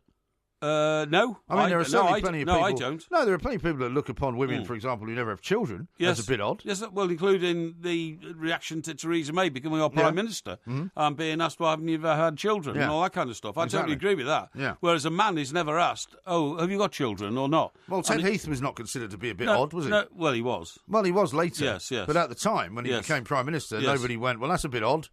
No. I mean, there are certainly plenty of people... No, I don't. No, there are plenty of people that look upon women, for example, who never have children as a bit odd. Yes, well, including the reaction to Theresa May becoming our Prime Minister and being asked, why haven't you ever had children and all that kind of stuff. I totally agree with that. Yeah. Whereas a man is never asked, oh, have you got children or not? Well, Ted Heath was not considered to be a bit odd, was he? No, well, he was. Well, he was later. Yes. But at the time, when he became Prime Minister, nobody went, well, that's a bit odd.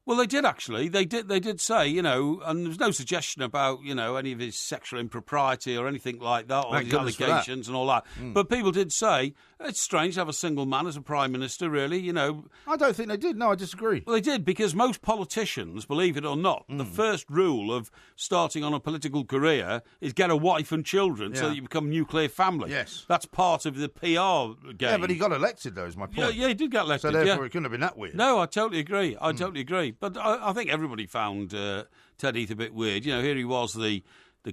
Well, they did actually. They did say, and there was no suggestion about, any of his sexual impropriety or anything like that, or his allegations and all that. But people did say it's strange to have a single man as a prime minister. Really, I don't think they did. No, I disagree. Well, they did because most politicians, believe it or not, the first rule of starting on a political career is get a wife and children so that you become a nuclear family. Yes, that's part of the PR game. Yeah, but he got elected, though. Is my point. Yeah, he did get elected. So therefore, it couldn't have been that weird. No, I totally agree. I totally agree. But I think everybody found Ted Heath a bit weird. Here he was, the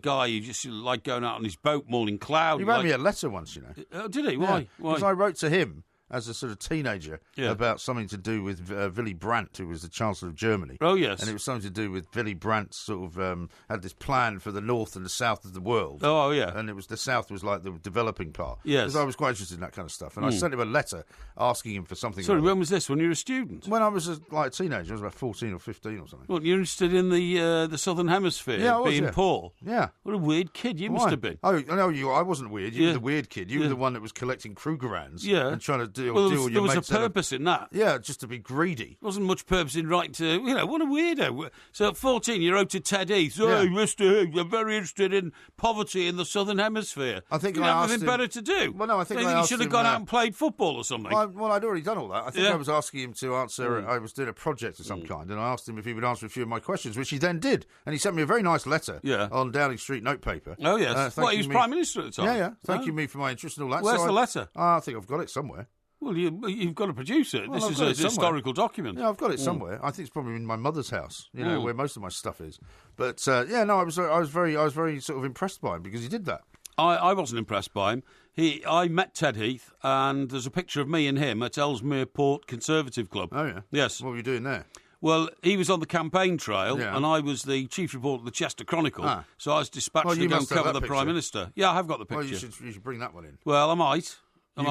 guy who just liked going out on his boat, morning cloud. He wrote me a letter once, Did he? Why? Because I wrote to him as a sort of teenager about something to do with Willy Brandt, who was the Chancellor of Germany. Oh, yes. And it was something to do with Willy Brandt sort of had this plan for the north and the south of the world. Oh, yeah. And the south was like the developing part. Yes. Because I was quite interested in that kind of stuff. And I sent him a letter asking him for something. Sorry, when was this? When you were a student? When I was a teenager. I was about 14 or 15 or something. Well, you're interested in the Southern Hemisphere, being poor? Yeah. What a weird kid you must have been. Oh, no, I wasn't weird. You were the weird kid. You were the one that was collecting Krugerrands and trying to deal. Well, deal with there your was a mates out of- purpose in that. Yeah, just to be greedy. There wasn't much purpose in writing to, what a weirdo. So at 14, you wrote to Ted Heath, Yeah. Mr. Heath, I'm very interested in poverty in the Southern Hemisphere. I think you I have asked anything him- better to do. Well, no, I think I you asked should have him, gone out and played football or something. Well, I'd already done all that. I think Yeah. I was asking him to answer. I was doing a project of some kind, and I asked him if he would answer a few of my questions, which he then did. And he sent me a very nice letter on Downing Street notepaper. Oh, yes. He was Prime Minister at the time? Yeah. Thanking me for my interest and all that. Where's the letter? I think I've got it somewhere. Well, you've got to produce it. Well, this I've is got a it somewhere. historical document. Yeah, I've got it somewhere. I think it's probably in my mother's house, where most of my stuff is. But I was very sort of impressed by him because he did that. I wasn't impressed by him. I met Ted Heath, and there's a picture of me and him at Ellesmere Port Conservative Club. Oh yeah. Yes. What were you doing there? Well, he was on the campaign trail, Yeah. and I was the chief reporter of the Chester Chronicle, so I was dispatched Well, to you go and must have cover that the Prime picture. Minister. Yeah, I have got the picture. Well, you should bring that one in. Well, I might. I You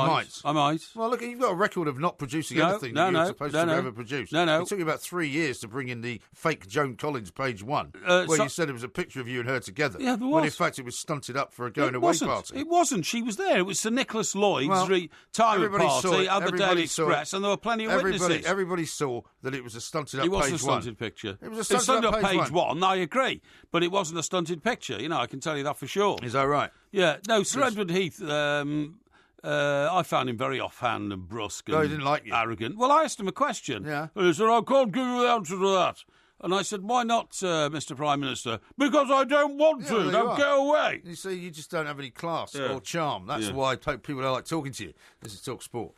might. Well, look, you've got a record of not producing No, anything no, that you were no, supposed no, to no. ever produce. No. It took you about 3 years to bring in the fake Joan Collins page one, where so- you said it was a picture of you and her together. Yeah, there When in was. fact it was stunted up for a going It away wasn't. party. It wasn't. She was there. It was Sir Nicholas Lloyd's Well, retirement everybody saw party it. at the Everybody Daily saw it. Express, and there were plenty of witnesses. Everybody saw that it was a stunted up It wasn't page a stunted one. picture. It was a stunted up page page one. I agree, but it wasn't a stunted picture. I can tell you that for sure. Is that right? Yeah. No, Sir Edward Heath. I found him very offhand and brusque and No, he didn't like you. arrogant. Well, I asked him a question. Yeah. He said, I can't give you the answer to that. And I said, why not, Mr. Prime Minister? Because I don't want to. well, there Now you are. get away. You see, you just don't have any class Yeah. or charm. That's Yeah. why people don't like talking to you. This is Talk Sport.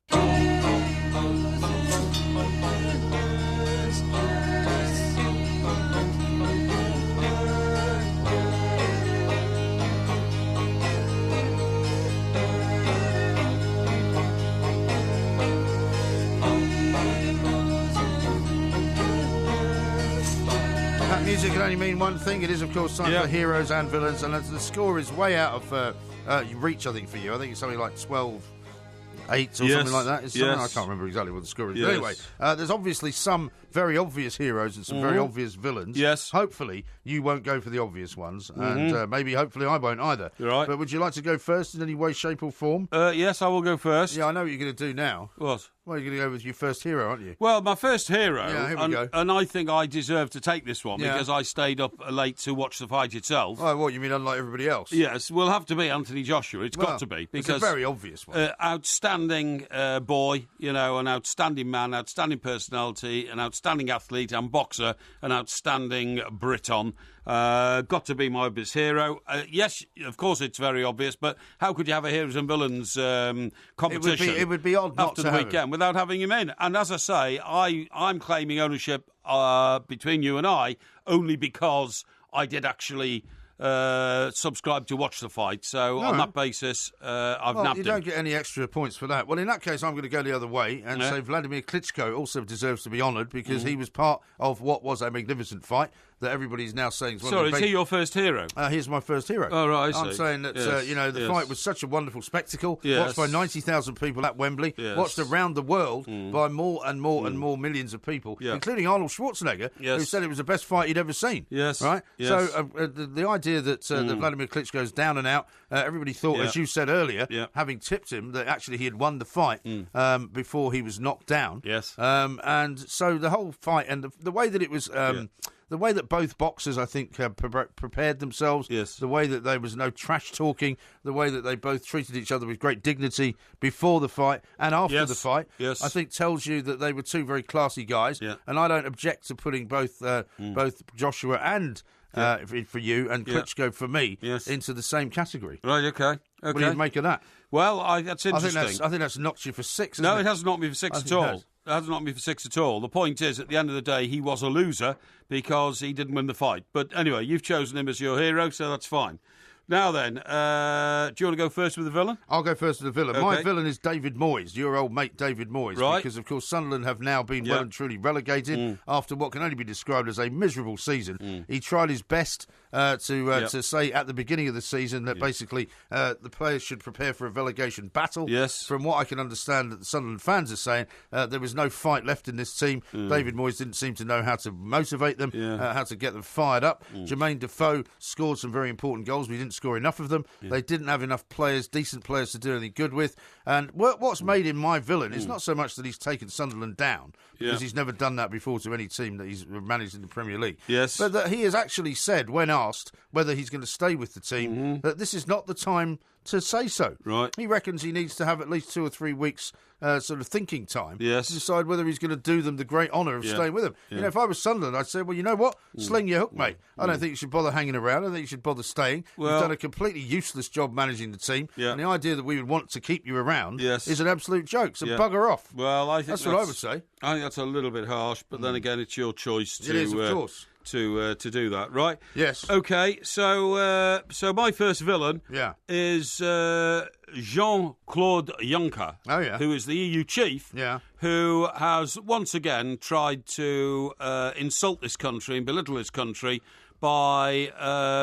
That music can only mean one thing. It is, of course, time for heroes and villains, and the score is way out of reach, I think, for you. I think it's something like 12-8 or something like that. It's something, I can't remember exactly what the score is. Yes. But anyway, there's obviously some very obvious heroes and some very obvious villains. Yes. Hopefully, you won't go for the obvious ones, and maybe, hopefully, I won't either. Right. But would you like to go first in any way, shape, or form? Yes, I will go first. Yeah, I know what you're going to do now. What? Well, you're going to go with your first hero, aren't you? Well, my first hero, Yeah, here we go. and I think I deserve to take this one Yeah. because I stayed up late to watch the fight itself. Oh, what, you mean unlike everybody else? Yes, will have to be Anthony Joshua. It's got to be because it's a very obvious one. Outstanding boy, an outstanding man, outstanding personality, an outstanding athlete and boxer, an outstanding Briton. Got to be my obvious hero. Yes, of course, it's very obvious. But how could you have a heroes and villains competition? It would be odd not after to the have him. weekend without having him in. And as I say, I'm claiming ownership between you and I only because I did actually subscribe to watch the fight. So on that basis, I've nabbed you him. don't get any extra points for that. Well, in that case, I'm going to go the other way and say Vladimir Klitschko also deserves to be honoured because he was part of what was a magnificent fight that everybody's now saying is one Sorry, of the is he your first hero? Here's my first hero. Oh, right, I I'm see. saying that, the fight was such a wonderful spectacle, watched by 90,000 people at Wembley, watched around the world by more and more and more millions of people, including Arnold Schwarzenegger, who said it was the best fight he'd ever seen. Yes. Right? Yes. So the idea that Vladimir Klitschko's down and out, everybody thought, as you said earlier, having tipped him, that actually he had won the fight before he was knocked down. Yes. And so the whole fight and the way that it was... The way that both boxers, I think, prepared themselves, the way that there was no trash talking, the way that they both treated each other with great dignity before the fight and after the fight, I think tells you that they were two very classy guys. And I don't object to putting both Joshua and for you and Klitschko for me into the same category. Right, okay. What do you make of that? Well, that's interesting. I think that's knocked you for six. No, hasn't it hasn't knocked me for six at all. It hasn't knocked me for six at all. The point is, at the end of the day, he was a loser because he didn't win the fight. But anyway, you've chosen him as your hero, so that's fine. Now then, do you want to go first with the villain? I'll go first with the villain. Okay. My villain is David Moyes, your old mate David Moyes. Right. Because, of course, Sunderland have now been well and truly relegated after what can only be described as a miserable season. He tried his best to say at the beginning of the season that basically the players should prepare for a relegation battle. Yes. From what I can understand, that the Sunderland fans are saying there was no fight left in this team. David Moyes didn't seem to know how to motivate them, how to get them fired up. Jermaine Defoe scored some very important goals, but he didn't score enough of them. They didn't have enough players, decent players, to do anything good with. And what's made him my villain is not so much that he's taken Sunderland down, because he's never done that before to any team that he's managed in the Premier League. Yes. But that he has actually said, when asked whether he's going to stay with the team, that this is not the time to say so. Right. He reckons he needs to have at least 2 or 3 weeks sort of thinking time to Yes. decide whether he's going to do them the great honour of staying with them. You know, if I was Sunderland, I'd say, well, you know what? Sling your hook, mate. I don't think you should bother hanging around. I don't think you should bother staying. Well, you've done a completely useless job managing the team. And the idea that we would want to keep you around is an absolute joke. So bugger off. Well, I think that's what I would say. I think that's a little bit harsh, but then again, it's your choice to... It is, of course. To do that, right? Yes. Okay, so my first villain is Jean-Claude Juncker, who is the EU chief, who has once again tried to insult this country and belittle this country by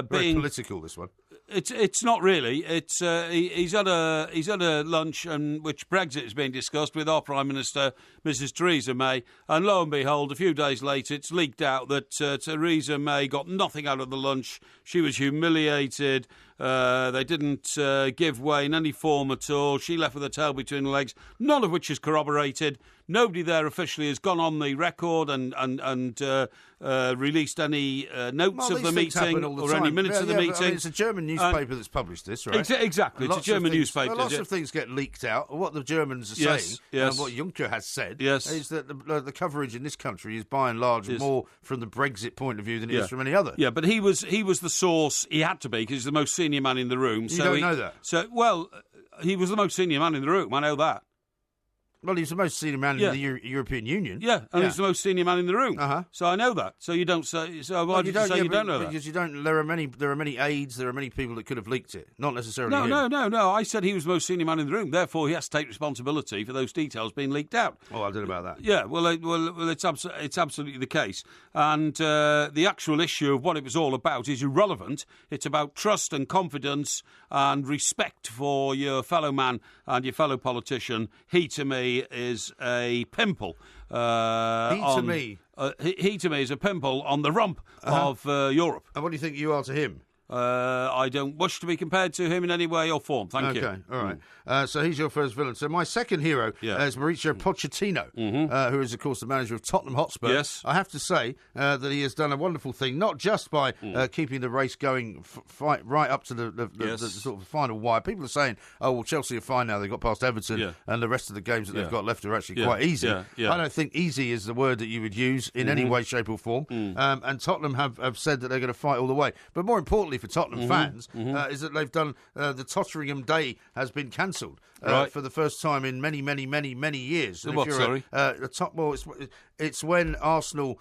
Very being political, this one. It's not really. It's he's at a lunch which Brexit is being discussed with our Prime Minister, Mrs. Theresa May, and lo and behold, a few days later, it's leaked out that Theresa May got nothing out of the lunch. She was humiliated. They didn't give way in any form at all. She left with her tail between her legs, none of which is corroborated. Nobody there officially has gone on the record and released any notes of the meeting or any minutes of the meeting. I mean, it's a German newspaper that's published this, right? Exactly, it's a German newspaper. Lots of things get leaked out. What the Germans are saying, and what Juncker has said, is that the coverage in this country is by and large more from the Brexit point of view than it is from any other. Yeah, but he was the source. He had to be, because he's the most senior man in the room. You don't know that? He was the most senior man in the room. I know that. Well, he's the most senior man in the European Union. Yeah, and he's the most senior man in the room. So I know that. So you don't say. So why did you say you don't know that? Because you don't. There are many aides. There are many people that could have leaked it. Not necessarily. No. I said he was the most senior man in the room. Therefore, he has to take responsibility for those details being leaked out. Oh, I don't know about that. Yeah. Well, it's absolutely the case. And the actual issue of what it was all about is irrelevant. It's about trust and confidence and respect for your fellow man and your fellow politician. He, to me, is a pimple. He to me is a pimple on the rump of Europe. And what do you think you are to him? I don't wish to be compared to him in any way or form. Thank you. Okay, all right. So he's your first villain. So my second hero is Mauricio Pochettino, who is, of course, the manager of Tottenham Hotspur. Yes. I have to say that he has done a wonderful thing, not just by keeping the race going right up to the sort of final wire. People are saying, oh, well, Chelsea are fine now. They've got past Everton, and the rest of the games that they've got left are actually quite easy. I don't think easy is the word that you would use in any way, shape or form. And Tottenham have said that they're going to fight all the way. But more importantly for Tottenham fans is that they've done the Totteringham Day has been cancelled for the first time in many years. It's when Arsenal.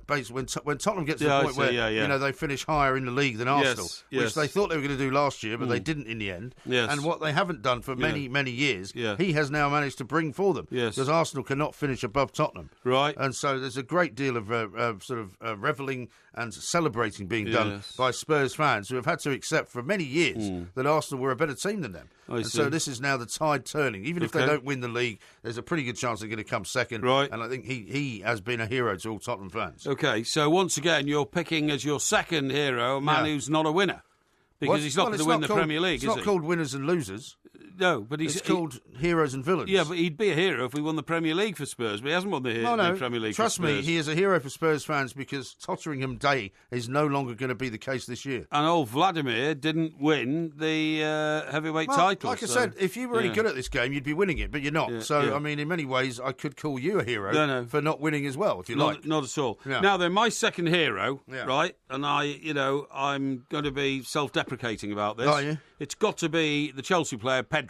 Basically, when Tottenham gets to the point where they finish higher in the league than Arsenal, which they thought they were going to do last year, but they didn't in the end. And what they haven't done for many years, he has now managed to bring for them. Because Arsenal cannot finish above Tottenham. Right. And so there's a great deal of revelling and celebrating being done by Spurs fans who have had to accept for many years that Arsenal were a better team than them. So this is now the tide turning. Even if they don't win the league, there's a pretty good chance they're going to come second. Right. And I think he has been a hero to all Tottenham fans. Okay, so once again, you're picking as your second hero a man who's not a winner. Because he's not going to win the Premier League, is he? It's not called winners and losers. No, but it's called heroes and villains. Yeah, but he'd be a hero if we won the Premier League for Spurs, but he hasn't won the Premier League Trust for Spurs. me, he is a hero for Spurs fans because Totteringham Day is no longer going to be the case this year. And old Vladimir didn't win the heavyweight title. Like I said, if you were any good at this game, you'd be winning it, but you're not. I mean, in many ways, I could call you a hero for not winning as well, if you like. Not at all. Yeah. Now then, my second hero, right, and I'm going to be self-deprecating about this. Are you? It's got to be the Chelsea player, Pedro.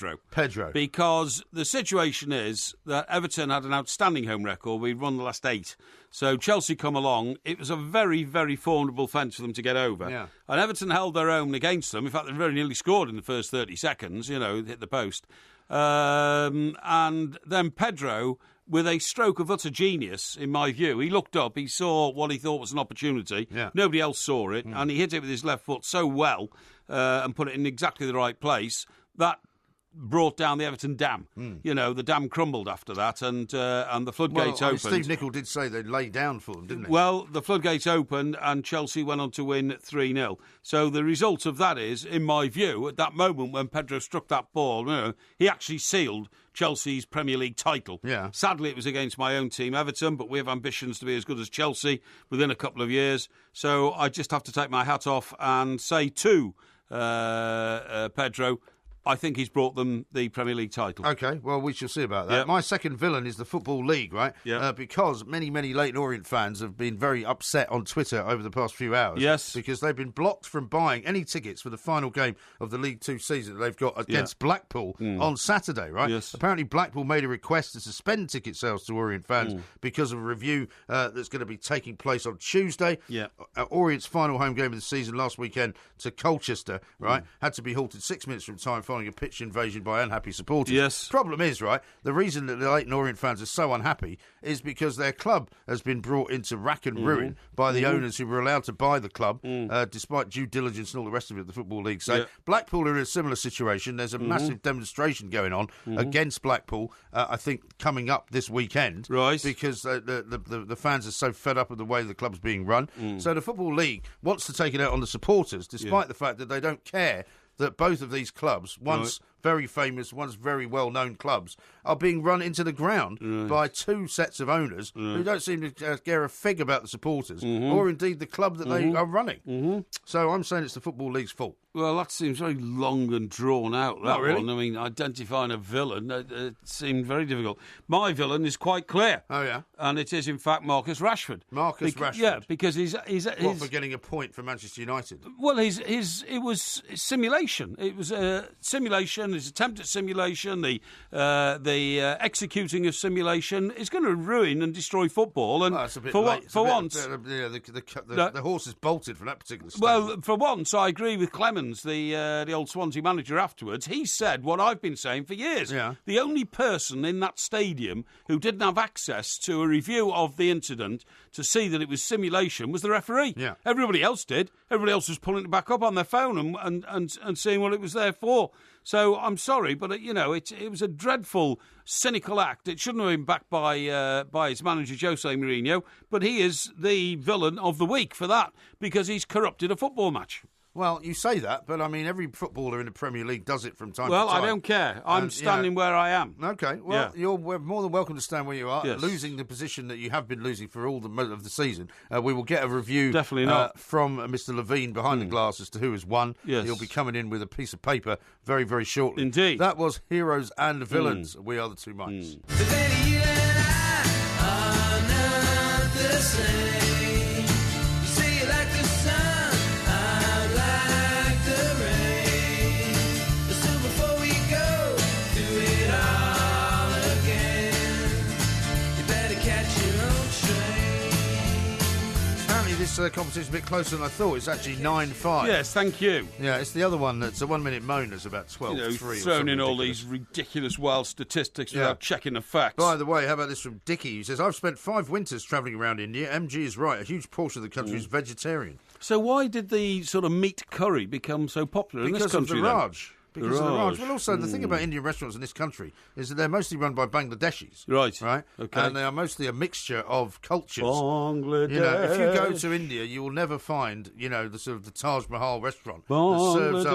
Because the situation is that Everton had an outstanding home record. We'd won the last 8. So Chelsea come along. It was a very, very formidable fence for them to get over. Yeah. And Everton held their own against them. In fact, they very nearly scored in the first 30 seconds, hit the post. And then Pedro with a stroke of utter genius, in my view. He looked up, he saw what he thought was an opportunity. Yeah. Nobody else saw it, and he hit it with his left foot so well and put it in exactly the right place that brought down the Everton dam. The dam crumbled after that, and the floodgates opened. Steve Nicol did say they'd lay down for them, didn't he? Well, the floodgates opened, and Chelsea went on to win 3-0. So the result of that is, in my view, at that moment when Pedro struck that ball, he actually sealed Chelsea's Premier League title. Yeah. Sadly, it was against my own team, Everton, but we have ambitions to be as good as Chelsea within a couple of years. So I just have to take my hat off and say to Pedro, I think he's brought them the Premier League title. OK, well, we shall see about that. Yep. My second villain is the Football League, right? Yeah. Because many, many Leyton Orient fans have been very upset on Twitter over the past few hours. Yes. Because they've been blocked from buying any tickets for the final game of the League Two season that they've got against Blackpool on Saturday, right? Yes. Apparently, Blackpool made a request to suspend ticket sales to Orient fans because of a review that's going to be taking place on Tuesday. Yeah. Orient's final home game of the season last weekend to Colchester, right, had to be halted 6 minutes from time following a pitch invasion by unhappy supporters. Yes. Problem is, right, the reason that the Leyton Orient fans are so unhappy is because their club has been brought into rack and ruin by the owners who were allowed to buy the club, despite due diligence and all the rest of it, the Football League. So Blackpool are in a similar situation. There's a massive demonstration going on against Blackpool, I think, coming up this weekend. Right. Because the fans are so fed up with the way the club's being run. So the Football League wants to take it out on the supporters, despite the fact that they don't care that both of these clubs, once very famous, once very well-known clubs, are being run into the ground by two sets of owners who don't seem to care a fig about the supporters or indeed the club that they are running. So I'm saying it's the Football League's fault. Well, that seems very long and drawn out, that Not really. one. I mean, identifying a villain, it seemed very difficult. My villain is quite clear. Oh, yeah? And it is, in fact, Marcus Rashford. Rashford? Yeah, because he's What, for getting a point for Manchester United? Well, it was simulation. It was a simulation, his attempt at simulation, the executing of simulation is going to ruin and destroy football. And that's a bit for late. once... The horse is bolted from that particular stage. Well, for once, I agree with Clemens, the old Swansea manager, afterwards. He said what I've been saying for years. Yeah. The only person in that stadium who didn't have access to a review of the incident to see that it was simulation was the referee. Yeah. Everybody else did. Everybody else was pulling it back up on their phone and seeing what it was there for. So I'm sorry, but it was a dreadful, cynical act. It shouldn't have been backed by his manager Jose Mourinho, but he is the villain of the week for that because he's corrupted a football match. Well, you say that, but I mean, every footballer in the Premier League does it from time to Well, time. I don't care. I'm standing where I am. Okay, well, you're more than welcome to stand where you are. Yes. Losing the position that you have been losing for all of the season. We will get a review Definitely not. From Mr. Levine behind the glass as to who has won. Yes. He'll be coming in with a piece of paper very, very shortly. Indeed. That was Heroes and Villains. We are the two mics. Today you and I are not the same. You say you like the sun, I like the rain. But still before we go do it all again, you better catch your own train. Apparently this competition's a bit closer than I thought. It's actually 9-5. Yes, thank you. Yeah, it's the other one that's a 1 minute moan that's about 12-3. Thrown in all these ridiculous wild statistics without checking the facts. By the way, how about this from Dickie? He says, I've spent 5 winters travelling around India. MG is right. A huge portion of the country is vegetarian. So why did the sort of meat curry become so popular in this country? Because of the Raj. Because of the Raj. Raj. Well, also, the thing about Indian restaurants in this country is that they're mostly run by Bangladeshis. Right. Right? Okay. And they are mostly a mixture of cultures. Bangladesh. You know, if you go to India, you will never find, the sort of the Taj Mahal restaurant that serves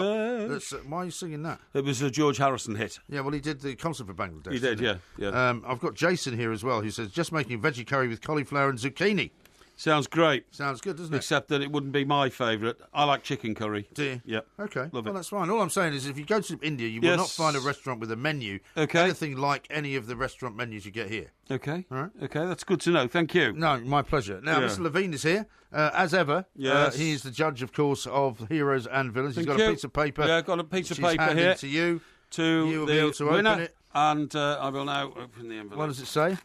up... why are you singing that? It was a George Harrison hit. Yeah, well, he did the concert for Bangladesh. He did, didn't he? I've got Jason here as well, who says, just making veggie curry with cauliflower and zucchini. Sounds great. Sounds good, doesn't it? Except that it wouldn't be my favourite. I like chicken curry. Do you? Yep. Okay. Love well, it. that's fine. All I'm saying is if you go to India, you will not find a restaurant with a menu anything like any of the restaurant menus you get here. Okay. All right. Okay, that's good to know. Thank you. No, my pleasure. Now, Mr. Levine is here, as ever. Yes. He is the judge, of course, of Heroes and Villains. He's got a piece of paper. Yeah, I've got a piece of which he's paper handing here. to you. To you will the be able to winner, open it. And I will now open the envelope. What does it say?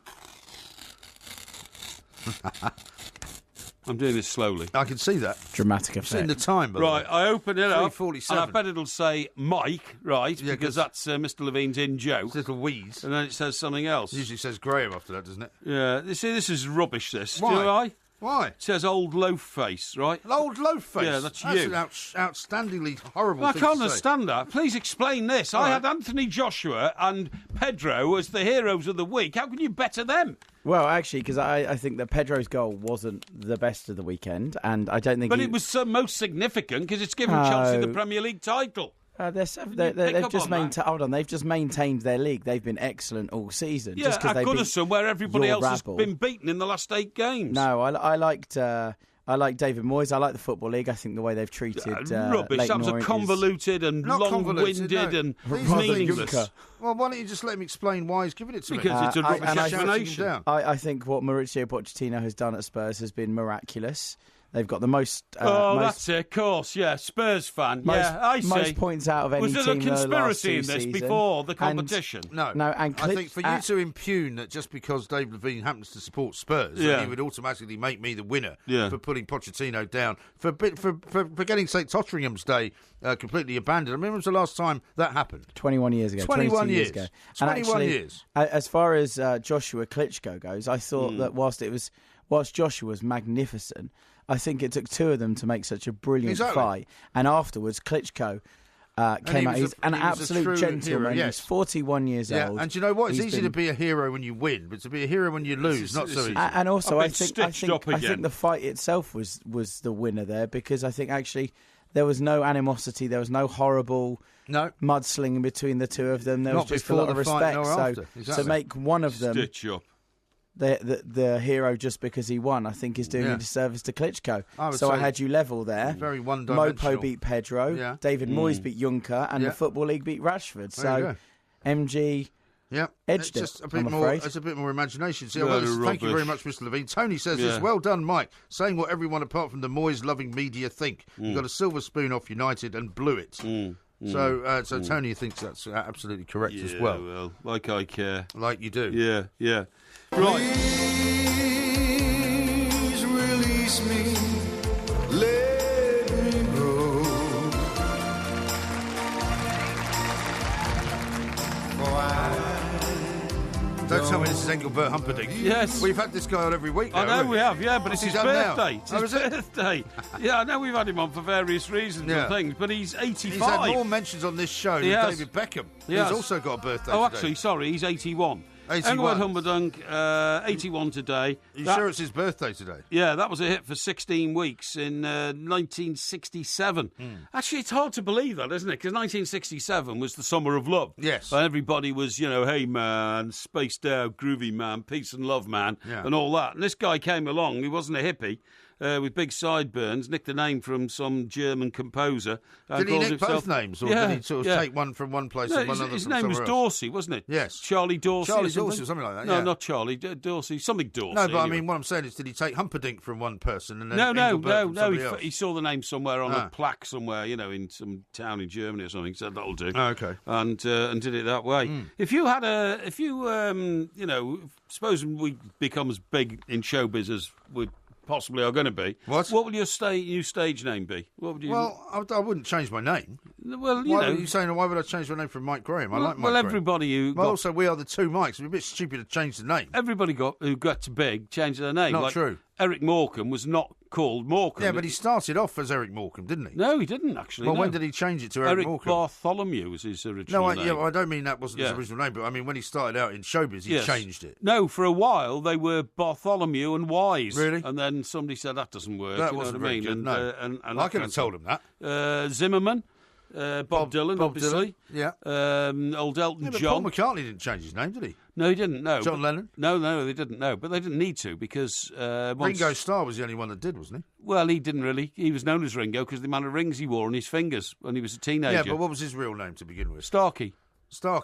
I'm doing this slowly. I can see that. Dramatic effect. I've seen the time, by Right, the way. I open it up, 3:47. and I bet it'll say Mike, right, Yeah, because that's Mr. Levine's in-joke. It's a little wheeze. And then it says something else. It usually says Graham after that, doesn't it? Yeah, you see, this is rubbish, this. Why? Do you know why? Why? It says old loaf face, right? An old loaf face? Yeah, that's you. An outstandingly horrible I thing can't to say. understand that. Please explain this. I had Anthony Joshua and Pedro as the heroes of the week. How can you better them? Well, actually, because I think that Pedro's goal wasn't the best of the weekend, and I don't think. But it was most significant because it's given Chelsea the Premier League title. They've just maintained. Hold on, they've just maintained their league. They've been excellent all season. Yeah, at Goodison, where everybody else has been beaten in the last 8 games. No, I liked David Moyes. I like the Football League. I think the way they've treated rubbish. Leighton That was a Orient convoluted and long-winded and meaningless. Well, why don't you just let him explain why he's giving it to me? Because it's a rubbish explanation. I think what Mauricio Pochettino has done at Spurs has been miraculous. They've got the most. That's it, of course. Yeah, Spurs fan. I see. Most points out of any team. Was there a conspiracy in this before the competition? No. And I think for you to impugn that just because Dave Levine happens to support Spurs, that he would automatically make me the winner for putting Pochettino down, for getting St Totteringham's Day completely abandoned. I mean, when was the last time that happened? 21 years ago. 21 years ago. 21 years. As far as Joshua Klitschko goes, I thought that whilst Joshua was magnificent, I think it took 2 of them to make such a brilliant fight. And afterwards, Klitschko came out. He's an absolute gentleman. Hero, yes. He's 41 years old. And do you know what? It's easy to be a hero when you win, but to be a hero when you lose, not so easy. And also, I think the fight itself was the winner there, because I think actually there was no animosity, there was no horrible mudslinging between the 2 of them. There was just a lot of respect. So to make one of them stitch up. The hero just because he won, I think, is doing a disservice to Klitschko. I had you level there. Very one-dimensional. Mopo beat Pedro. David Moyes beat Juncker, and the Football League beat Rashford. So MG edged it's it. A bit more, it's a bit more imagination. Thank you very much, Mr. Levine. Tony says this. Well done, Mike. Saying what everyone apart from the Moyes-loving media think. You got a silver spoon off United and blew it. So Tony thinks that's absolutely correct as well. Well, like I care. Like you do. Yeah. Right. Please release me, let me go. Don't tell me this is Engelbert Humperdinck. Yes. We've had this guy on every week. I know we have, but it's his birthday. Now? It's his birthday. I know we've had him on for various reasons and things, but he's 85. He's had more mentions on this show than David Beckham, who's also got a birthday today. Actually, sorry, he's 81. 81. Engelbert Humperdinck, 81 today. Are you sure it's his birthday today? Yeah, that was a hit for 16 weeks in 1967. Actually, it's hard to believe that, isn't it? Because 1967 was the summer of love. Yes. And everybody was, hey man, spaced out, groovy man, peace and love man, and all that. And this guy came along, he wasn't a hippie. With big sideburns, nicked the name from some German composer. Did he nick both names, or did he sort of take one from one place and one other from somewhere else? His name was Dorsey, wasn't it? Yes. Charlie Dorsey. Charlie Dorsey or something like that, No, not Charlie. Dorsey. Something Dorsey. No, but I mean, what I'm saying is, did he take Humperdinck from one person and then No. He saw the name somewhere on a plaque somewhere, in some town in Germany or something. Said that'll do. Oh, okay. And did it that way. If you suppose we become as big in showbiz as we possibly are going to be. What will your new stage name be? What would you? Well, I wouldn't change my name. Well, why are you saying? Why would I change my name from Mike Graham? I like Mike Graham. Well, everybody also we are the 2 Mikes. It'd be a bit stupid to change the name. Everybody who got to big changed their name. Not true. Eric Morecambe was not called Morecambe. Yeah, but he started off as Eric Morecambe, didn't he? No, he didn't actually. Well, when did he change it to Eric Morecambe? Bartholomew was his original name. I don't mean that wasn't his original name, but I mean when he started out in showbiz, he changed it. No, for a while they were Bartholomew and Wise. Really? And then somebody said that doesn't work. That wasn't very good. No. And I could have told him that. Zimmerman. Bob Dylan, obviously. Dylan, old Elton but John. Paul McCartney didn't change his name, did he? No, he didn't. No. John Lennon? No, they didn't. No, but they didn't need to because Ringo Starr was the only one that did, wasn't he? Well, he didn't really. He was known as Ringo because the amount of rings he wore on his fingers when he was a teenager. Yeah, but what was his real name to begin with? Starkey.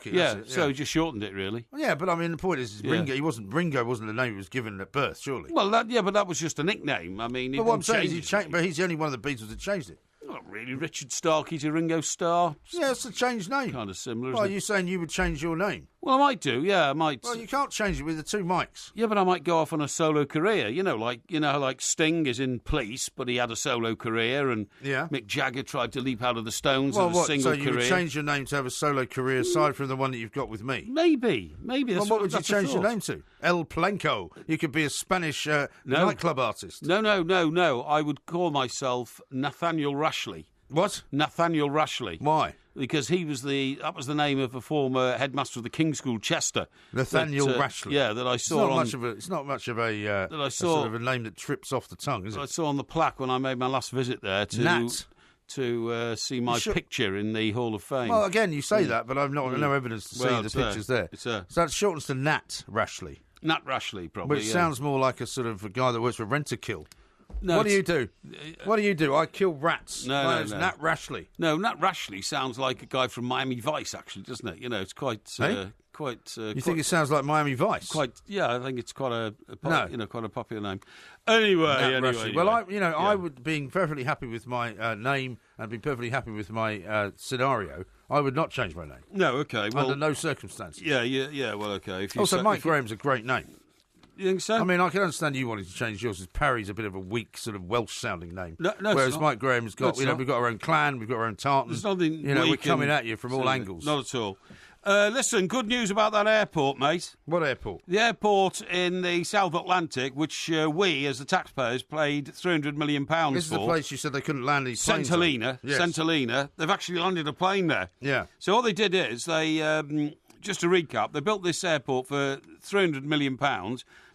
Yeah, so he just shortened it, really. Well, yeah, but I mean, the point is, Ringo. Ringo wasn't the name he was given at birth, surely. Well, but that was just a nickname. I mean, but what I'm saying is, but he's the only one of the Beatles that changed it. Not really. Richard Starkey to Ringo Starr. Yeah, it's a changed name. Kind of similar. Well, are you saying you would change your name? Well, I might do, yeah, I might. Well, you can't change it with the two mics. Yeah, but I might go off on a solo career. Like Sting is in Police, but he had a solo career, and Mick Jagger tried to leap out of the Stones as a single career. So you would change your name to have a solo career aside from the one that you've got with me? Maybe. Well, what would you change your name to? El Plenco. You could be a Spanish nightclub artist. No. I would call myself Nathanial Rashley. What? Nathanial Rashley. Why? Because that was the name of a former headmaster of the King's School, Chester. Nathanial Rashley. Yeah, that I saw. It's not much of a sort of a name that trips off the tongue, is it? I saw on the plaque when I made my last visit there to see my picture in the Hall of Fame. Well, again, you say that, but I've no evidence to see the pictures there. So that shortens to Nat Rashley. Nat Rashley, probably. Which sounds more like a sort of a guy that works for Rent-A-Kill. No, what do you do? What do you do? I kill rats. No. Nat Rashley. No, Nat Rashley sounds like a guy from Miami Vice, actually, doesn't it? It's quite... you think it sounds like Miami Vice? Yeah, I think it's quite a quite a popular name. Anyway. Well, I would, being perfectly happy with my name and being perfectly happy with my scenario, I would not change my name. No, okay. Well, under no circumstances. Yeah. Well, okay. Mike Graham's a great name. You think so? I mean, I can understand you wanting to change yours, as Parry's a bit of a weak, sort of Welsh-sounding name. No, whereas Mike Graham's got, we've got our own clan, we've got our own tartan. There's nothing. We're coming at you from all angles. Not at all. Listen, good news about that airport, mate. What airport? The airport in the South Atlantic, which we, as the taxpayers, paid £300 million for. This is the place you said they couldn't land these planes. St Helena. They've actually landed a plane there. Yeah. So what they did is, just to recap, they built this airport for £300 million.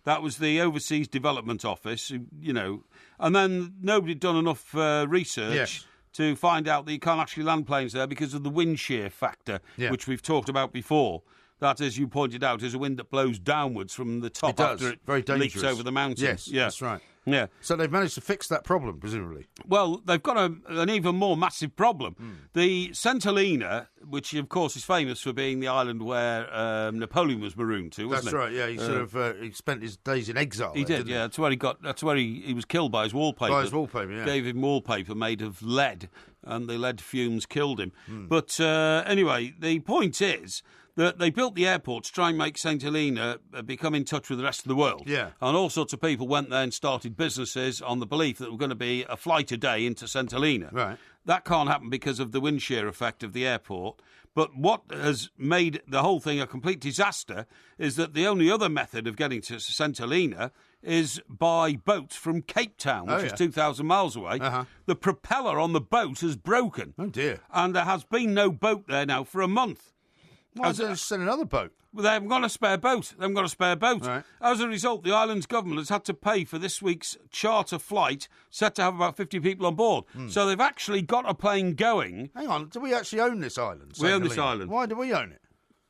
That was the Overseas Development Office, and then nobody had done enough research to find out that you can't actually land planes there because of the wind shear factor, which we've talked about before. That, as you pointed out, is a wind that blows downwards from the top after it very dangerous. leaks over the mountains. Yes, that's right. Yeah. So they've managed to fix that problem, presumably. Well, they've got an even more massive problem. The St Helena, which of course is famous for being the island where Napoleon was marooned to, wasn't it? That's right. Yeah, he sort of he spent his days in exile. He did. Yeah, that's where he got. That's where he was killed by his wallpaper. By his wallpaper, yeah. Gave him wallpaper made of lead, and the lead fumes killed him. But anyway, the point is that they built the airport to try and make St Helena become in touch with the rest of the world. Yeah. And all sorts of people went there and started businesses on the belief that there were going to be a flight a day into St Helena. Right. That can't happen because of the wind shear effect of the airport. But what has made the whole thing a complete disaster is that the only other method of getting to St Helena is by boat from Cape Town, which is 2,000 miles away. The propeller on the boat has broken. Oh, dear. And there has been no boat there now for a month. Why don't they send another boat? Well, they haven't got a spare boat. Right. As a result, the island's government has had to pay for this week's charter flight, set to have about 50 people on board. So they've actually got a plane going. Hang on, do we actually own this island? We own this island. Why do we own it?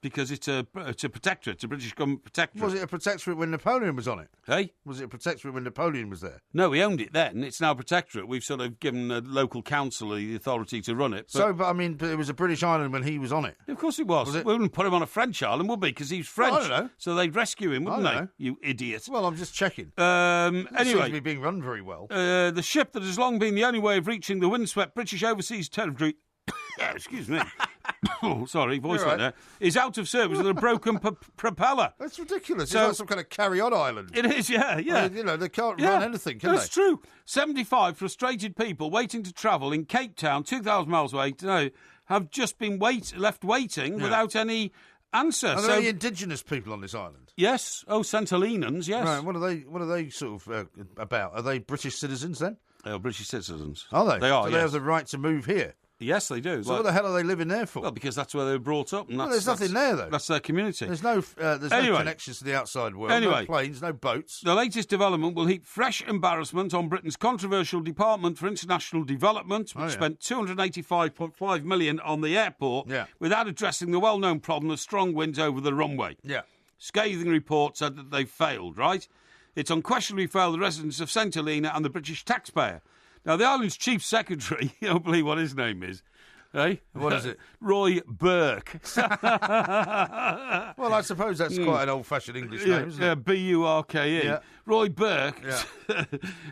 Because it's a protectorate, it's a British government protectorate. Was it a protectorate when Napoleon was on it? Hey? Was it a protectorate when Napoleon was there? No, we owned it then. It's now a protectorate. We've sort of given a local council the authority to run it. But it was a British island when he was on it. Of course it was. We wouldn't put him on a French island, would we? Because he's French. I don't know. So they'd rescue him, wouldn't they? You idiot. Well, I'm just checking. Anyway. It seems to be being run very well. The ship that has long been the only way of reaching the windswept British overseas territory... excuse me. Oh, sorry, voice like that. Is out of service with a broken propeller. That's ridiculous. It's like some kind of carry-on island. It is, yeah. I mean, they can't run anything, can they? That's true. 75 frustrated people waiting to travel in Cape Town, 2,000 miles away, have just been left waiting without any answer. Are there any indigenous people on this island? Yes. Oh, St Helenans, yes. Right. What are they sort of about? Are they British citizens then? They are British citizens. Are they? They are, Do they have the right to move here? Yes, they do. So what the hell are they living there for? Well, because that's where they were brought up. And there's nothing there, though. That's their community. There's no connections to the outside world. No planes, no boats. The latest development will heap fresh embarrassment on Britain's controversial Department for International Development, which spent £285.5 million on the airport without addressing the well-known problem of strong winds over the runway. Yeah. Scathing reports said that they've failed, right? It's unquestionably failed the residents of St Helena and the British taxpayer. Now, the island's chief secretary, you don't believe what his name is, Eh? What is it? Roy Burke. Well, I suppose that's quite an old-fashioned English name, isn't it? Burke. Yeah. Roy Burke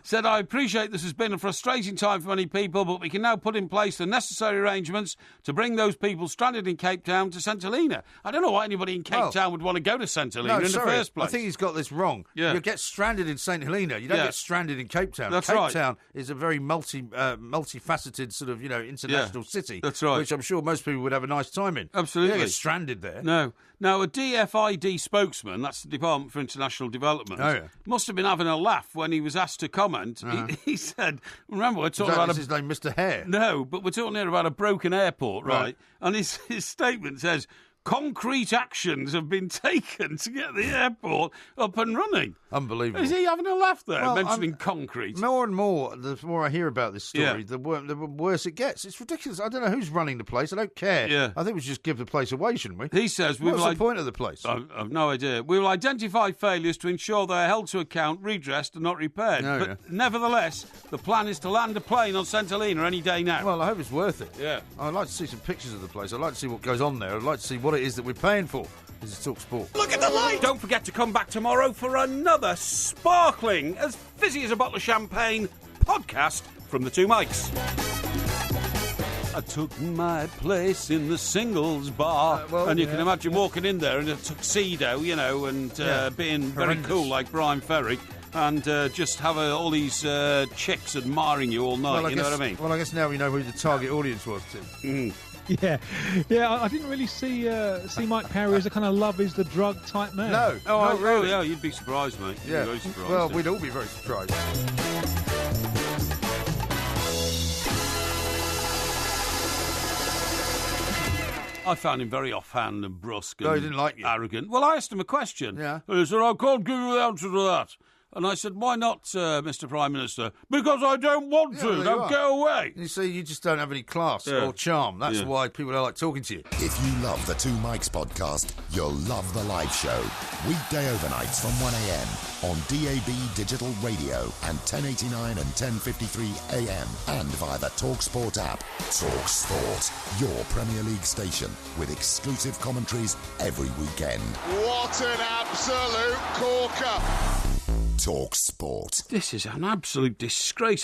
said, I appreciate this has been a frustrating time for many people, but we can now put in place the necessary arrangements to bring those people stranded in Cape Town to St Helena. I don't know why anybody in Cape Town would want to go to St Helena the first place. I think he's got this wrong. Yeah. You get stranded in St Helena. You don't get stranded in Cape Town. Cape Town is a very multifaceted sort of, international city. That's right. Which I'm sure most people would have a nice time in. Absolutely. You don't get stranded there. No. Now, a DFID spokesman, that's the Department for International Development, must have been having a laugh when he was asked to comment. He said, remember, we're talking about... Is his name Mr. Hare? No, but we're talking here about a broken airport, right? And his statement says, concrete actions have been taken to get the airport up and running. Unbelievable. Is he having a laugh there, mentioning concrete? More and more, the more I hear about this story, the worse it gets. It's ridiculous. I don't know who's running the place. I don't care. Yeah. I think we should just give the place away, shouldn't we? He says... What's the point of the place? I've no idea. We will identify failures to ensure they are held to account, redressed and not repaired. Nevertheless, the plan is to land a plane on St Helena any day now. Well, I hope it's worth it. Yeah. I'd like to see some pictures of the place. I'd like to see what goes on there. I'd like to see what it is that we're paying for. This is Talk Sport. Look at the light! Don't forget to come back tomorrow for another sparkling, as fizzy as a bottle of champagne podcast from the two mics. I took my place in the singles bar. And you can imagine walking in there in a tuxedo, and being very cool like Brian Ferry. And just have all these chicks admiring you all night, what I mean? Well, I guess now we know who the target audience was, Tim. Yeah. I didn't really see Mike Parry as a kind of love is the drug type man. No. Oh, really? Yeah, you'd be surprised, mate. You'd be very surprised. Well, we'd all be very surprised. I found him very offhand and brusque and he didn't like you. Arrogant. Well, I asked him a question. Yeah. He said, I can't give you the answer to that. And I said, why not, Mr. Prime Minister? Because I don't want to. Now go away. You see, you just don't have any class or charm. That's why people don't like talking to you. If you love the Two Mics podcast, you'll love the live show. Weekday overnights from 1am on DAB Digital Radio and 1089 and 1053 AM and via the TalkSport app. TalkSport, your Premier League station with exclusive commentaries every weekend. What an absolute corker! TalkSport. This is an absolute disgrace.